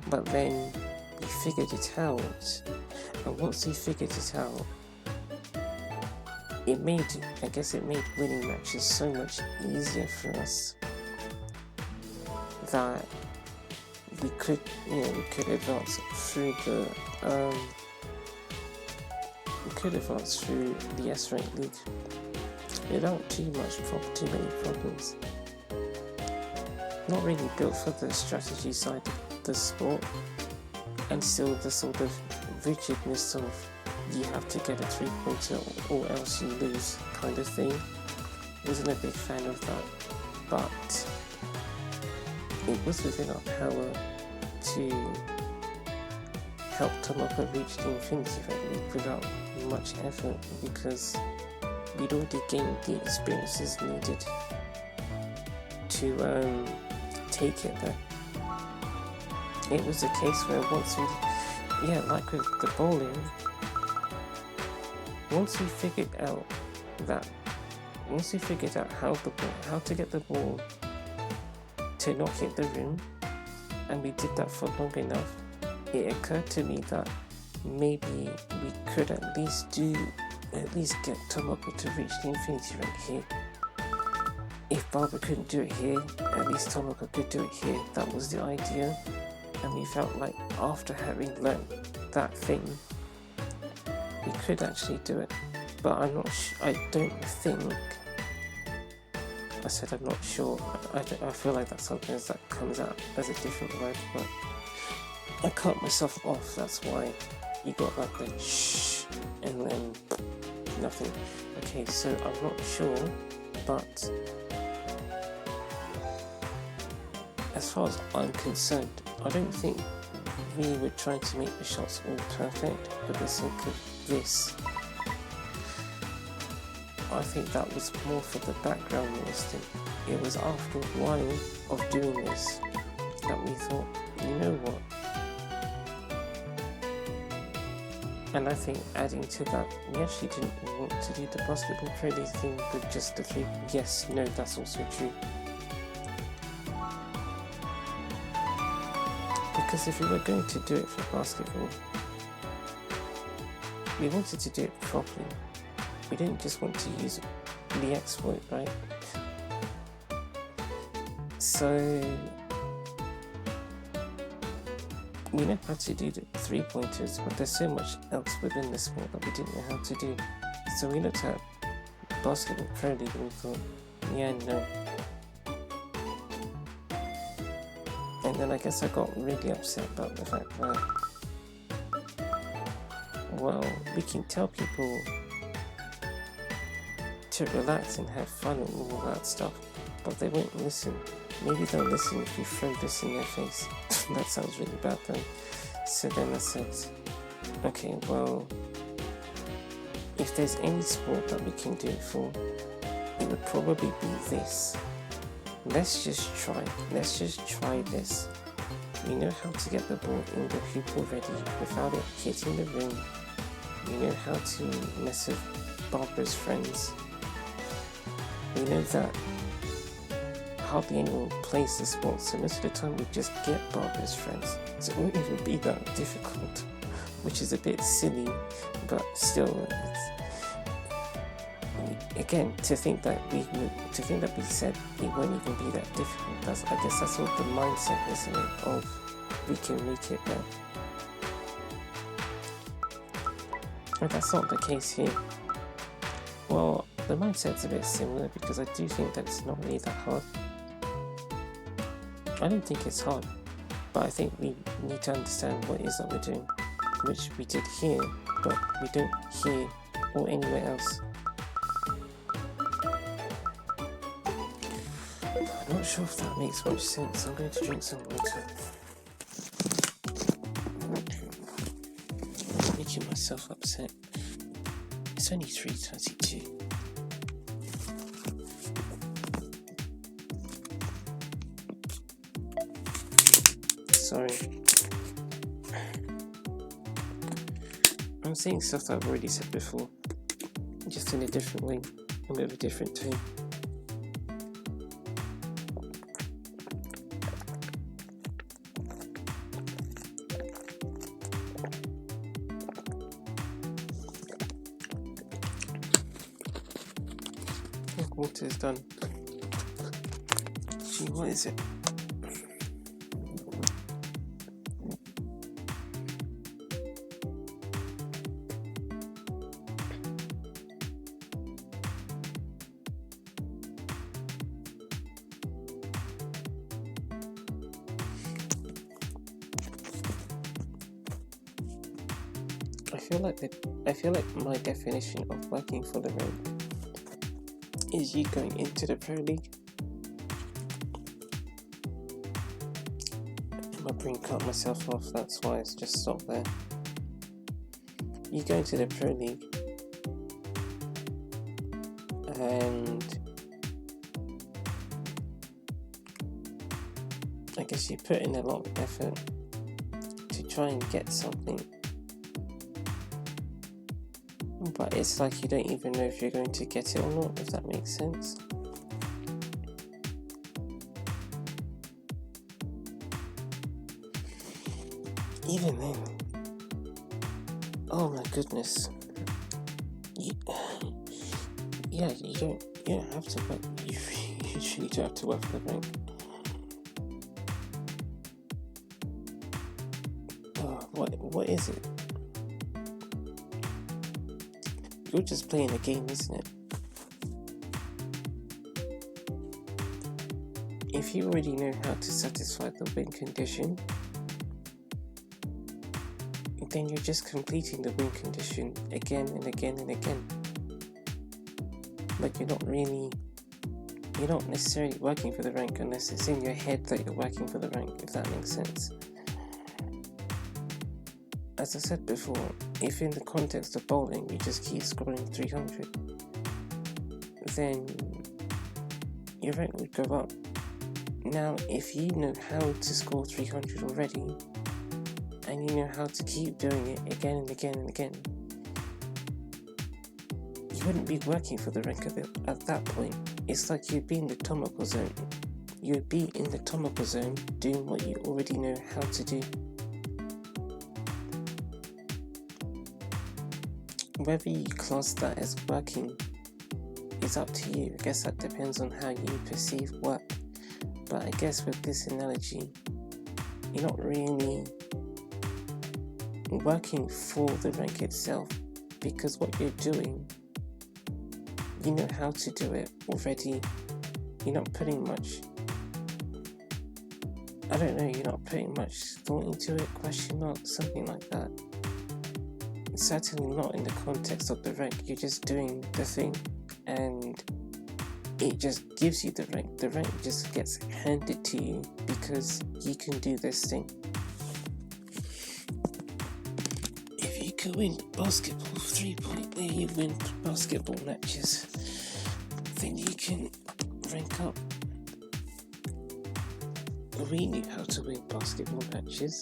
But then we figured it out. And once we figured it out, it made winning matches so much easier for us that we could advance through we could advance through the S-Rank League without too many problems. Not really built for the strategy side of the sport, and still the sort of rigidness of you have to get a 3-pointer or else you lose kind of thing. Wasn't a big fan of that, but it was within our power to help Tomoko reach the Infinity Red League without much effort, because we'd already gained the experiences needed to take it there. It was a case where once like with the bowling, once we figured out how to get the ball to not hit the rim, and we did that for long enough, it occurred to me that maybe we could at least get Tomoko to reach the Infinity Rank here. If Barbara couldn't do it here, at least Tomoko could do it here. That was the idea, and we felt like after having learned that thing, we could actually do it. But I'm not sure. I feel like that's something that comes out as a different word, but I cut myself off. That's why you got like the shh and then nothing. Okay, so I'm not sure, but as far as I'm concerned, I don't think we were trying to make the shots all perfect for the sake of this. I think that was more for the background noise thing. It was after a while of doing this that we thought, you know what? And I think adding to that, we actually didn't want to do the basketball trading thing with just the 3. Yes, no, that's also true. Because if we were going to do it for basketball, we wanted to do it properly. We didn't just want to use the exploit, right? So we know how to do the 3-pointers, but there's so much else within the sport that we didn't know how to do. So we looked at basketball pro league and we thought, yeah, no. And then I guess I got really upset about the fact that, well, we can tell people to relax and have fun and all that stuff, but they won't listen. Maybe they'll listen if you throw this in their face. That sounds really bad then. So then I said, okay, well, if there's any sport that we can do it for, it would probably be this. Let's just try this. We know how to get the ball in the hoop already without it hitting the rim. We know how to mess with Barbara's friends. We know that hardly anyone plays the sport, so most of the time we just get Barbara's friends. So it won't even be that difficult, which is a bit silly, but still, again, to think that we said it won't even be that difficult. I guess that's what the mindset, isn't it? Of we can make it there. But that's not the case here. Well, the mindset's a bit similar because I do think that it's not really that hard. I don't think it's hard, but I think we need to understand what it is that we're doing, which we did here, but we don't here or anywhere else. I'm not sure if that makes much sense. I'm going to drink some water. I'm making myself upset. It's only 3:32. Sorry. I'm saying stuff that I've already said before, just in a different way, and with a different tone. Water is done. Gee, what is it? I feel like my definition of working for the rank is you going into the Pro League. My brain cut myself off, that's why it's just stopped there. You go into the Pro League and I guess you put in a lot of effort to try and get something, but it's like you don't even know if you're going to get it or not, if that makes sense. Even then, oh my goodness, you don't have to work, you really do have to work for the rank. What is it? You're just playing a game, isn't it? If you already know how to satisfy the win condition, then you're just completing the win condition again and again and again. Like you're not necessarily working for the rank unless it's in your head that you're working for the rank, if that makes sense. As I said before, if in the context of bowling you just keep scoring 300, then your rank would go up. Now, if you know how to score 300 already, and you know how to keep doing it again and again and again, you wouldn't be working for the rank at that point. It's like you'd be in the Tomoko zone. You'd be in the Tomoko zone doing what you already know how to do. Whether you class that as working is up to you. I guess that depends on how you perceive work. But I guess with this analogy, you're not really working for the rank itself, because what you're doing, you know how to do it already. You're not putting much, you're not putting much thought into it, question mark, something like that. It's certainly not in the context of the rank. You're just doing the thing and it just gives you the rank. The rank just gets handed to you because you can do this thing. If you can win basketball 3-point, you win basketball matches, then you can rank up. We knew how to win basketball matches,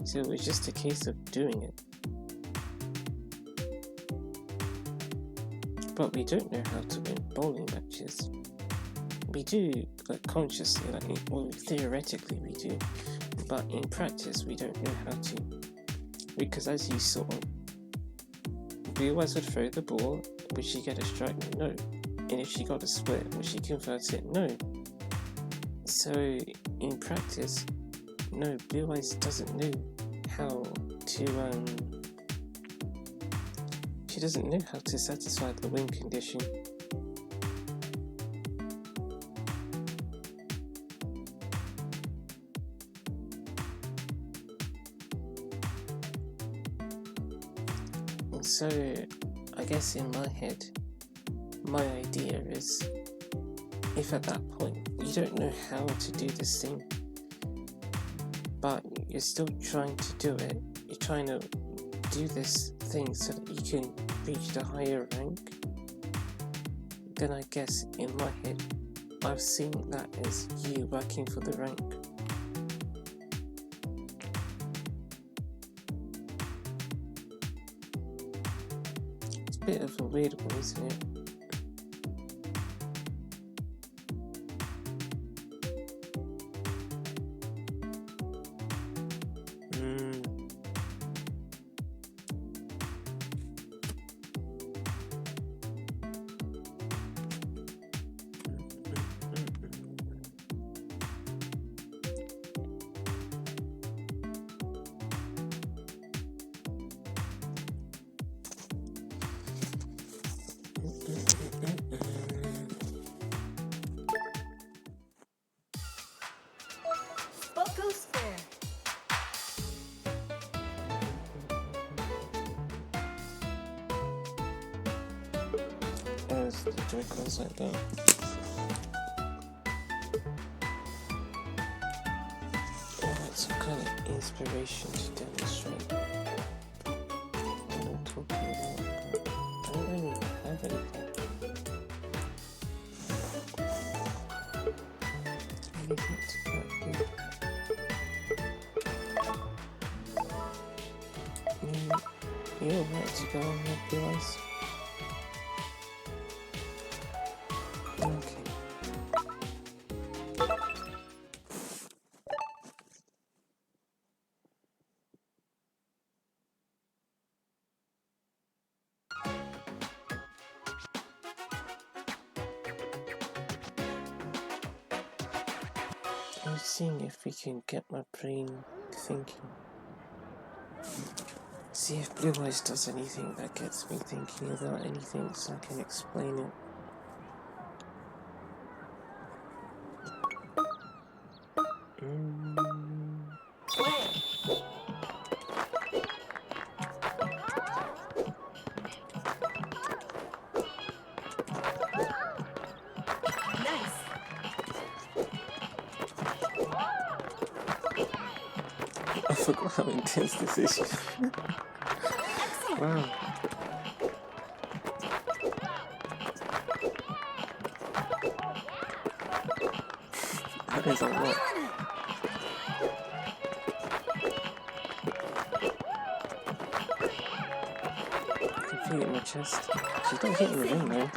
so it was just a case of doing it. But we don't know how to win bowling matches. We do, consciously, theoretically we do, but in practice we don't know how to. Because as you saw, we always would throw the ball, would she get a strike? No. And if she got a split, would she convert it? No. So in practice, no, Blue Eyes doesn't know how to she doesn't know how to satisfy the win condition. And so I guess in my head, my idea is, if at that point you don't know how to do this thing, but you're still trying to do it, you're trying to do this thing so that you can reach the higher rank, then I guess in my head I've seen that as you working for the rank. It's a bit of a weird one, isn't it? Boko Square. the Joy-Cons like that. Alright, some kind of inspiration to demonstrate what I'm talking about, but I don't really have anything. Anything to put here. You're right to go on that device. Okay. I'm seeing if we can get my brain thinking. See if Blue Eyes does anything that gets me thinking about anything so I can explain it. Play. Nice. I forgot how intense this is. Excellent. Wow. That is a lot. Feeling it. I can feel it in my chest. She's not hitting the ring though.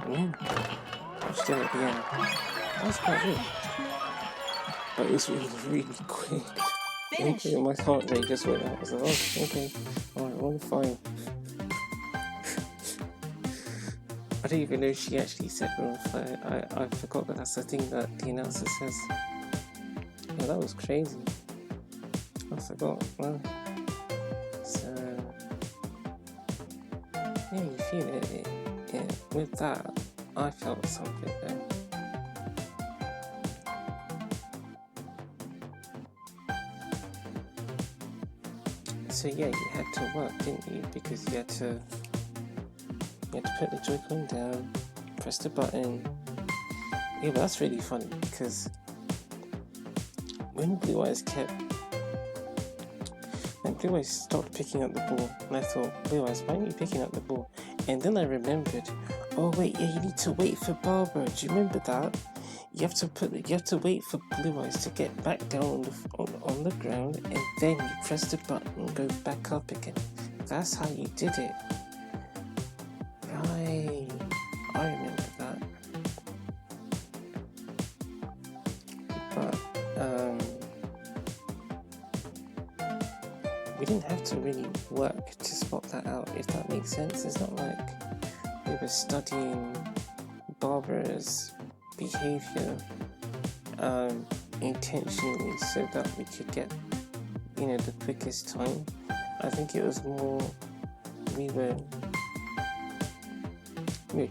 Yeah. She did it at the end. That was quite good. But it was really quick. Finish. Okay, my heart rate just went out. I was like, oh, okay. Alright, we're fine. I don't even know if she actually said we're on fire. I forgot that that's the thing that the announcer says. Yeah, that was crazy. I forgot. Wow. So, yeah, you feel it. Yeah, with that, I felt something there. So yeah, you had to work, didn't you? Because you had to put the Joy-Con down, press the button. Yeah, but that's really funny because when Blue Eyes stopped picking up the ball, and I thought, Blue Eyes, why aren't you picking up the ball? And then I remembered, oh wait, yeah, you need to wait for Barbara. Do you remember that? You have to wait for Blue Eyes to get back down on the ground, and then you press the button and go back up again. That's how you did it. Right, I remember that. But we didn't have to really work to spot that out, if that makes sense. It's not like we were studying Barbara's behavior intentionally so that we could get, the quickest time. I think it was more we were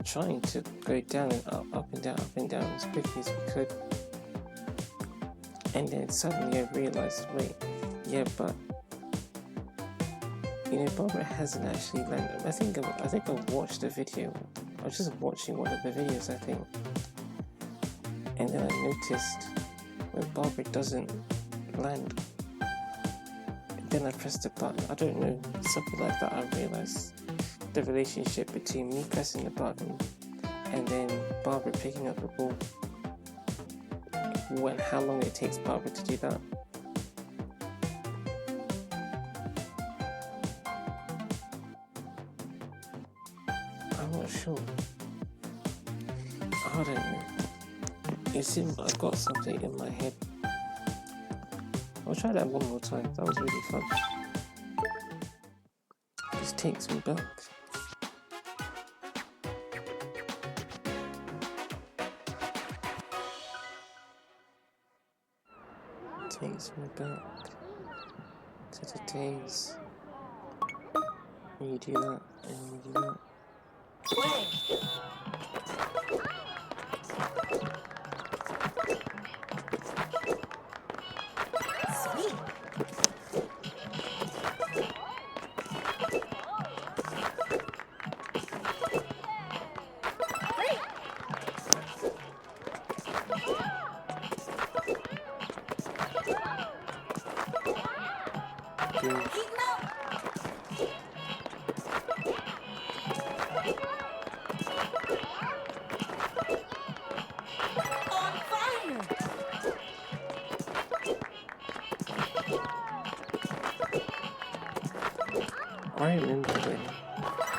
trying to go down and up and down as quickly as we could. And then suddenly I realized, wait, yeah, but Barbara hasn't actually landed. I think I watched a video. I was just watching one of the videos, I think. And then I noticed when Barbara doesn't land. Then I pressed the button. I don't know, something like that. I realized the relationship between me pressing the button and then Barbara picking up the ball. How long it takes Barbara to do that. I'm not sure. I don't know. I've got something in my head. I'll try that one more time. That was really fun. This takes me back. Takes me back to the days when you do that and you do that. Play. Sweet.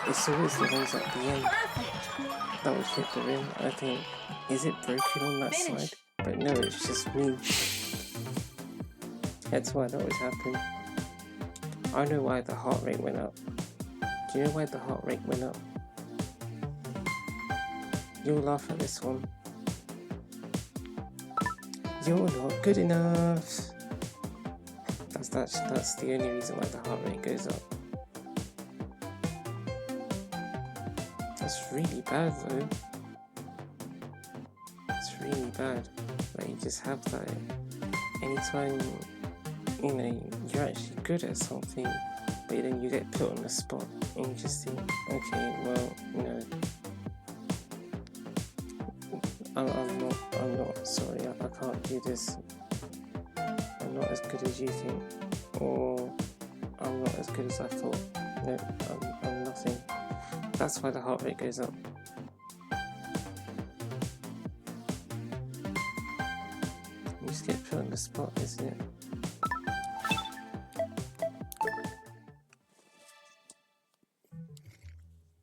it's always the ones at the end Perfect. that would hit the rim. I think, is it broken on that Finish. side? But no, it's just me. That's why that would happen. I know why the heart rate went up. Do you know why the heart rate went up? You'll laugh at this one. You're not good enough. That's the only reason why the heart rate goes up. That's really bad though. It's really bad. Like you just have that anytime, you know, you're actually good at something, but then you get put on the spot and you just think, okay, well, you know, I'm not, sorry, I can't do this. I'm not as good as you think, or I'm not as good as I thought. No, I'm nothing. That's why the heart rate goes up. You just get put on the spot, isn't it?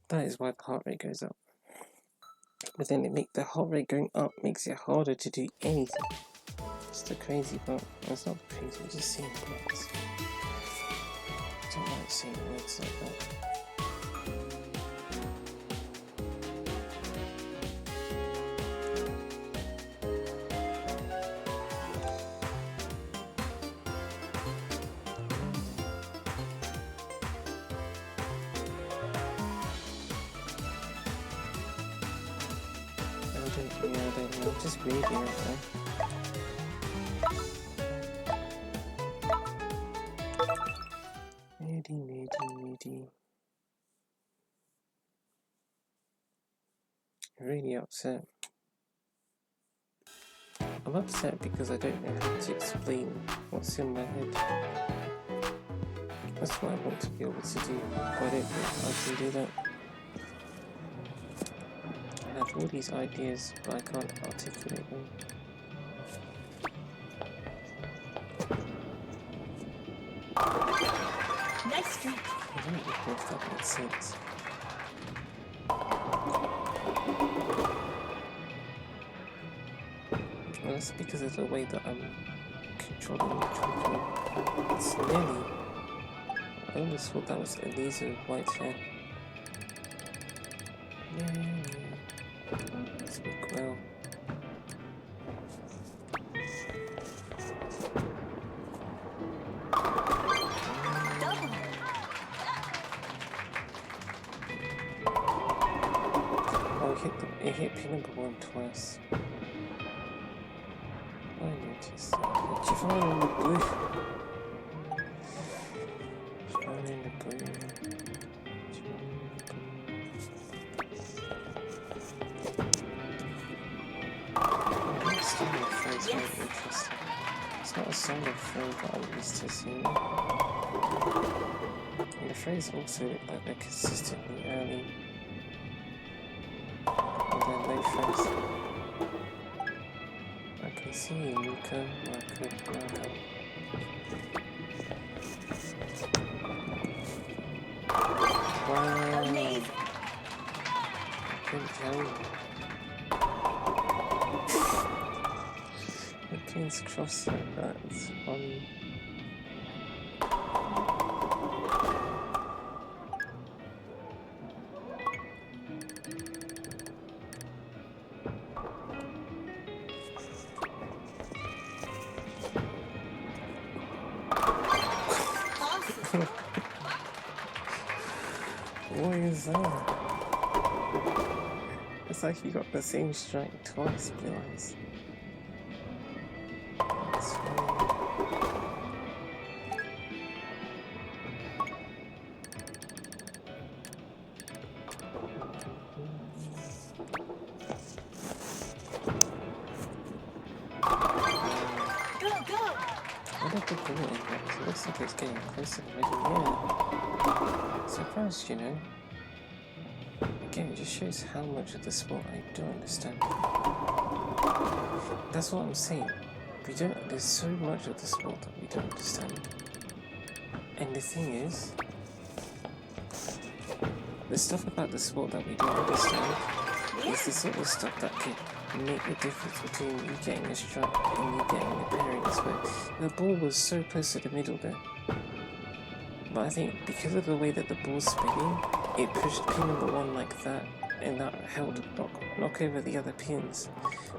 That is why the heart rate goes up. But then the heart rate going up makes it harder to do anything. It's the crazy part. It's not crazy, it's just saying words. I don't like saying words like that. I don't know, I'm just reading it now. Moody. Really upset. I'm upset because I don't know how to explain what's in my head. That's what I want to be able to do, but I don't know how to do that. I have all these ideas, but I can't articulate them. Nice strike. I don't know if that makes sense. Well, that's because of the way that I'm controlling the trigger. It's nearly... I almost thought that was Elisa with white hair. Yeah. Speak well. It hit pin number 1 twice. I noticed that. Javon in the blue. Javon in the blue. This style of phrase very interesting. It's not a style of phrase that I'm used to seeing. And the phrase also looked like they're consistently early. No face. I can see you, Mika. Welcome. Wow. Amazing. I couldn't tell you. The pins cross like that. It's funny. What is that? It's like you got the same strike twice, Blue Eyes. It's funny. What did the bullet impact? It looks like it's getting closer already. Yeah. Surprised, you know. Again, it just shows how much of the sport I don't understand. That's what I'm saying. There's so much of the sport that we don't understand. And the thing is, the stuff about the sport that we don't understand is the sort of stuff that could make the difference between you getting a strike and you getting a parry. But the ball was so close to the middle there. But I think because of the way that the ball's spinning, it pushed pin number 1 like that, and that helped knock over the other pins.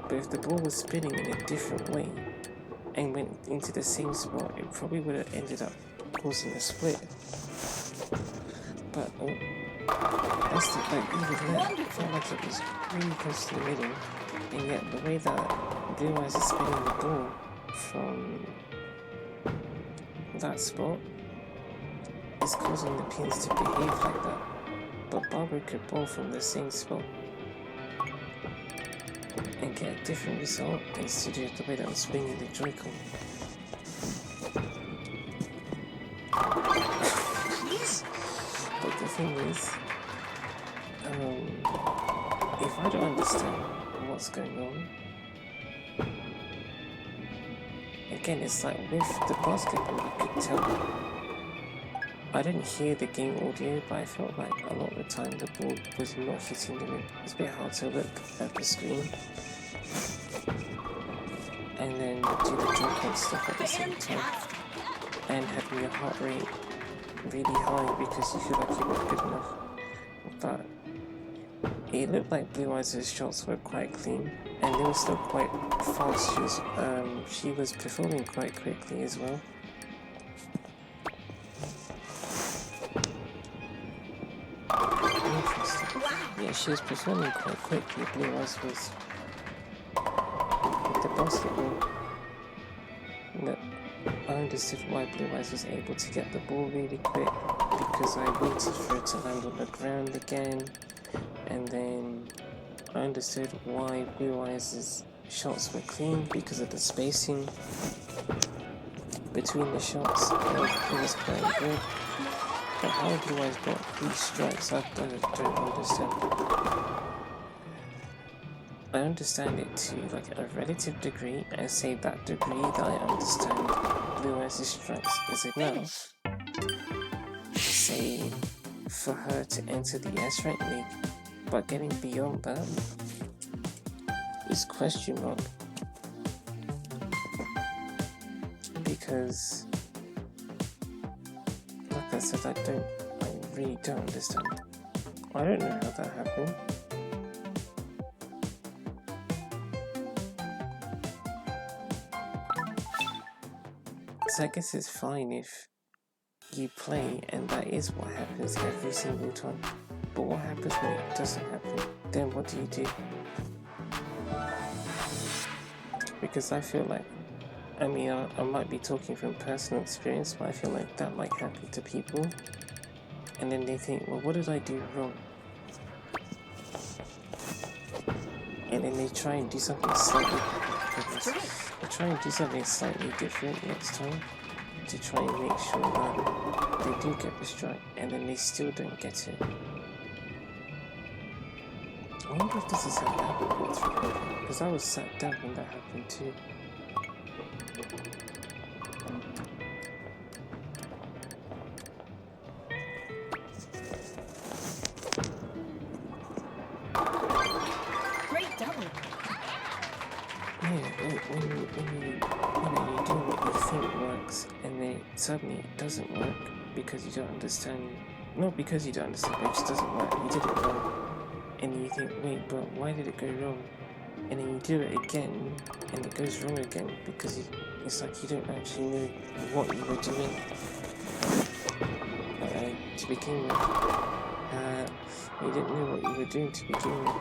But if the ball was spinning in a different way and went into the same spot, it probably would have ended up causing a split. But that's the, like, even that, I felt like it was really close to the middle, and yet the way that Blue Eyes is spinning the ball from that spot is causing the pins to behave like that. But Barbara could ball from the same spot and get a different result instead of the way that I'm swinging the Joy-Con. But the thing is, if I don't understand what's going on, again, it's like with the basketball, you could tell. I didn't hear the game audio, but I felt like a lot of the time the ball was not hitting the rim. It's a bit hard to look at the screen and then do the Joy-Con stuff at the same time, and having your heart rate really high because you feel like you're not good enough. But it looked like Blue Eyes' shots were quite clean, and they were still quite fast. She was performing quite quickly as well. Interesting. Yeah, she was performing quite quickly. Blue Eyes was with the basketball. But I understood why Blue Eyes was able to get the ball really quick, because I waited for it to land on the ground again, and then I understood why Blue Eyes' shots were clean because of the spacing between the shots. It was quite good. But how Blue Eyes got 3 strikes, I don't understand. I understand it to like a relative degree, and say that degree that I understand Blue Eyes' strikes is enough, say, for her to enter the S-Rank League. But getting beyond that is question mark. Because, like I said, I really don't understand. I don't know how that happened. So I guess it's fine if you play and that is what happens every single time. But what happens when it doesn't happen? Then what do you do? Because I feel like, I mean, I might be talking from personal experience, but I feel like that might happen to people. And then they think, well, what did I do wrong? And then they try and do something slightly different. They try and do something slightly different next time to try and make sure that they do get the strike, and then they still don't get it. I wonder if this is how that happened, because I was sat down when that happened too. Great double. Yeah, when you do what you think works, and then suddenly it doesn't work because you don't understand. Not because you don't understand, but it just doesn't work. You did it wrong. And you think, wait, but why did it go wrong? And then you do it again, and it goes wrong again, because it's like you don't actually know what you were doing to begin with. You didn't know what you were doing to begin with.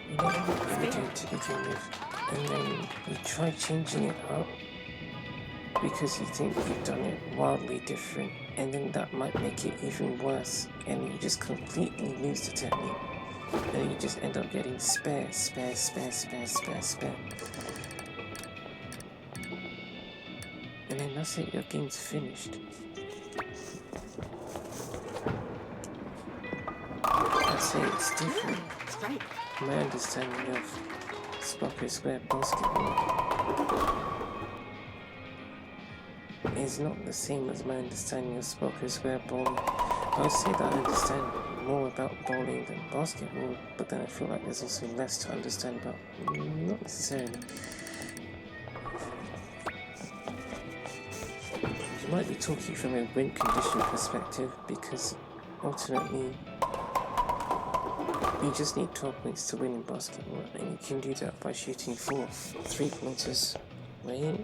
You don't know what you were doing to begin with, and then you try changing it up, because you think you've done it wildly different, and then that might make it even worse, and you just completely lose the technique, and you just end up getting spare. And then that's it, your game's finished. I'd say it's different. Strike. My understanding of Sparkle Square basketball is not the same as my understanding of Spoker Square bowling. I would say that I understand more about bowling than basketball, but then I feel like there's also less to understand about. Not necessarily. You might be talking from a win condition perspective, because ultimately you just need 12 points to win in basketball, and you can do that by shooting 4 3-pointers, right?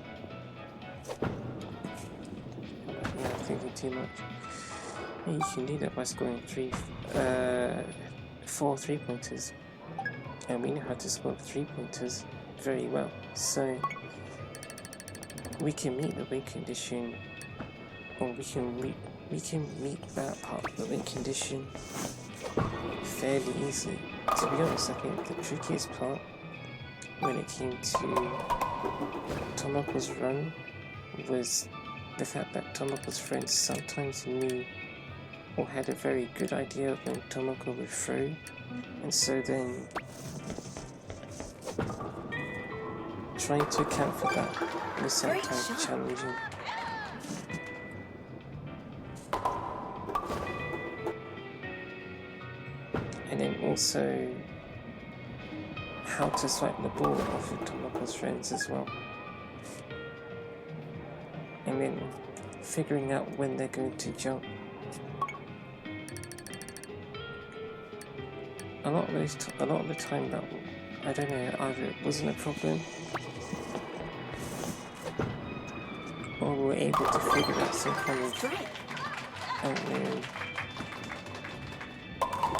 Yeah, I'm thinking too much. Yeah, you can do that by scoring 4 3-pointers, and we know how to score 3-pointers very well, so we can meet the win condition, or we can meet that part of the win condition fairly easily. To be honest, I think the trickiest part when it came to Tomoko's run was the fact that Tomoko's friends sometimes knew or had a very good idea of when Tomoko would throw, and so then trying to account for that was sometimes challenging. And then also how to swipe the ball off of Tomoko's friends as well. And then figuring out when they're going to jump. A lot of the time that, I don't know, either it wasn't a problem or we were able to figure out some kind of, I don't know,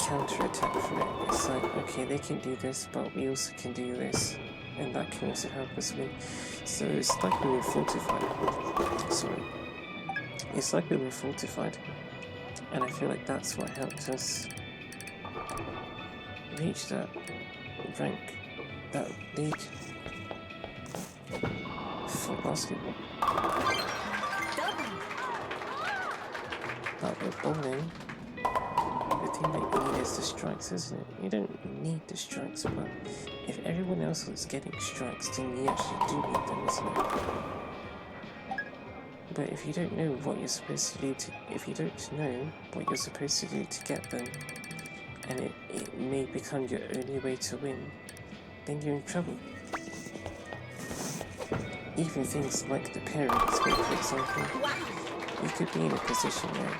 counter-attack for it. It's like, okay, they can do this, but we also can do this, and that can also help us win. So it's like we were fortified. Sorry. It's like we were fortified, and I feel like that's what helped us reach that rank, that league for basketball. But with bowling, the thing that you need is the strikes, isn't it? You don't need the strikes, but if everyone else is getting strikes, then you actually do need them, isn't it? But if you don't know what you're supposed to do to get them, and it may become your only way to win, then you're in trouble. Even things like the pairing split, for example, you could be in a position where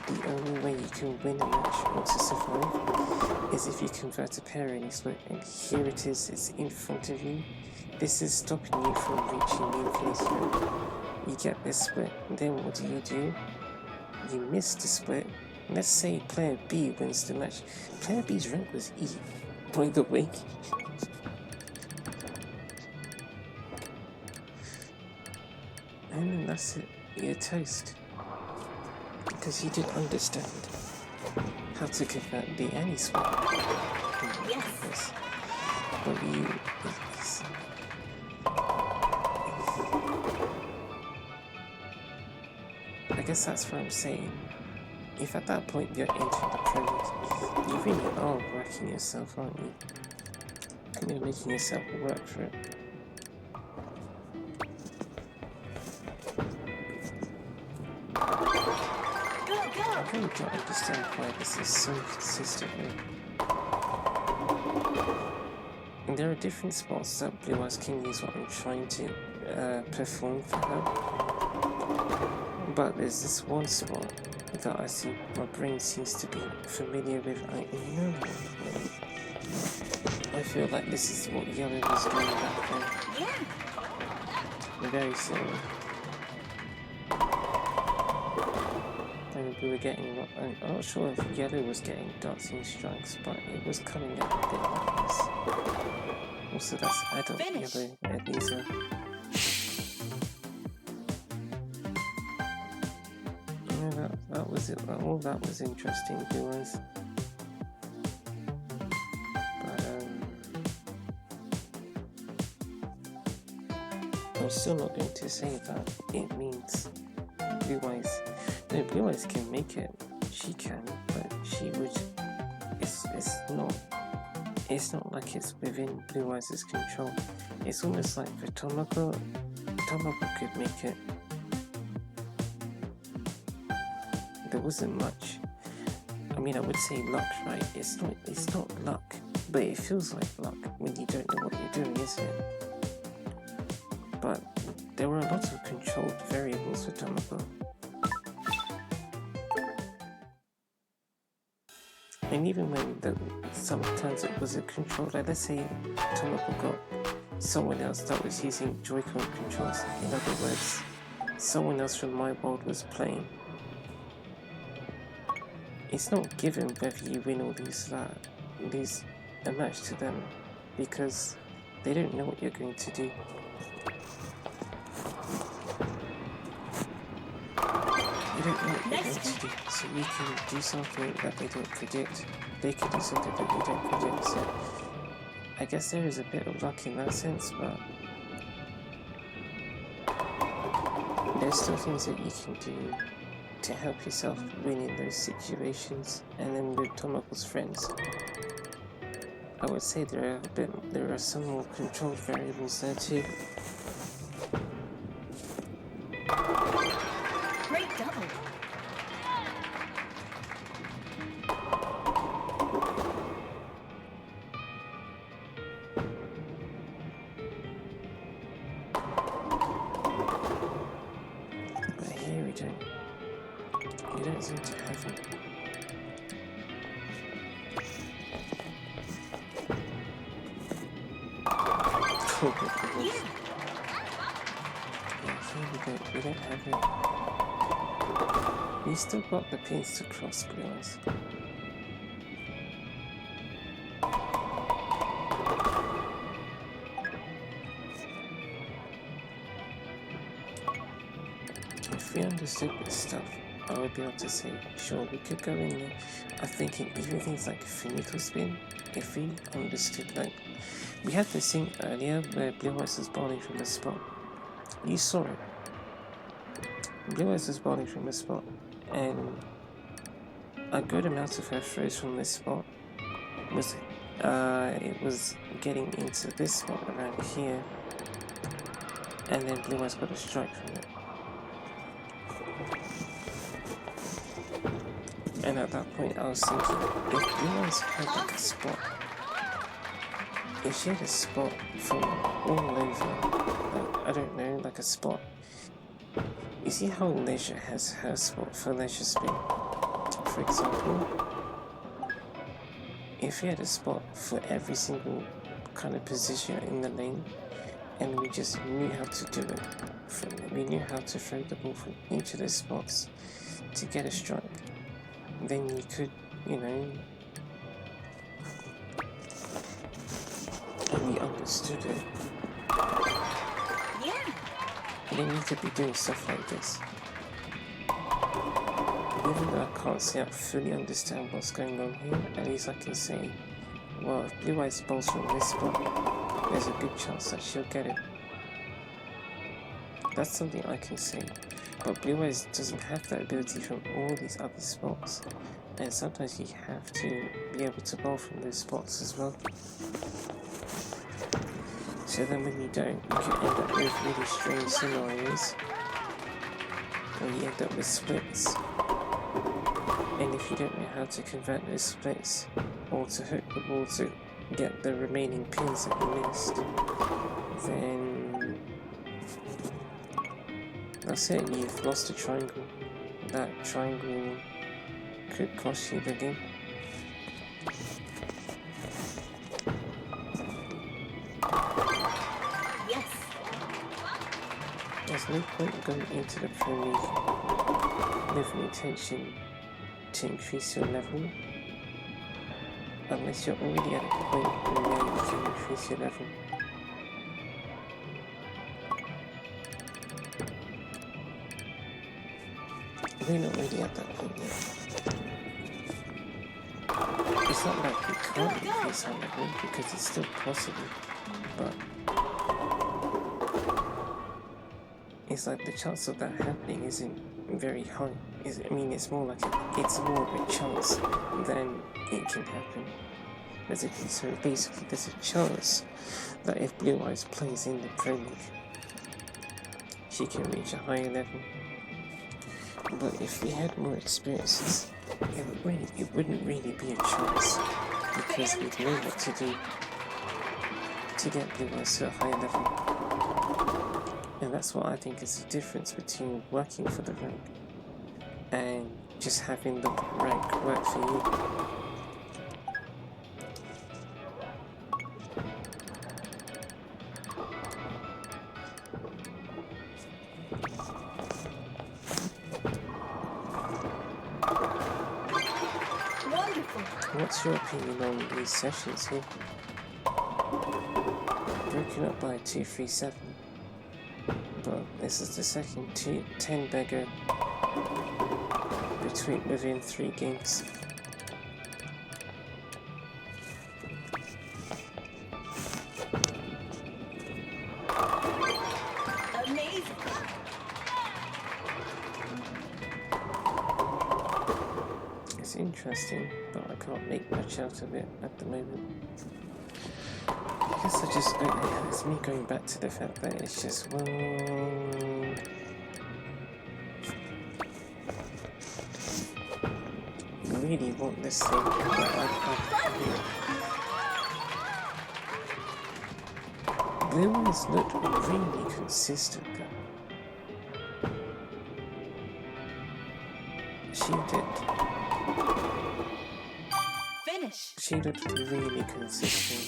the only way you can win a match or to survive is if you convert a pairing split, and here it is, it's in front of you. This is stopping you from reaching the infinity round. You get this split, and then what do? You miss the split. Let's say player B wins the match. Player B's rank was E, by the way. And then that's it. You're toast. Because you didn't understand how to convert the Annie split. Yes. But I guess that's what I'm saying. If at that point you're entering the Pro League, you really are working yourself, aren't you? And you're making yourself work for it. I really don't understand why this is so consistently. And there are different spots that Blue Eyes King is what I'm trying to perform for her. But there's this one spot that I see my brain seems to be familiar with. I know I feel like this is what Yellow was doing back then. Yeah. Very similar. And we were getting, I'm not sure if Yellow was getting dancing strikes, but it was coming out a bit like this. Also, that's adult Yellow, Elisa. That was it. All that was interesting, Blue Eyes. But I'm still not going to say that it means Blue Eyes. No, Blue Eyes can make it. She can, but she would. It's not like it's within Blue Eyes' control. It's almost like for Tomoko could make it, there wasn't much. I mean, I would say luck, right? It's not luck, but it feels like luck when you don't know what you're doing, isn't it? But there were a lot of controlled variables for Tomoko. And even when sometimes it was a control, like let's say Tomoko got someone else that was using Joy-Con controls, in other words, someone else from my world was playing. It's not given whether you win or lose a match to them, because they don't know what you're going to do. You don't know what you're going to do, so you can do something that they don't predict. They can do something that you don't predict, so I guess there is a bit of luck in that sense, but there's still things that you can do to help yourself win in those situations. And then with Tomoko's friends, I would say there are some more controlled variables there too. Great double. But here we don't seem to have it. Yeah. Here we don't have it. You still got the pins to cross, Blue Eyes. If we understood this stuff, I would be able to say, sure, we could go in there. I'm thinking even things like Fumiko Spin, if we understood, like, we had this thing earlier where Blue Eyes was bowling from the spot. You saw it. Blue Eyes was bowling from the spot, and a good amount of her throws from this spot was, it was getting into this spot around here, and then Blue Eyes got a strike from it. And at that point I was thinking, if Blue Eyes had like a spot, if she had a spot from all over, like, I don't know, like a spot. You see how Leisure has her spot for Leisure Spin? For example, if we had a spot for every single kind of position in the lane, and we just knew how to do it, we knew how to throw the ball from each of those spots to get a strike, then you could, you know, and we understood it. Yeah. You don't need to be doing stuff like this. Even though I can't say I fully understand what's going on here, at least I can say, well, if Blue Eyes bowls from this spot, there's a good chance that she'll get it. That's something I can say. But Blue Eyes doesn't have that ability from all these other spots, and sometimes you have to be able to bowl from those spots as well. So then when you don't, you can end up with really strange scenarios where you end up with splits. And if you don't know how to convert those splits, or to hook the ball to get the remaining pins that you missed, then that's it, you've lost a triangle. That triangle could cost you the game. Yes. There's no point going into the Pro League with the intention to increase your level, unless you're already at a point where you can increase your level. We're not really at that point yet. It's not like we can't increase our level, because it's still possible, but it's like the chance of that happening isn't very high. I mean, it's more like it's more of a chance than it can happen. Basically, so basically there's a chance that if Blue Eyes plays in the Pro League, she can reach a higher level. But if we had more experiences, it wouldn't really be a choice, because we'd know what to do to get Blue Eyes to a higher level. And that's what I think is the difference between working for the rank and just having the rank work for you. What's your opinion on these sessions here? Broken up by 237. But this is the second 10 beggar within 3 games. Amazing. It's interesting, but I can't make much out of it at the moment. I guess it's me going back to the fact that it's just, well, I really want this thing, but Blue Eyes looked really consistent though. She looked really consistent.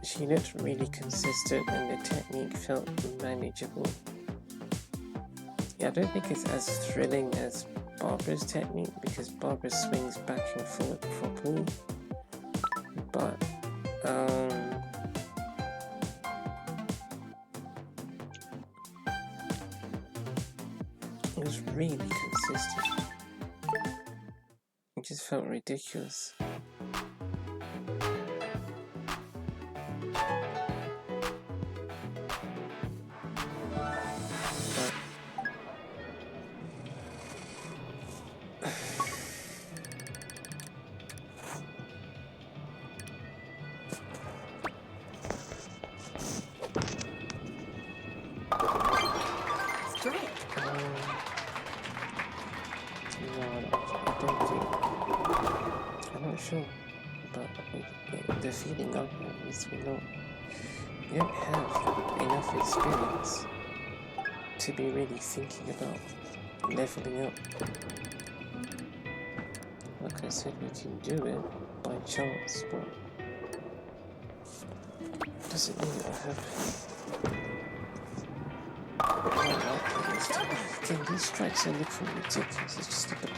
She looked really consistent and the technique felt manageable. Yeah, I don't think it's as thrilling as Barbara's technique because Barbara swings back and forth properly. But, it was really consistent. It just felt ridiculous. Sure, but the feeling of it is we don't have enough experience to be really thinking about leveling up. Like I said, we can do it by chance, but doesn't mean it'll happen. Again, these strikes are looking ridiculous. It's just that the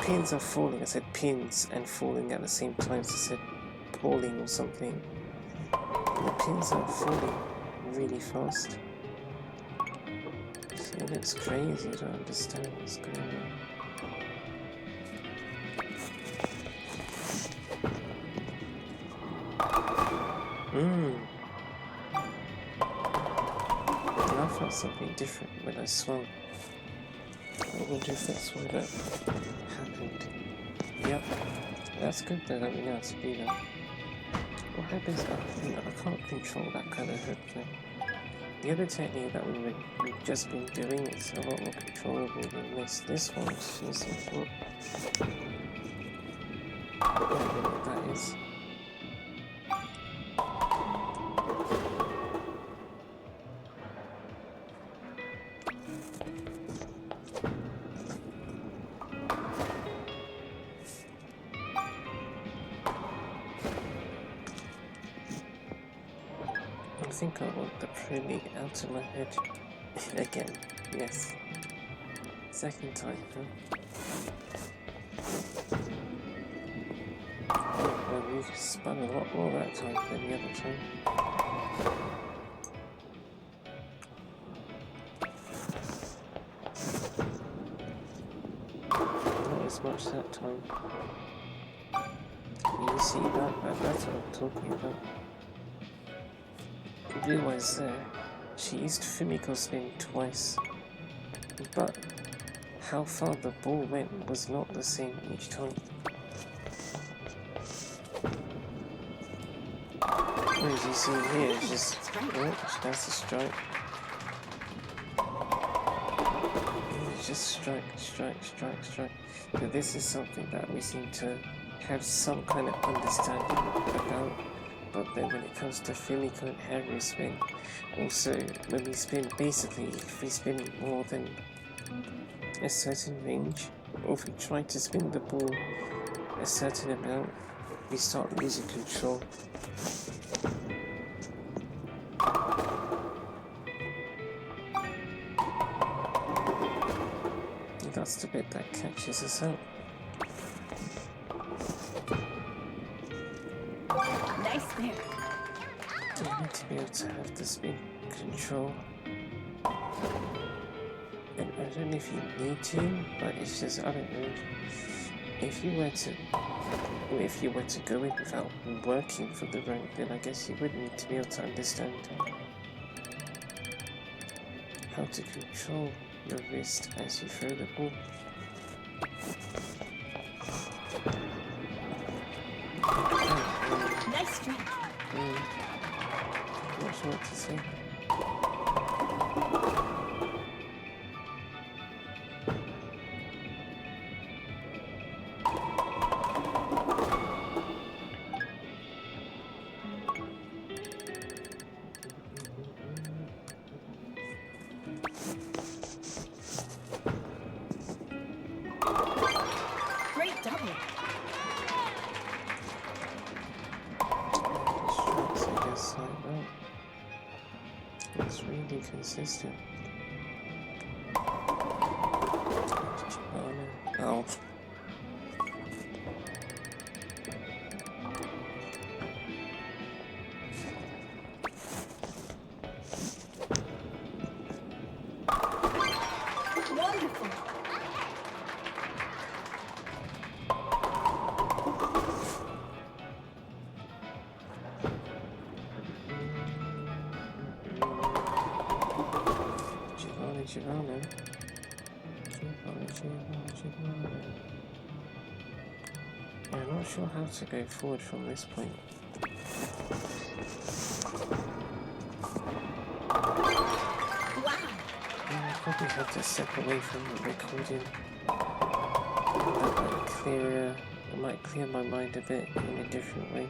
pins are falling. I said pins and falling at the same time. So I said falling or something. The pins are falling really fast. So it looks crazy. I don't understand what's going on. I felt something different when I swung. I wonder if that's why that happened. Yep, that's good that we know how to do that. What happens I can't control that kind of hook thing. The other technique that we've just been doing is a lot more controllable than this. This one is just like, what? I don't know what that is. I think I want the Pro League out of my head again. Yes. Second time, huh? Well, we spun a lot more that time than the other time. Not as much that time. You see that? That's what I'm talking about. Blue Eyes there, she used Fumiko Spin twice, but how far the ball went was not the same each time. as you see here, it's just, oh, that's a strike. It's just strike, strike, strike, strike. So this is something that we seem to have some kind of understanding about. But then when it comes to Phil, he can't have a spin. Also, when we spin, basically, if we spin more than a certain range, or if we try to spin the ball a certain amount, we start losing control. And that's the bit that catches us out. Nice there. You need to be able to have the spin control. And I don't know if you need to, but it's just, I don't know. If you were to go in without working for the rank, then I guess you would need to be able to understand how to control your wrist as you throw the ball. Nice strike. Not sure what to say. Great double. Strikes, I guess, like that. It's really consistent. Ow. Wonderful. Girona. Yeah, I'm not sure how to go forward from this point. Wow. Yeah, I probably have to step away from the recording. It might clear my mind a bit in a different way.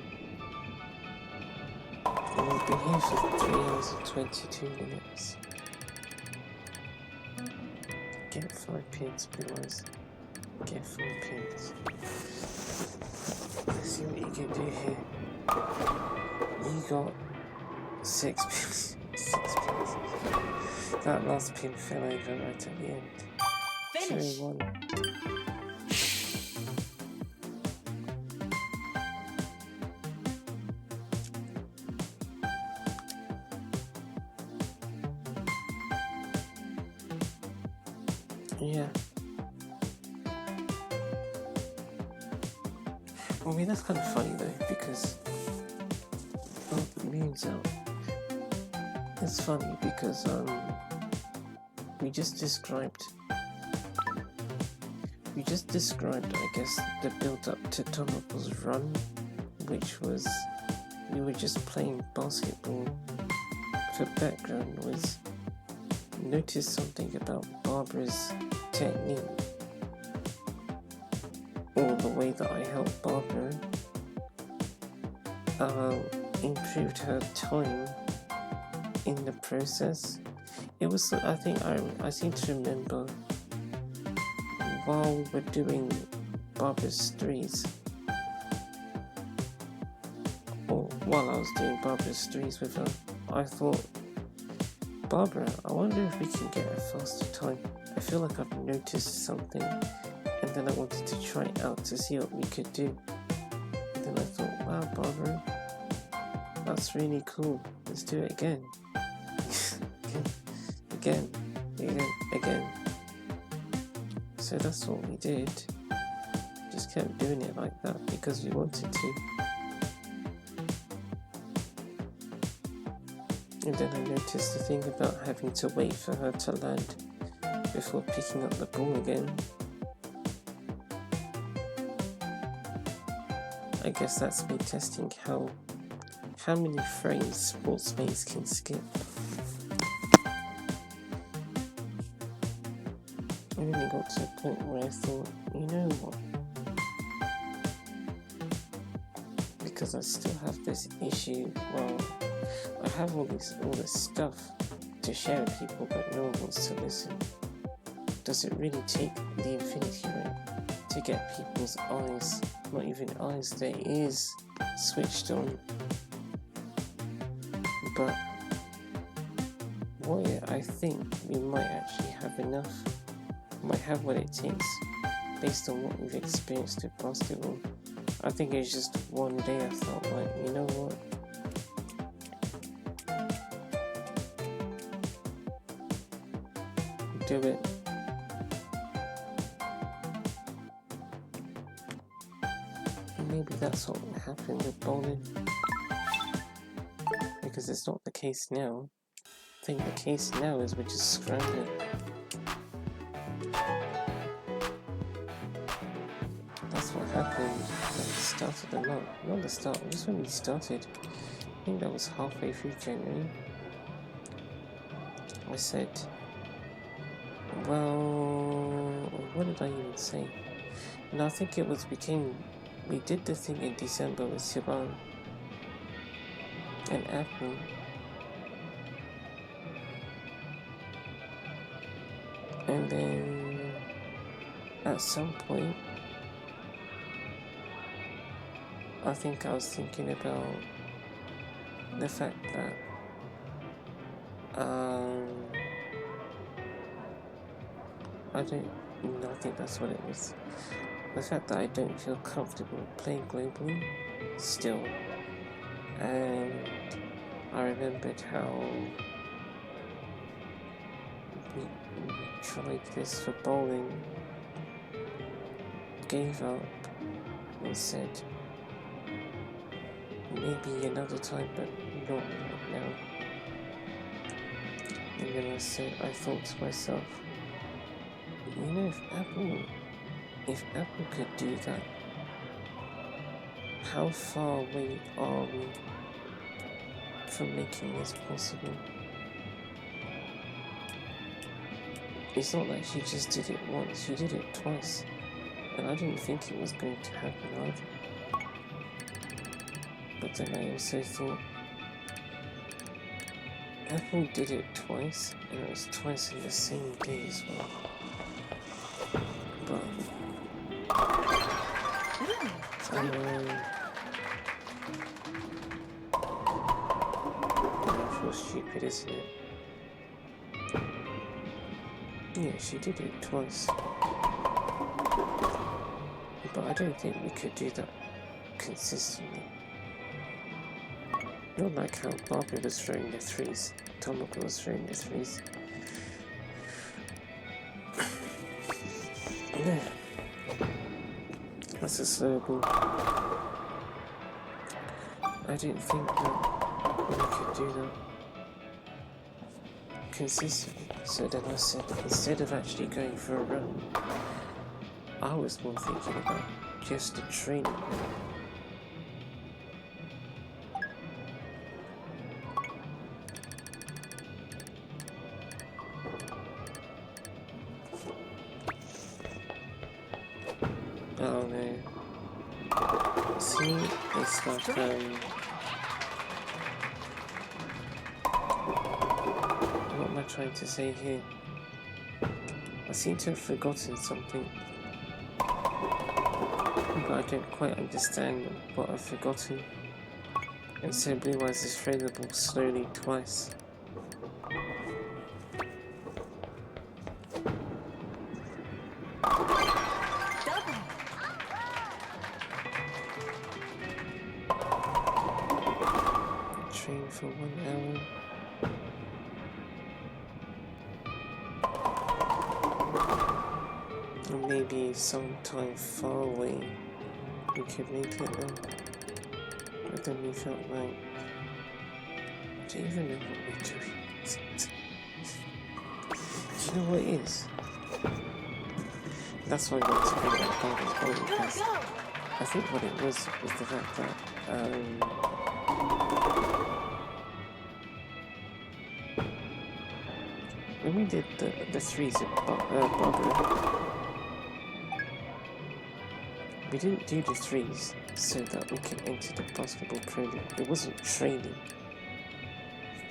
And we've been here for 3 hours and 22 minutes. Get 5 pins, boys. Get 4 pins. Let's see what you can do here. You got 6 pins. 6 pins. That last pin fell over right at the end. Finish. 2-1. Yeah. I mean, that's kind of funny though, because the memes out. It's funny because we just described, I guess, the build up to Tomoko's run, which was we were just playing basketball. For background was notice something about Barbara's technique, or the way that I helped Barbara improved her time in the process. It was, I think I seem to remember while we were doing Barbara's threes, or while I was doing Barbara's threes with her, I thought, Barbara, I wonder if we can get a faster time. I feel like I've noticed something, and then I wanted to try it out to see what we could do. And then I thought, wow, Barbara, that's really cool. Let's do it again. again. So that's what we did. Just kept doing it like that because we wanted to. And then I noticed the thing about having to wait for her to land before picking up the ball again. I guess that's me testing how how many frames Sports Maze can skip. I really got to a point where I thought, you know what? Because I still have this issue. Well, I have all this stuff to share with people, but no one wants to listen. Does it really take the Infinity Ring to get people's eyes, not even eyes, their ears switched on? But I think we might actually have enough, might have what it takes based on what we've experienced with basketball. I think it was just one day I felt like, you know what? Do it. And maybe that's what happened with bowling. Because it's not the case now. I think the case now is we're just scrambling. That's what happened at the start of the month. Not the start, just when we started. I think that was halfway through January. I said, well, what did I even say? No, I think it was we did the thing in December with Siobhan and Apple. And then at some point, I think I was thinking about the fact that I think that's what it was. The fact that I don't feel comfortable playing globally still. And I remembered how we tried this for bowling, gave up, and said maybe another time, but not right now. And then I thought to myself, you know, if Apple could do that, how far away are we from making this possible? It's not like she just did it once, she did it twice. And I didn't think it was going to happen either. But then I also thought, Apple did it twice, and it was twice in the same day as well. But I feel stupid, isn't it? Yeah, she did it twice. But I don't think we could do that consistently. Not like how Barbara was throwing the threes, Tomoko was throwing the threes. Yeah. That's a slow ball. I didn't think that we could do that consistently. So then I said, instead of actually going for a run, I was more thinking about just a training. Oh no. See, it's like, what am I trying to say here? I seem to have forgotten something, but I don't quite understand what I've forgotten. And so Blue Eyes is thrown the ball slowly twice. Train for 1 hour. Or maybe sometime far away we could make it then. But then we felt like, do you even know what we're doing? Do you know what it is? That's why I wanted to bring that Barbara's bowling because I think what it was the fact that when we did the threes at Barbara, we didn't do the threes so that we can enter the basketball pro league. It wasn't training.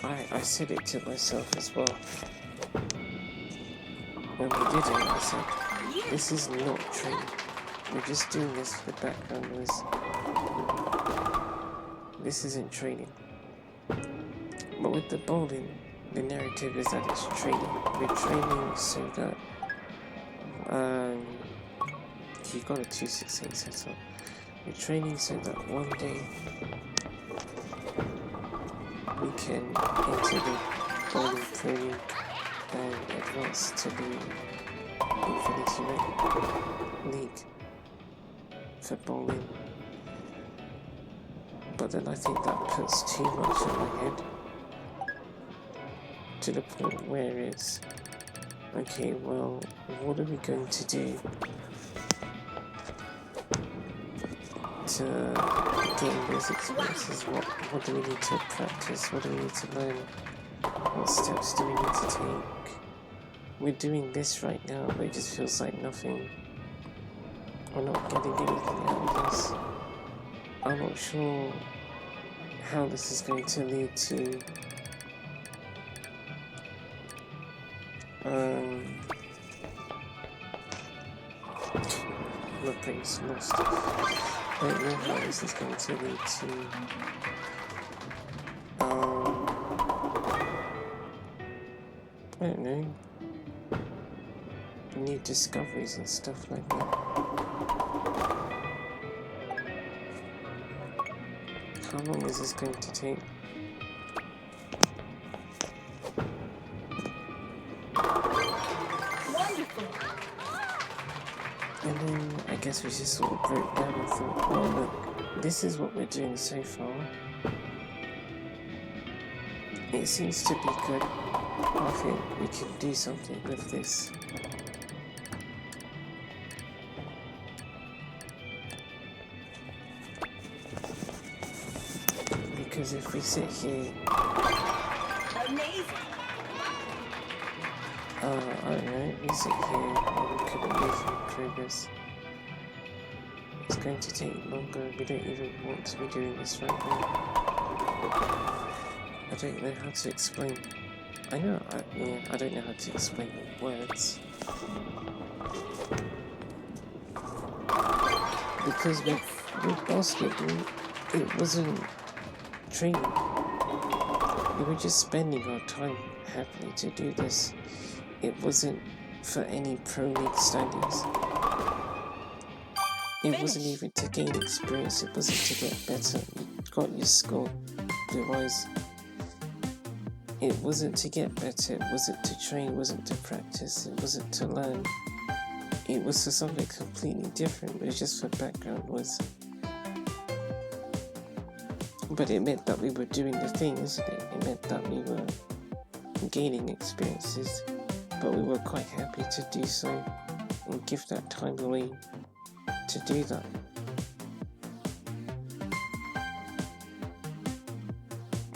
I said it to myself as well. When we did it, I said, this is not training. We're just doing this for the background noise. This isn't training. But with the bowling, the narrative is that it's training. We're training so that you got a 268 set up. We're training so that one day we can enter the bowling pro league and advance to the Infinity League for bowling. But then I think that puts too much in my head to the point where it's okay, well, what are we going to do to gain those experiences? What do we need to practice? What do we need to learn? What steps do we need to take? We're doing this right now, but it just feels like nothing. We're not getting anything out of this. I'm not sure how this is going to lead to my brain's lost. I don't know how this is going to lead to I don't know, new discoveries and stuff like that. How long is this going to take? Wonderful. And then I guess we just sort of broke down and thought, well look, this is what we're doing so far. It seems to be good. I think we can do something with this. Because if we sit here, Amazing. I don't know, we sit here and we couldn't make any progress. It's going to take longer. We don't even want to be doing this right now. I don't know how to explain. I don't know how to explain in words. Because with basketball, it wasn't training. We were just spending our time happily to do this. It wasn't for any pro league standings. It wasn't even to gain experience. It wasn't to get better. You got your score. Otherwise, it wasn't to get better. It wasn't to train. It wasn't to practice. It wasn't to learn. It was for something completely different. It was just for background noise. But it meant that we were doing the thing, isn't it? It meant that we were gaining experiences, but we were quite happy to do so and give that time away to do that.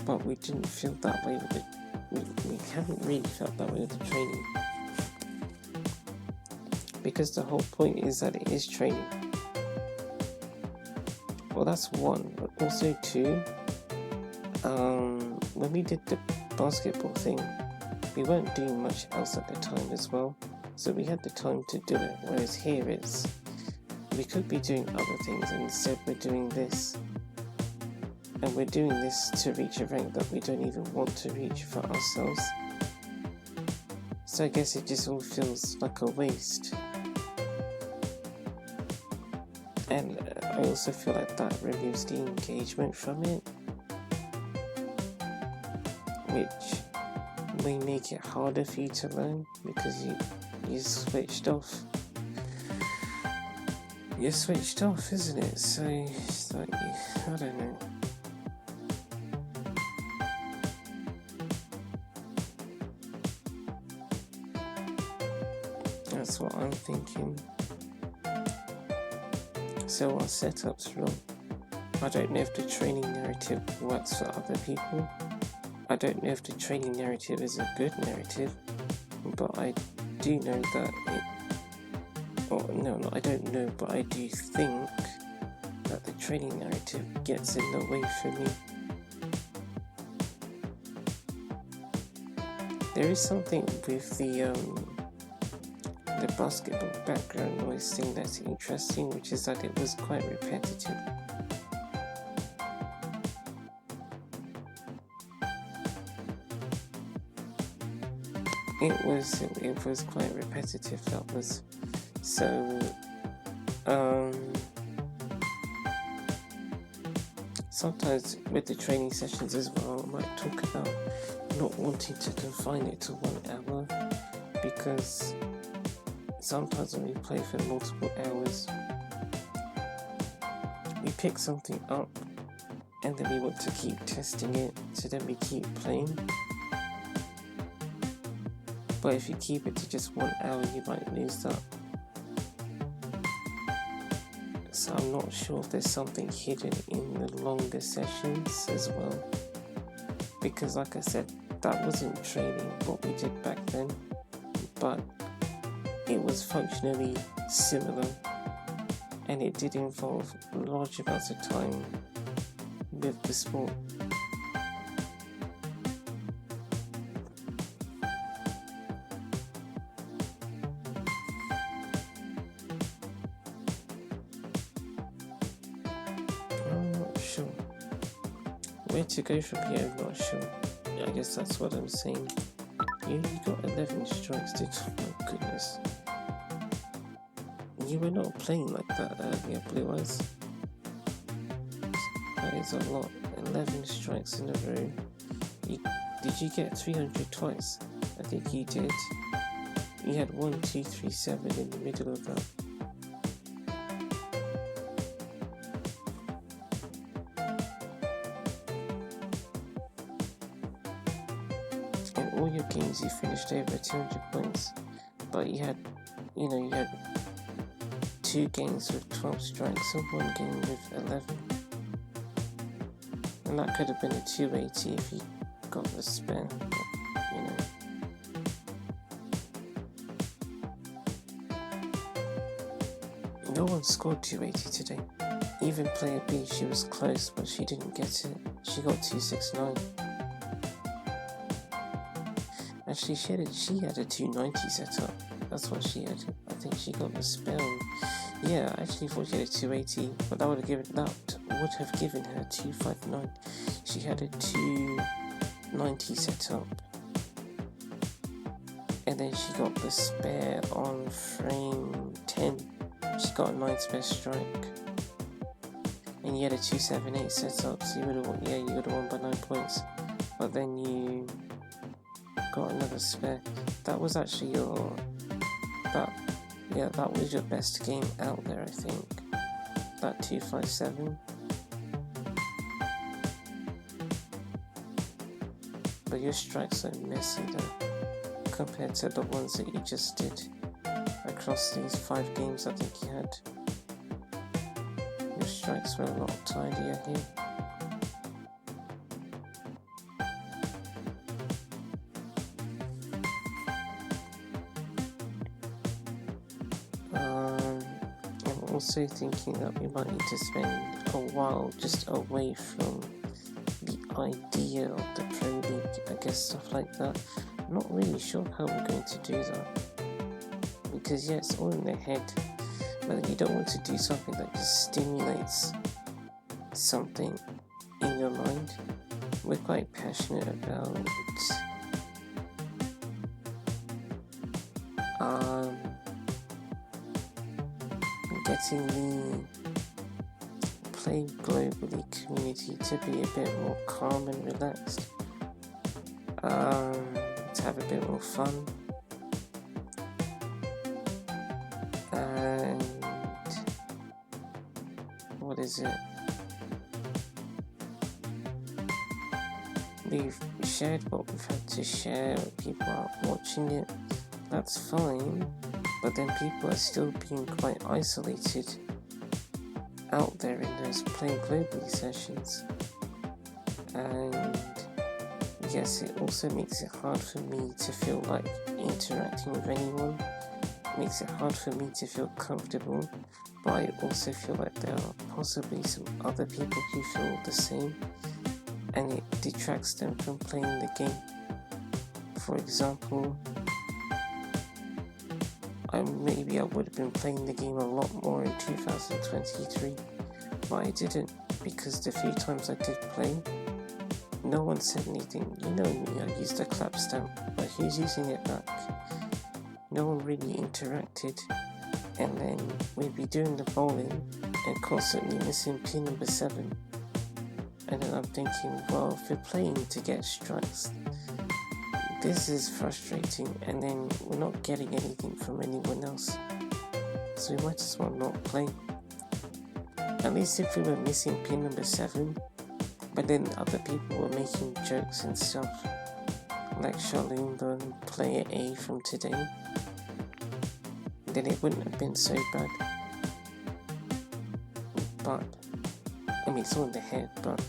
But we didn't feel that way with it. We haven't really felt that way with the training. Because the whole point is that it is training. Well, that's one, but also two, when we did the basketball thing, we weren't doing much else at the time as well, so we had the time to do it, whereas here we could be doing other things, and instead we're doing this, and we're doing this to reach a rank that we don't even want to reach for ourselves, so I guess it just all feels like a waste. And I also feel like that removes the engagement from it, which may make it harder for you to learn because you switched off. You're switched off, isn't it? So it's like, I don't know. That's what I'm thinking. So our setup's wrong. I don't know if the training narrative works for other people. I don't know if the training narrative is a good narrative. but I do know that I don't know, but I do think that the training narrative gets in the way for me. There is something with the basketball background noise thing that's interesting, which is that it was quite repetitive. It was quite repetitive, that was. So, sometimes with the training sessions as well, I might talk about not wanting to confine it to 1 hour, because sometimes when we play for multiple hours, we pick something up and then we want to keep testing it, so then we keep playing. But if you keep it to just 1 hour, you might lose that. So I'm not sure if there's something hidden in the longer sessions as well. Because like I said, that wasn't training what we did back then, but it was functionally similar, and it did involve large amounts of time with the sport. I'm not sure where to go from here. I'm not sure. I guess that's what I'm saying. You got 11 strikes, dude. Oh my goodness. You were not playing like that earlier, Blue Eyes. That is a lot. 11 strikes in a row. Did you get 300 twice? I think you did. You had 1, 2, 3, 7 in the middle of that. In all your games you finished over 200 points, but you had 2 games with 12 strikes and 1 game with 11. And that could have been a 280 if you got the spare, but, No one scored 280 today. Even player B, she was close, but she didn't get it. She got 269. Actually, she had a 290 set up. That's what she had. I think she got the spell. Yeah, I actually thought she had a 280, but that would have given her 259. She had a 290 set up, and then she got the spare on frame 10. She got a 9 spare strike, and you had a 278 set up, so you would have won by 9 points. But then you got another spare. That was actually that was your best game out there, I think. That 257. But your strikes are messy though, compared to the ones that you just did across these 5 games I think you had. Your strikes were a lot tidier here. I'm also thinking that we might need to spend a while just away from the idea of the Pro League, I guess, stuff like that. I'm not really sure how we're going to do that, because it's all in the head, but then you don't want to do something that just stimulates something in your mind. We're quite passionate about getting the Play Globally community to be a bit more calm and relaxed, to have a bit more fun, and what is it? We've shared what we've had to share, people aren't watching it, that's fine, but then people are still being quite isolated out there in those Play Globally sessions, and yes, it also makes it hard for me to feel like interacting with anyone. It makes it hard for me to feel comfortable, but I also feel like there are possibly some other people who feel the same, and it detracts them from playing the game. For example, maybe I would have been playing the game a lot more in 2023, but I didn't, because the few times I did play, no one said anything. You know me, I used a clap stamp, but who's using it back? No one really interacted, and then we'd be doing the bowling and constantly missing pin number 7. And then I'm thinking, well, if we're playing to get strikes, this is frustrating, and then we're not getting anything from anyone else, so we might as well not play. At least if we were missing pin number 7, but then other people were making jokes and stuff, like Charlene Dunn, player A from today, then it wouldn't have been so bad. But, I mean, it's all in the head, but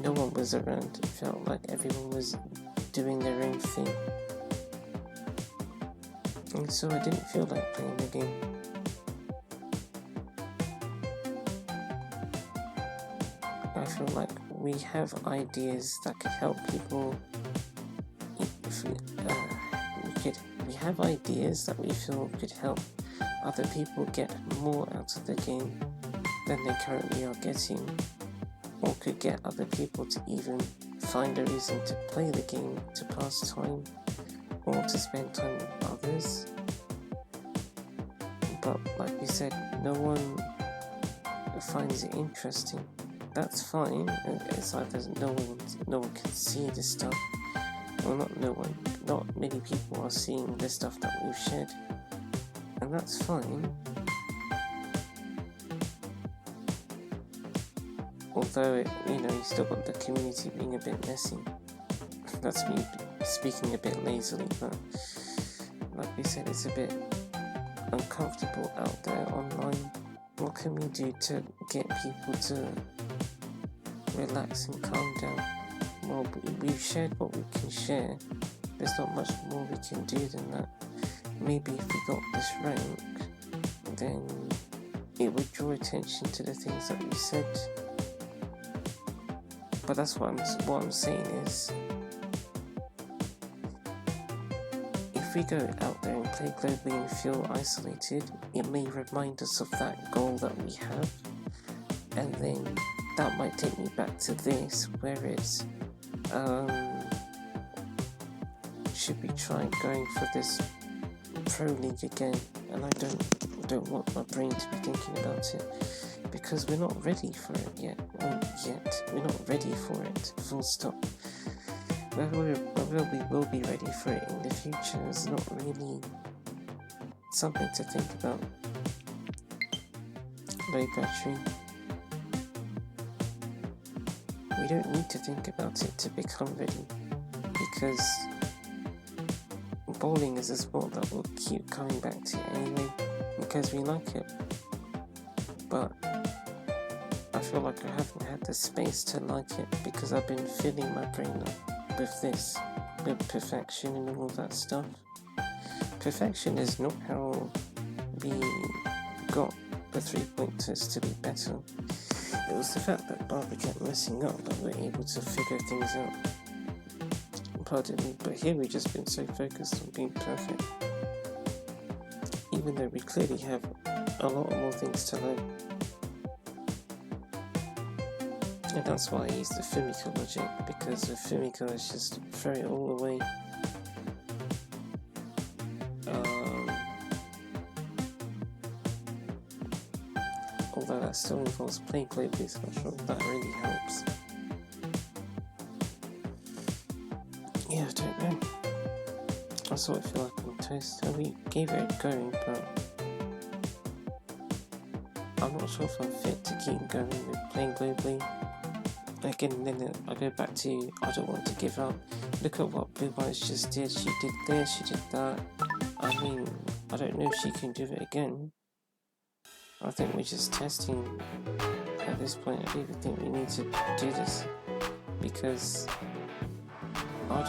no one was around. It felt like everyone was doing their own thing, and so I didn't feel like playing the game. I feel like we have ideas that could help people. We have ideas that we feel could help other people get more out of the game than they currently are getting, or could get other people to even find a reason to play the game to pass time or to spend time with others. But like we said, no one finds it interesting. That's fine. It's like no one can see this stuff. Well, not many people are seeing the stuff that we've shared, and that's fine. Although, you still got the community being a bit messy. That's me speaking a bit lazily, but like we said, it's a bit uncomfortable out there online. What can we do to get people to relax and calm down? Well, we've shared what we can share. There's not much more we can do than that. Maybe if we got this rank, then it would draw attention to the things that we said. But that's what I'm saying is, if we go out there and play globally and feel isolated, it may remind us of that goal that we have, and then that might take me back to this, where it's should we try going for this pro league again? And I don't want my brain to be thinking about it, because we're not ready for it yet. We're not ready for it, full stop. Whether we will be ready for it in the future is not really something to think about. Low battery. We don't need to think about it to become ready, because bowling is a sport that we'll keep coming back to anyway, because we like it. But I feel like I haven't had the space to like it, because I've been filling my brain up with this, with perfection and all that stuff. Perfection is not how we got the 3-pointers to be better. It was the fact that Barbara kept messing up that we're able to figure things out. Pardon me, but here we've just been so focused on being perfect, even though we clearly have a lot more things to learn. And that's why I use the Fumiko logic, because with Fumiko it's just throw it all away. Although that still involves playing globally, so I'm not sure if that really helps. Yeah, I don't know. I sort of feel like I'm toast. We gave it a go, but I'm not sure if I'm fit to keep going with playing globally. Again, then I go back to, I don't want to give up. Look at what Blue Eyes just did. She did this, she did that. I mean, I don't know if she can do it again. I think we're just testing at this point. I don't even think we need to do this. because I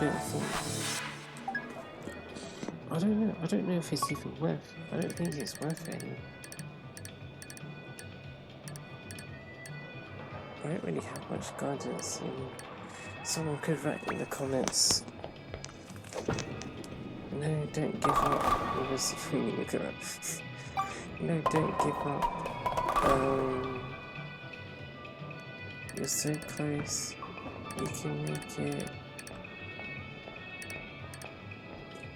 don't know if it's even worth. I don't think it's worth it anymore. I don't really have much guidance. Someone could write in the comments. No, don't give up. It was really look at that. No, don't give up. You're so close. You can make it.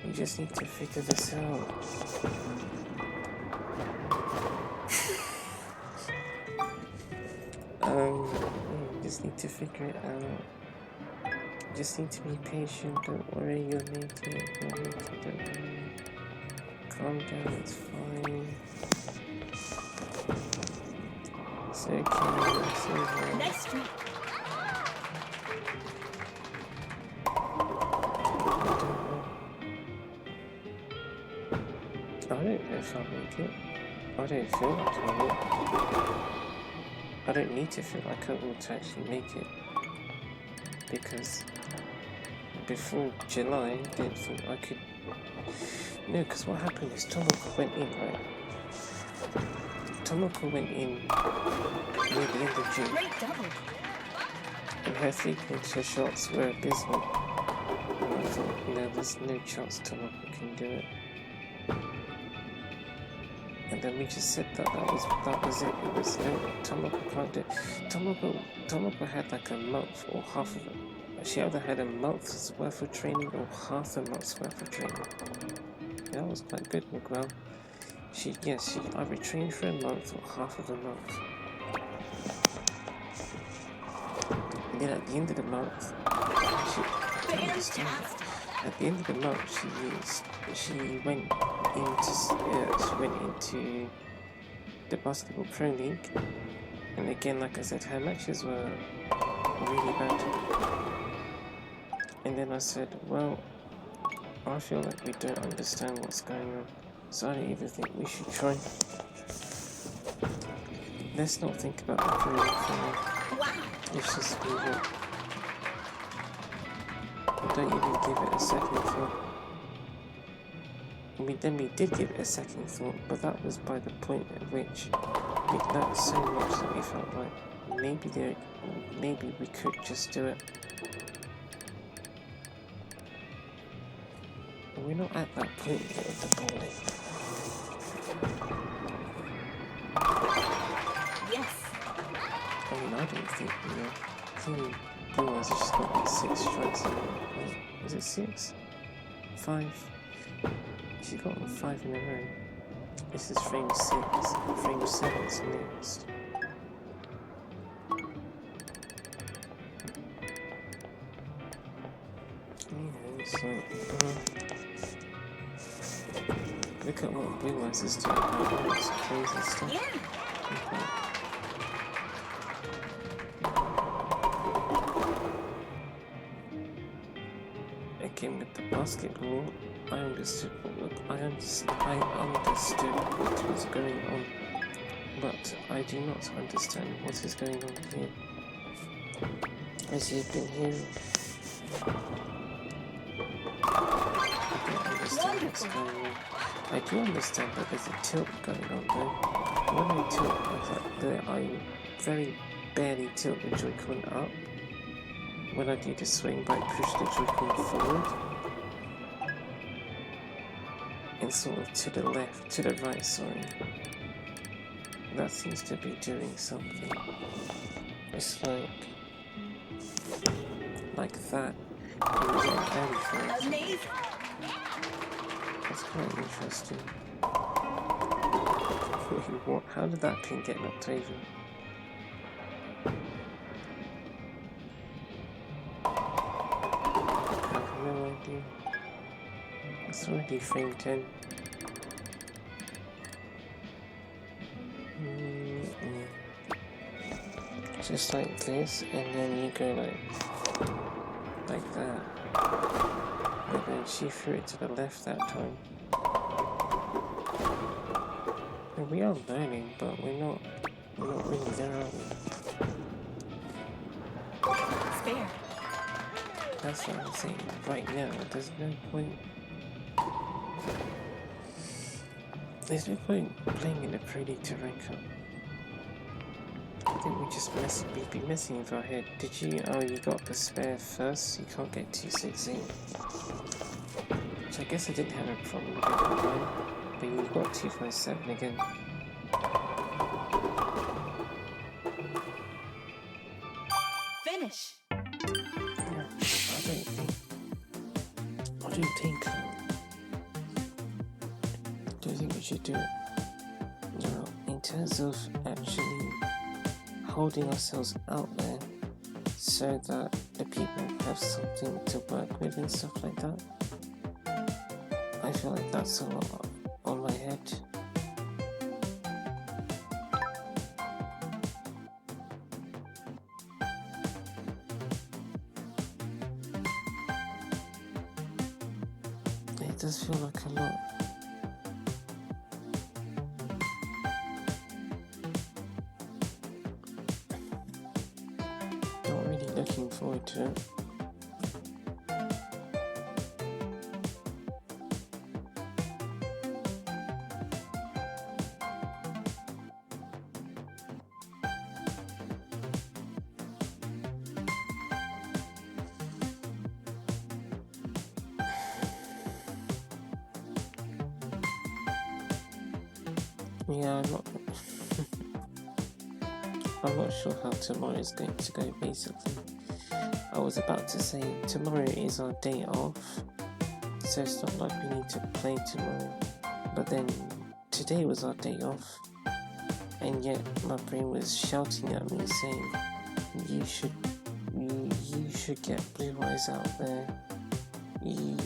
You just need to figure this out. You just need to figure it out. You just need to be patient. Don't worry, you'll make it. You'll make it. Don't worry. Calm down. It's fine. It's okay. It's over. Next street. I don't know if I'll make it. I don't feel like I will. I don't need to feel like I will to actually make it. Because before July, I didn't think I could. No, because what happened is Tomoko went in, right? Tomoko went in near the end of June. Great double. And her 3-pointer shots were abysmal. And I thought, no, there's no chance Tomoko can do it. And then we just said that was it. It was no, Tomoko can't do it. Tomoko had like a month or half of it. She either had a month's worth of training or half a month's worth of training. That was quite good, Miguel. She either trained for a month or half of a month. And then at the end of the month, Fantastic. at the end of the month, she went into the Basketball Pro League, and again, like I said, her matches were really bad. And then I said, well, I feel like we don't understand what's going on, so I don't even think we should try. Let's not think about the Pro League for now. Wow. Let's just move it. Don't even give it a second thought. We did give it a second thought, but that was by the point at which we learned so much that we felt like maybe we could just do it. But we're not at that point yet with the bowling. Yes. I mean, I don't think we are. I think Blue Eyes has just got like 6 strikes in a row. Was it 6? 5? She got 5 in a row. This is frame 6. Frame 7's next. It's like, look at what Blue Eyes is doing. It's crazy stuff. Yeah. Again, with the basketball, I understood what was going on, but I do not understand what is going on here. As you've been hearing, I don't understand what's going on. I do understand that there's a tilt going on though. When I tilt, I very barely tilt the Joy-Con up. When I do the swing back, push the Joy-Con forward and sort of to the left, to the right, sorry. That seems to be doing something. It's like that. And you get very fast. Amazing. That's quite interesting. Wait, what? How did that pin get knocked over? I have no idea. It's already frame 10. Just like this, and then you go like that. But then she threw it to the left that time. And we are learning, but we're not really there, are we? Spare. That's what I'm saying. Right now, there's no point. There's no point playing in a Predator rank up. I think we'd be messing with our head. Did you? Oh, you got the spare first. You can't get 216. So I guess I didn't have a problem with it, but you got 257 again. Finish. Yeah, I don't think we should do it. Now, in terms of actually holding ourselves out there so that the people have something to work with and stuff like that, I feel like that's a lot on my head. It does feel like a lot. Not really looking forward to it. Yeah, I'm not sure how tomorrow is going to go, basically. I was about to say tomorrow is our day off, so it's not like we need to play tomorrow. But then today was our day off, and yet my brain was shouting at me saying, you should get Blue Eyes out there. You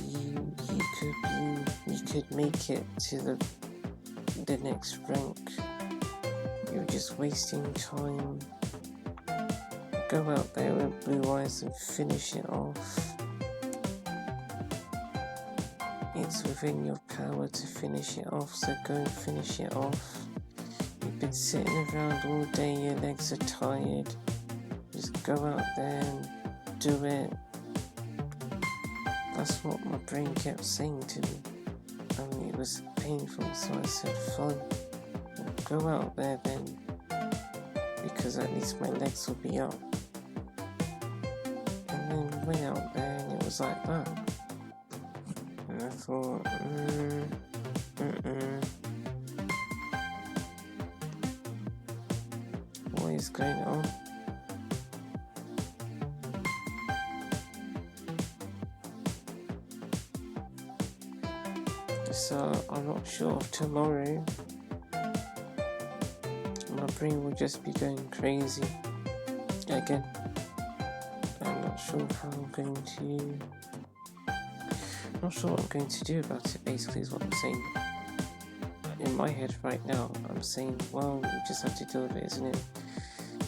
could make it to the next rank. You're just wasting time. Go out there with Blue Eyes and finish it off. It's within your power to finish it off, so go and finish it off. You've been sitting around all day, your legs are tired. Just go out there and do it. That's what my brain kept saying to me. And it was painful, so I said, fine, go out there then, because at least my legs will be up. And then went out there and it was like that. And I thought, what is going on? So I'm not sure of tomorrow. My brain will just be going crazy again. I'm not sure how I'm going to. Not sure what I'm going to do about it. Basically, is what I'm saying. In my head right now, I'm saying, well, you just have to deal with it, isn't it?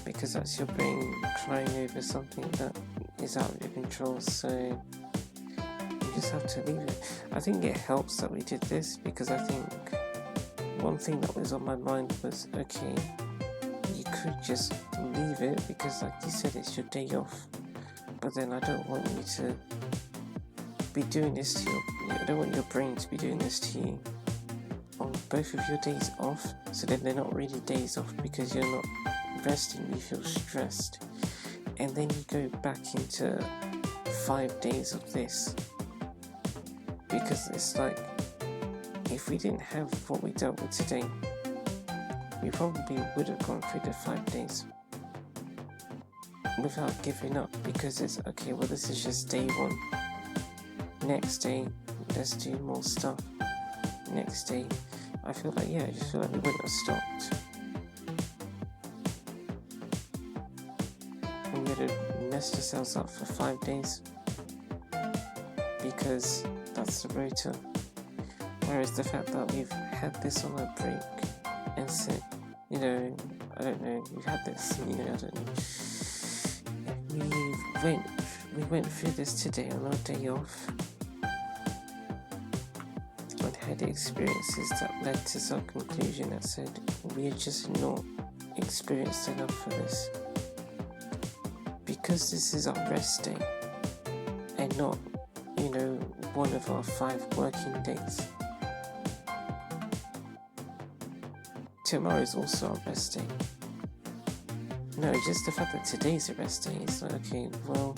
Because that's your brain crying over something that is out of your control. So you just have to leave it. I think it helps that we did this, because I think one thing that was on my mind was, okay, you could just leave it because, like you said, it's your day off. But then I don't want you to be doing this to you. I don't want your brain to be doing this to you on both of your days off. So then they're not really days off because you're not resting, you feel stressed. And then you go back into 5 days of this. Because it's like, if we didn't have what we dealt with today, we probably would have gone through the 5 days without giving up, because it's okay, well, this is just day 1. Next day, let's do more stuff. Next day, I feel like, I just feel like we wouldn't have stopped. And we would have messed ourselves up for 5 days, because that's the rota. Whereas the fact that we've had this on our break and said, I don't know, we've had this, I don't know. We went through this today on our day off and had experiences that led to some conclusion that said we're just not experienced enough for this. Because this is our rest day, and not, one of our 5 working days. Tomorrow is also our rest day. No, just the fact that today's a rest day, it's like, okay, well,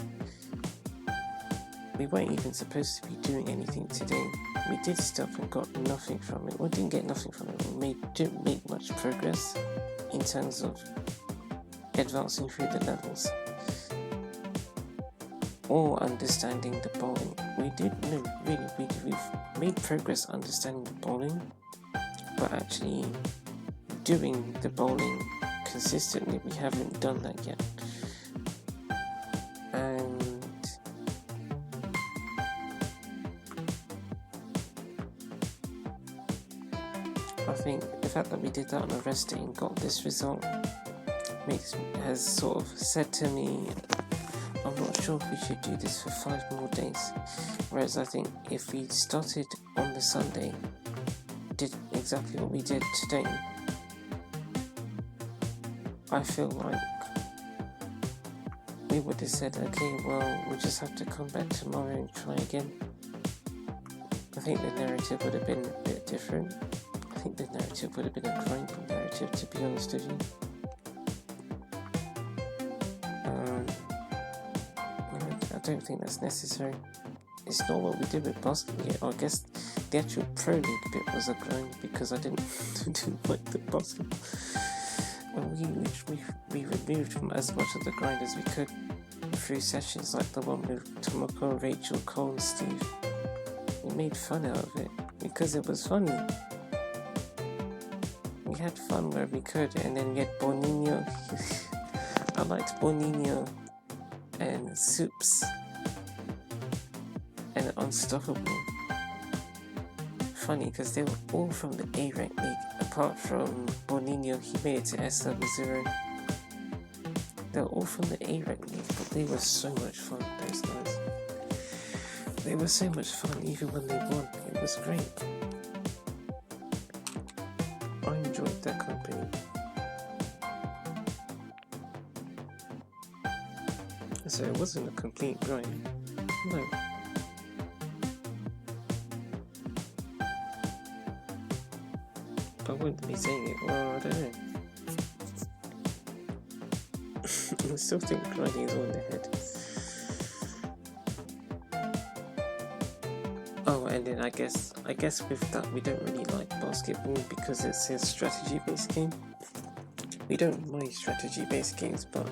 we weren't even supposed to be doing anything today. We did stuff and got nothing from it. We didn't get nothing from it. We didn't make much progress in terms of advancing through the levels or understanding the bowling. We've made progress understanding the bowling, but actually doing the bowling consistently, we haven't done that yet. And I think the fact that we did that on a rest day and got this result has sort of said to me, I'm not sure if we should do this for 5 more days. Whereas I think if we started on the Sunday, did exactly what we did today, I feel like we would have said, okay, well, we'll just have to come back tomorrow and try again. I think the narrative would have been a bit different. I think the narrative would have been a grinding narrative, to be honest with you. I don't think that's necessary. It's not what we did with basketball. I guess the actual Pro League bit was a grind because I didn't like the basketball. We removed from as much of the grind as we could through sessions like the one with Tomoko, Rachel, Cole and Steve. We made fun out of it because it was funny. We had fun where we could, and then we had Boninho. I liked Boninho and Soups and Unstoppable. Funny because they were all from the A-Rank League, apart from Boninho. He made it to S-Level 0. They were all from the A-Rank League, but they were so much fun, those guys. They were so much fun even when they won. It was great. I enjoyed their company. So it wasn't a complete grind. No. I wouldn't be saying it. Well, I don't know. I still think grinding is all in the head. Oh, and then I guess with that we don't really like basketball because it's a strategy-based game. We don't mind strategy-based games, but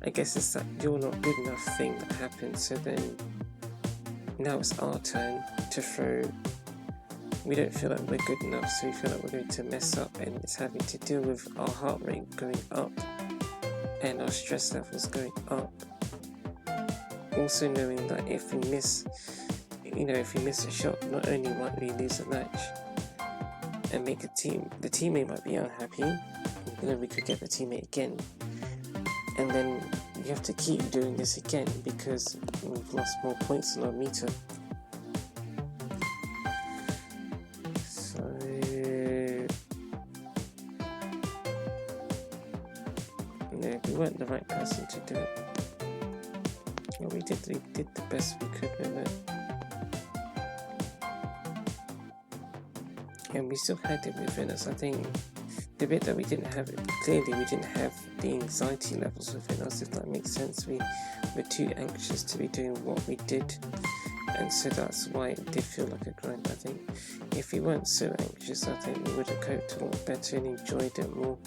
I guess it's that you're not good enough thing that happens. So then now it's our turn to throw. We don't feel like we're good enough, so we feel like we're going to mess up, and it's having to deal with our heart rate going up and our stress levels going up. Also knowing that if we miss a shot, not only might we lose a match and make the teammate might be unhappy, and then we could get the teammate again. And then we have to keep doing this again because we've lost more points on our meter. We weren't the right person to do it. Well, we did the best we could with it. And we still had it within us. I think the bit that we didn't have it, clearly we didn't have the anxiety levels within us, if that makes sense. We were too anxious to be doing what we did. And so that's why it did feel like a grind. I think if we weren't so anxious, I think we would have coped a lot better and enjoyed it more.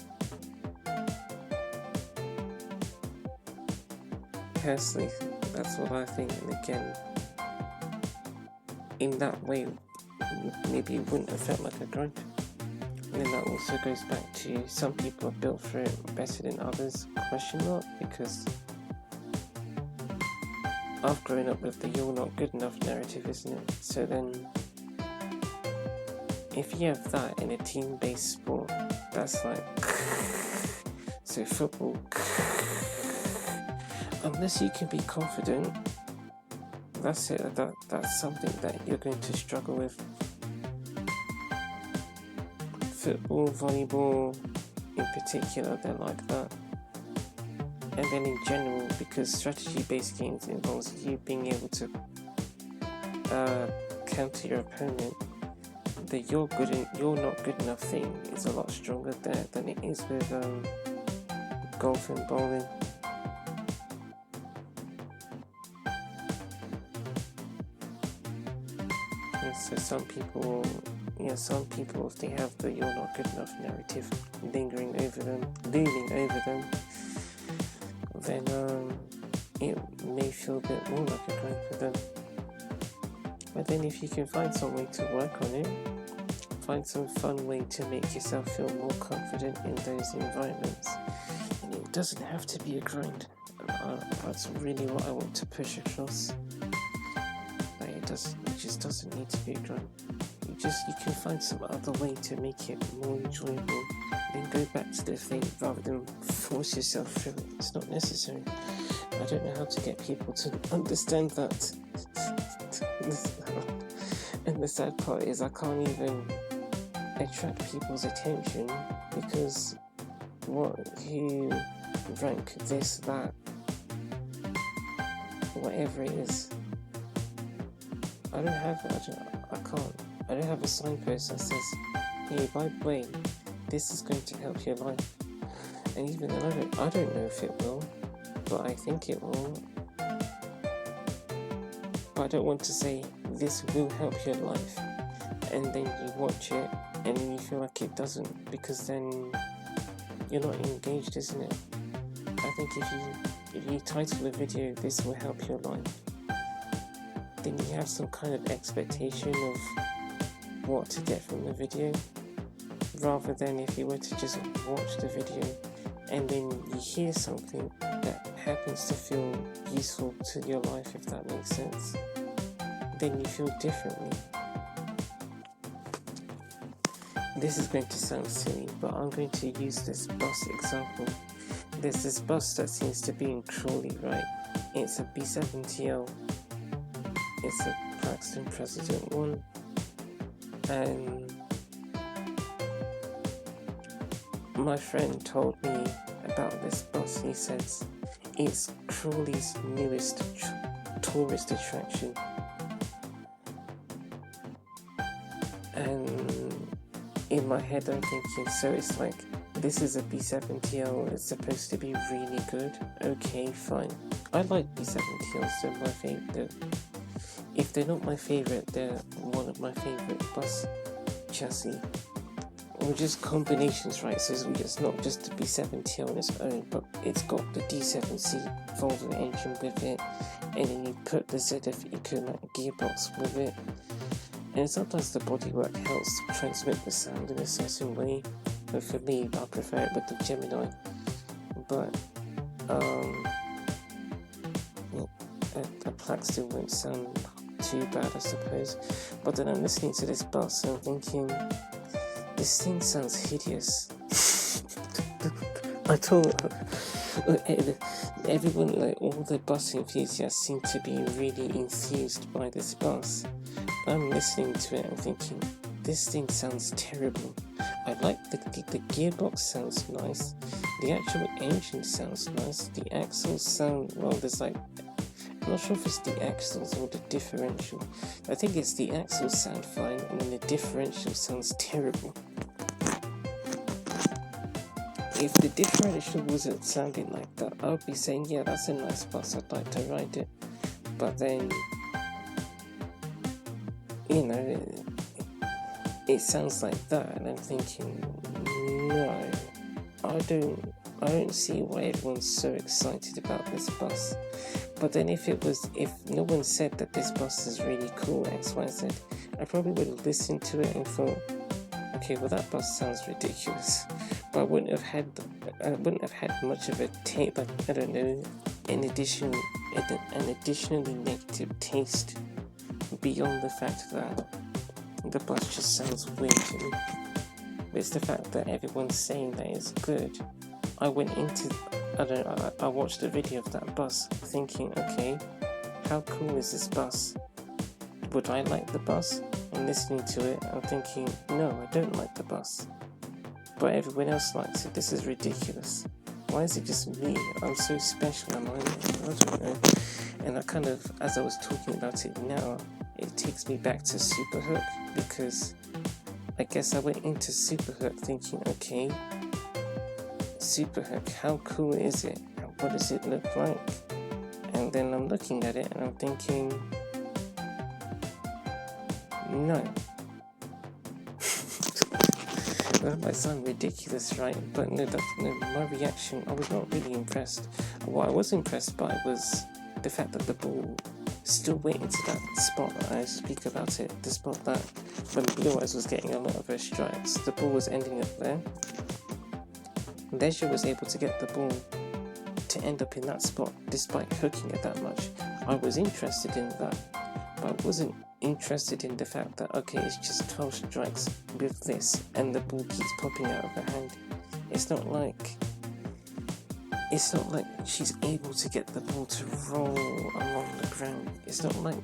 Personally, that's what I think, and again, in that way, maybe it wouldn't have felt like a grind. And then that also goes back to some people are built for it better than others, question mark, because I've grown up with the you're not good enough narrative, isn't it? So then, if you have that in a team-based sport, that's like, so football, unless you can be confident, that's it. That's something that you're going to struggle with. Football, volleyball, in particular, they're like that. And then in general, because strategy-based games involves you being able to counter your opponent, the you're not good enough thing is a lot stronger there than it is with golf and bowling. And so some people, if they have the "you're not good enough" narrative looming over them, then it may feel a bit more like a grind for them. But then if you can find some way to work on it, find some fun way to make yourself feel more confident in those environments, and it doesn't have to be a grind. That's really what I want to push across. Like it just doesn't need to be a grind. You can find some other way to make it more enjoyable. Then go back to the thing rather than force yourself through it. It's not necessary. I don't know how to get people to understand that. And the sad part is I can't even attract people's attention because who rank this, that, whatever it is. I don't have a signpost that says, hey, by the way, this is going to help your life. And even then I don't know if it will, but I think it will. But I don't want to say this will help your life and then you watch it and then you feel like it doesn't, because then you're not engaged, isn't it? I think if you title a video "This will help your life," then you have some kind of expectation of what to get from the video, rather than if you were to just watch the video and then you hear something that happens to feel useful to your life, if that makes sense, then you feel differently. This is going to sound silly, but I'm going to use this bus example. There's this bus that seems to be in Crawley, right? It's a B7TL. It's a Paxton President one. And my friend told me about this bus. He says it's Crawley's newest tourist attraction. And in my head I'm thinking, so it's like, this is a B7TL, it's supposed to be really good. Okay, fine. I like B7TLs, they're my favourite. If they're not my favourite, they're one of my favourite bus chassis. Or just combinations, right? So it's not just a B7TL on its own, but it's got the D7C Volvo engine with it, and then you put the ZF Ecomac gearbox with it. And sometimes the bodywork helps transmit the sound in a certain way. But for me, I prefer it with the Gemini. But a Plaxton won't sound too bad, I suppose. But then I'm listening to this bus and I'm thinking, this thing sounds hideous. I told everyone, like all the bus enthusiasts, seem to be really enthused by this bus. I'm listening to it and thinking, this thing sounds terrible. I like the gearbox sounds nice, the actual engine sounds nice, the axles sound, well, there's like, I'm not sure if it's the axles or the differential. I think it's the axles sound fine and then the differential sounds terrible. If the differential wasn't sounding like that, I would be saying, yeah, that's a nice bus, I'd like to ride it. But then, you know, it sounds like that, and I'm thinking, no, I don't see why everyone's so excited about this bus. But then if no one said that this bus is really cool, X, Y, Z, I probably would have listened to it and thought, okay, well that bus sounds ridiculous. But I wouldn't have had much of a tape, I don't know, an additionally negative taste beyond the fact that the bus just sounds weird to me. But it's the fact that everyone's saying that it's good. I watched a video of that bus thinking, okay, how cool is this bus? Would I like the bus? And listening to it, I'm thinking, no, I don't like the bus. But everyone else likes it. This is ridiculous. Why is it just me? I'm so special, am I? I don't know. And I kind of, as I was talking about it now, it takes me back to Superhook, because I guess I went into Superhook thinking, okay, Superhook, how cool is it? What does it look like? And then I'm looking at it and I'm thinking, no. That might sound ridiculous, right? But no, my reaction, I was not really impressed. What I was impressed by was the fact that the ball still went into that spot that I speak about it, the spot that when Blue Eyes was getting a lot of her strikes, the ball was ending up there. Leisure was able to get the ball to end up in that spot despite hooking it that much. I was interested in that, but I wasn't interested in the fact that, okay, it's just 12 strikes with this and the ball keeps popping out of her hand. It's not like she's able to get the ball to roll along the ground. It's not like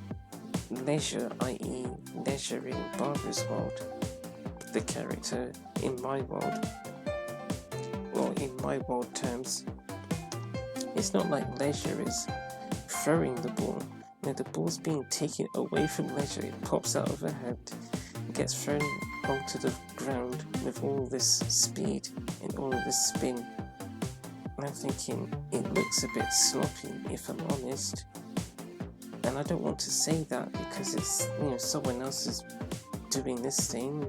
Leisure, i.e. Leisure in Barbara's world, the character in my world, or in my world terms. It's not like Leisure is throwing the ball. No, the ball's being taken away from Leisure. It pops out of her hand, gets thrown onto the ground with all this speed and all of this spin. I'm thinking, it looks a bit sloppy, if I'm honest. And I don't want to say that because it's, someone else is doing this thing.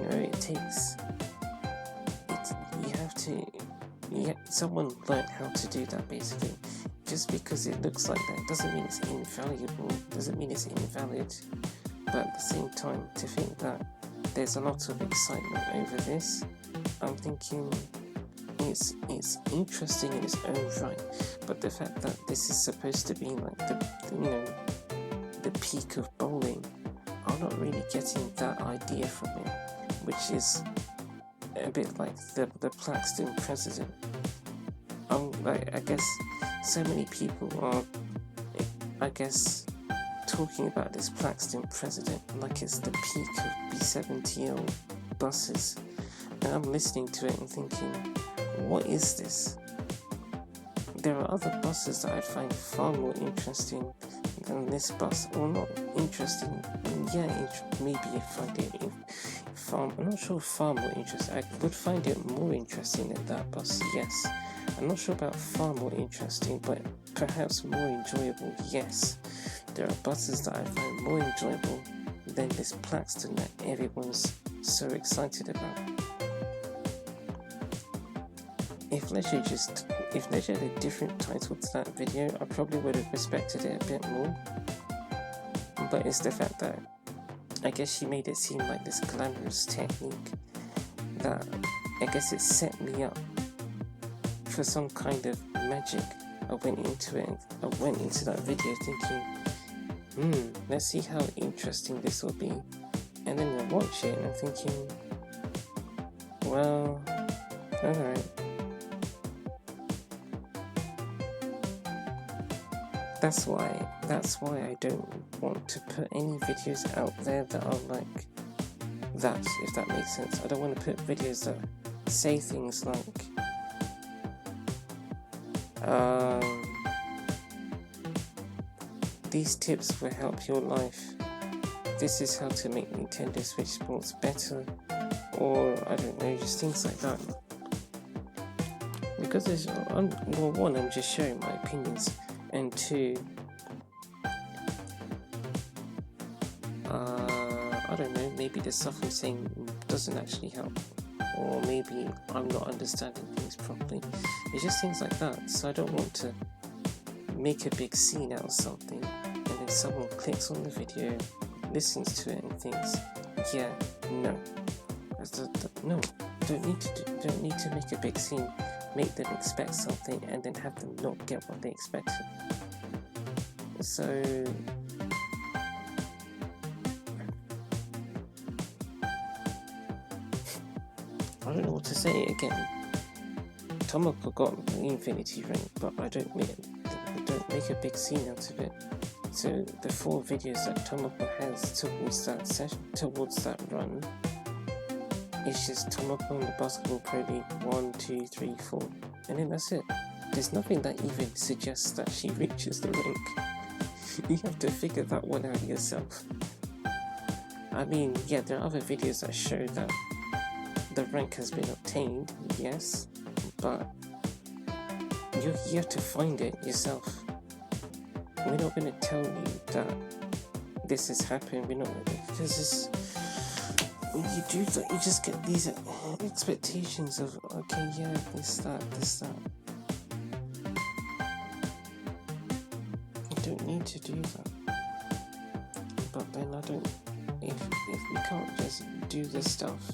It takes... someone learned how to do that, basically. Just because it looks like that doesn't mean it's invaluable, doesn't mean it's invalid. But at the same time, to think that there's a lot of excitement over this, I'm thinking it's interesting in its own right. But the fact that this is supposed to be like the peak of bowling, I'm not really getting that idea from it, which is a bit like the Plaxton president. I guess so many people are, talking about this Plaxton president like it's the peak of B70L buses. And I'm listening to it and thinking, what is this? There are other buses that I find far more interesting than this bus, or not interesting. Maybe I find it I'm not sure far more interesting. I would find it more interesting than that bus, yes. I'm not sure about far more interesting, but perhaps more enjoyable, yes. There are buses that I find more enjoyable than this Plaxton that everyone's so excited about. If Leisure had a different title to that video, I probably would have respected it a bit more. But it's the fact that I guess she made it seem like this glamorous technique that I guess it set me up for some kind of magic. I went into that video thinking, let's see how interesting this will be. And then I watch it and I'm thinking, well, alright. That's why I don't want to put any videos out there that are like that, if that makes sense. I don't want to put videos that say things like these tips will help your life. This is how to make Nintendo Switch Sports better, or I don't know, just things like that. Because one, I'm just sharing my opinions, and two, I don't know, maybe the stuff I'm saying doesn't actually help, or maybe I'm not understanding things properly. It's just things like that. So I don't want to make a big scene out of something and then someone clicks on the video, listens to it and thinks, yeah, no, don't need to make a big scene, make them expect something and then have them not get what they expected. So I don't know what to say again. Tomoko got the Infinity Ring, but I don't make a big scene out of it. So the 4 videos that Tomoko has towards that run, it's just Tomoko in the Basketball Pro League 1, 2, 3, 4, and then that's it. there's nothing that even suggests that she reaches the rank. You have to figure that one out yourself. I mean, yeah, there are other videos that show that the rank has been obtained, yes, but you have to find it yourself. We're not going to tell you that this has happened. We're not, because this, when you do that, you just get these expectations of, okay, yeah, this, that. You don't need to do that. But then I don't, if we can't just do this stuff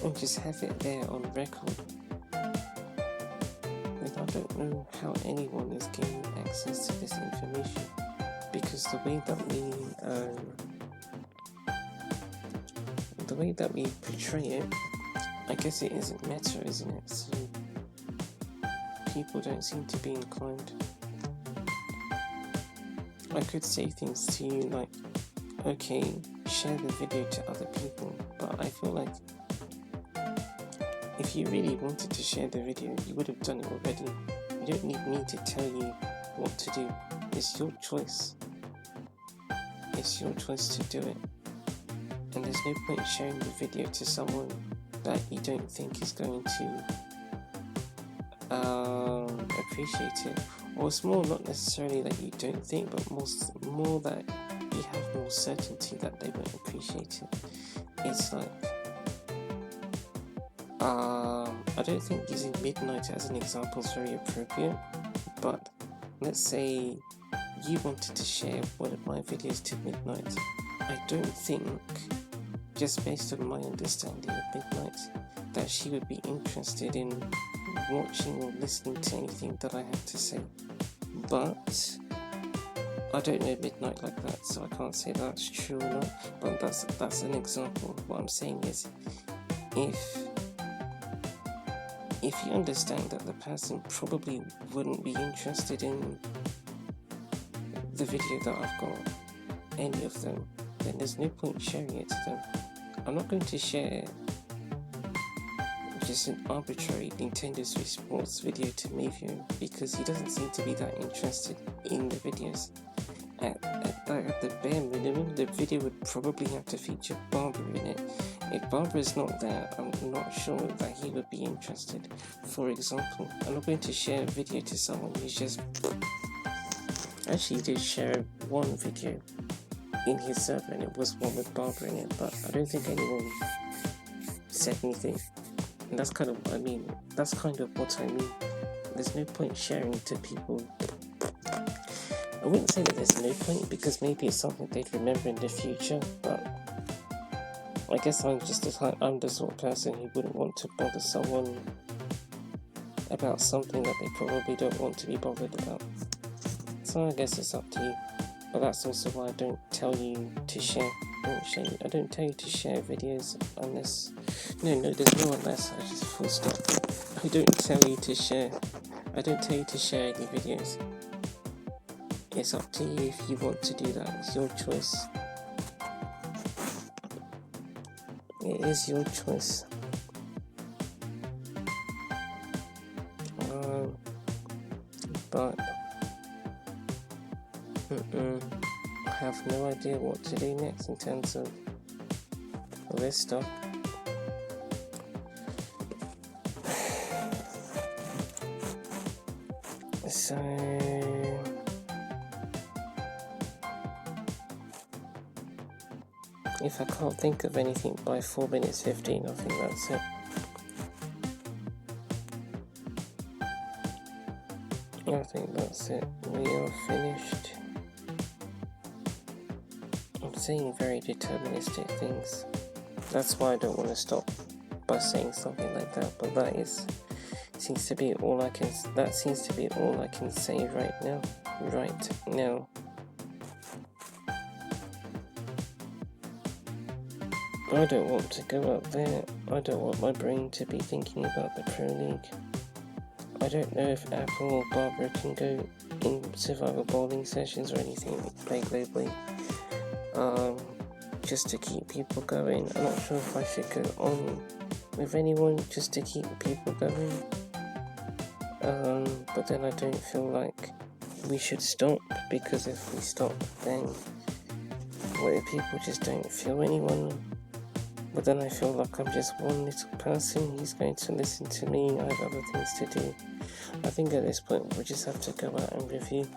and just have it there on record, then I don't know how anyone is gaining access to this information, because the way that we portray it, I guess it isn't meta, isn't it? So people don't seem to be inclined. I could say things to you like, okay, share the video to other people, but I feel like if you really wanted to share the video, you would have done it already. You don't need me to tell you what to do. It's your choice. It's your choice to do it. And there's no point sharing the video to someone that you don't think is going to appreciate it. Or it's more not necessarily that you don't think, but more that you have more certainty that they won't appreciate it. It's like, I don't think using Midnight as an example is very appropriate, but let's say you wanted to share one of my videos to Midnight. I don't think, just based on my understanding of Midnight, that she would be interested in watching or listening to anything that I have to say. But I don't know Midnight like that, so I can't say that's true or not, but that's an example. What I'm saying is, if you understand that the person probably wouldn't be interested in the video that I've got, any of them, then there's no point sharing it to them. I'm not going to share just an arbitrary Nintendo Switch Sports video to Mayview, because he doesn't seem to be that interested in the videos. At the bare minimum, the video would probably have to feature Barbara in it. If Barbara's not there, I'm not sure that he would be interested. For example, I'm not going to share a video to someone who's just... Actually, he did share one video in his server, and it was one with Barbara in it, but I don't think anyone said anything. And that's kind of what I mean. That's kind of what I mean. There's no point sharing to people. I wouldn't say that there's no point, because maybe it's something they'd remember in the future, but I guess I'm the sort of person who wouldn't want to bother someone about something that they probably don't want to be bothered about. So I guess it's up to you. But that's also why I don't tell you to share. I don't tell you to share videos unless... No, there's no unless. I just full stop. I don't tell you to share. I don't tell you to share any videos. It's up to you if you want to do that. It's your choice. It is your choice. But I have no idea what to do next in terms of this stuff. So if I can't think of anything by 4 minutes 15, I think that's it. I think that's it. We are finished. I'm saying very deterministic things. That's why I don't want to stop by saying something like that. But that seems to be all I can say right now. Right now. I don't want to go up there. I don't want my brain to be thinking about the Pro League. I don't know if Apple or Barbara can go in survival bowling sessions or anything play globally. Just to keep people going. I'm not sure if I should go on with anyone just to keep people going. But then I don't feel like we should stop, because if we stop, then what if people just don't feel anyone? But then I feel like I'm just one little person. He's going to listen to me. I have other things to do. I think at this point we just have to go out and review.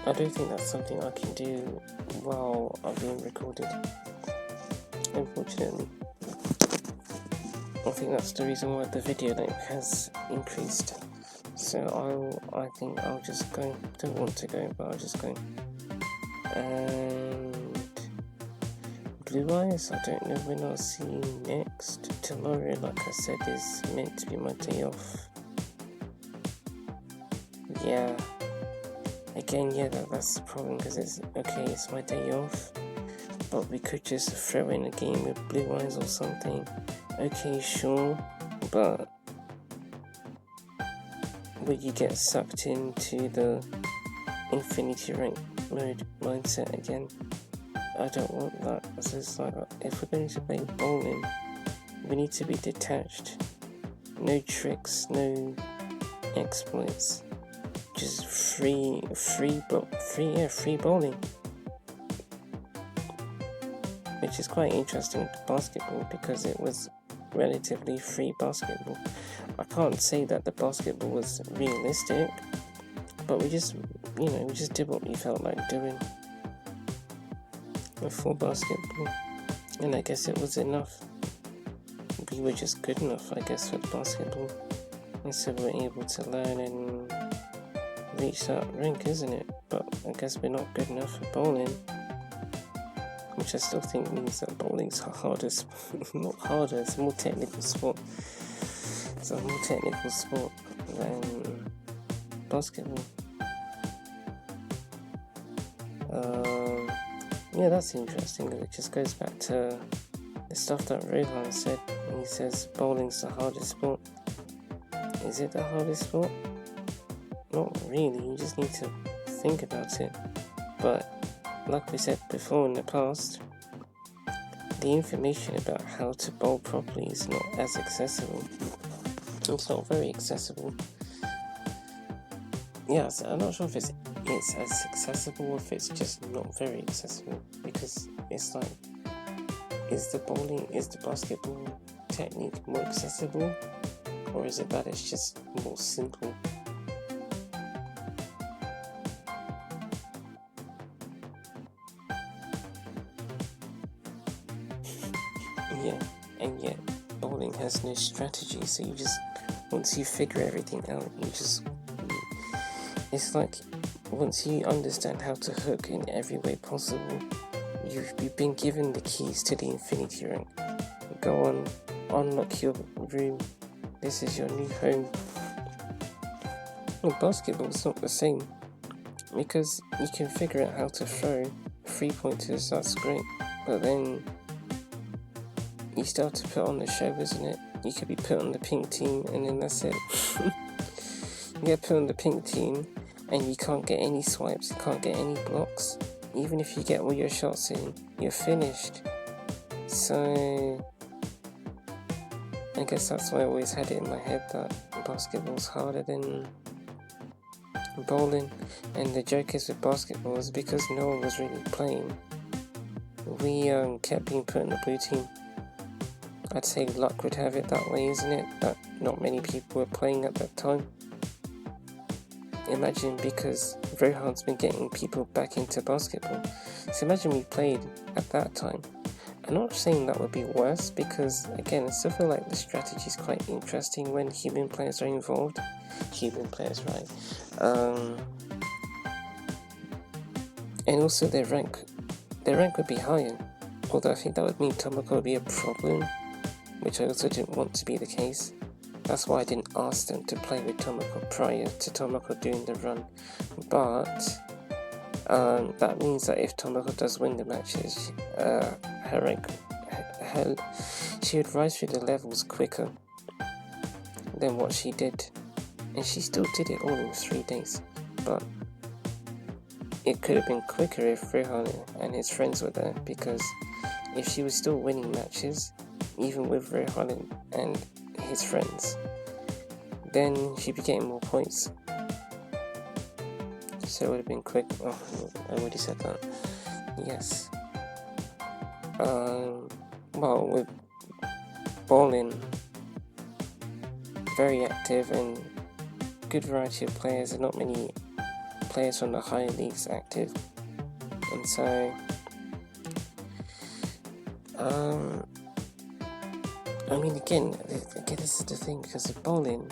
I don't think that's something I can do while I'm being recorded, unfortunately. I think that's the reason why the video length has increased. So I think I'll just go. Don't want to go, but I'll just go. And Blue Eyes, I don't know when I'll see you next. Tomorrow, like I said, is meant to be my day off. Yeah. Again, yeah, that's the problem, because it's my day off, but we could just throw in a game with Blue Eyes or something. Okay, sure, but will you get sucked into the infinity rank mode mindset again? I don't want that. So it's like, if we're going to play bowling, we need to be detached. No tricks, no exploits. Just free bowling, which is quite interesting with basketball, because it was relatively free basketball. I can't say that the basketball was realistic, but we just did what we felt like doing for basketball, and I guess it was enough. We were just good enough, I guess, for the basketball, and so we were able to learn and reach that rank, isn't it? But I guess we're not good enough for bowling, which I still think means that bowling's hardest, not harder, it's a more technical sport. It's a more technical sport than basketball. Yeah, that's interesting. It just goes back to the stuff that Rohan said when he says bowling's the hardest sport. Is it the hardest sport? Not really, you just need to think about it. But like we said before in the past, the information about how to bowl properly is not as accessible. It's not very accessible. Yeah, so I'm not sure if it's as accessible or if it's just not very accessible, because it's like, is the basketball technique more accessible, or is it that it's just more simple? Yeah, and yet bowling has no strategy, so you just, once you figure everything out, it's like, once you understand how to hook in every way possible, you've been given the keys to the infinity rank. Go on, unlock your room, this is your new home. Well, basketball's not the same, because you can figure out how to throw 3-pointers, that's great, but then you start to put on the show, isn't it? You could be put on the pink team, and then that's it. You get put on the pink team, and you can't get any swipes, you can't get any blocks. Even if you get all your shots in, you're finished. So I guess that's why I always had it in my head that basketball's harder than bowling. And the joke is with basketball is because no one was really playing, we kept being put in the blue team. I'd say luck would have it that way, isn't it? That not many people were playing at that time. Imagine, because Rohan's been getting people back into basketball. So imagine we played at that time. I'm not saying that would be worse, because again, I still feel like the strategy is quite interesting when human players are involved. Human players, right? And also their rank would be higher. Although I think that would mean Tomoko would be a problem, which I also didn't want to be the case. That's why I didn't ask them to play with Tomoko prior to Tomoko doing the run. But that means that if Tomoko does win the matches, her rank, she would rise through the levels quicker than what she did. And she still did it all in 3 days. But it could have been quicker if Rohan and his friends were there, because if she was still winning matches, even with Rohan and his friends. Then she'd be getting more points. So it would have been quick. Oh, I already said that. Yes. Well, with bowling, very active and good variety of players, and not many players from the higher leagues active. And so, I mean, again, this is the thing, because of bowling,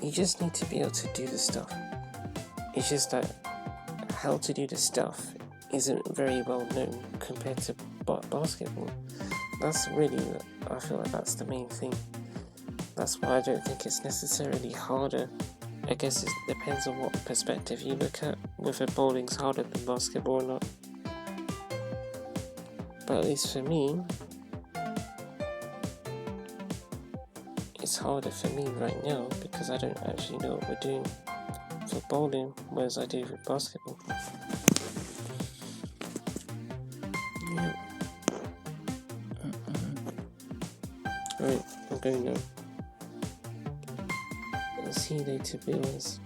you just need to be able to do the stuff. It's just that how to do the stuff isn't very well known compared to basketball. That's really, I feel like that's the main thing. That's why I don't think it's necessarily harder. I guess it depends on what perspective you look at, whether bowling's harder than basketball or not. But at least for me, it's harder for me right now because I don't actually know what we're doing for bowling, whereas I do for basketball. Yeah. Right, I'm going now. I'll see you later, viewers.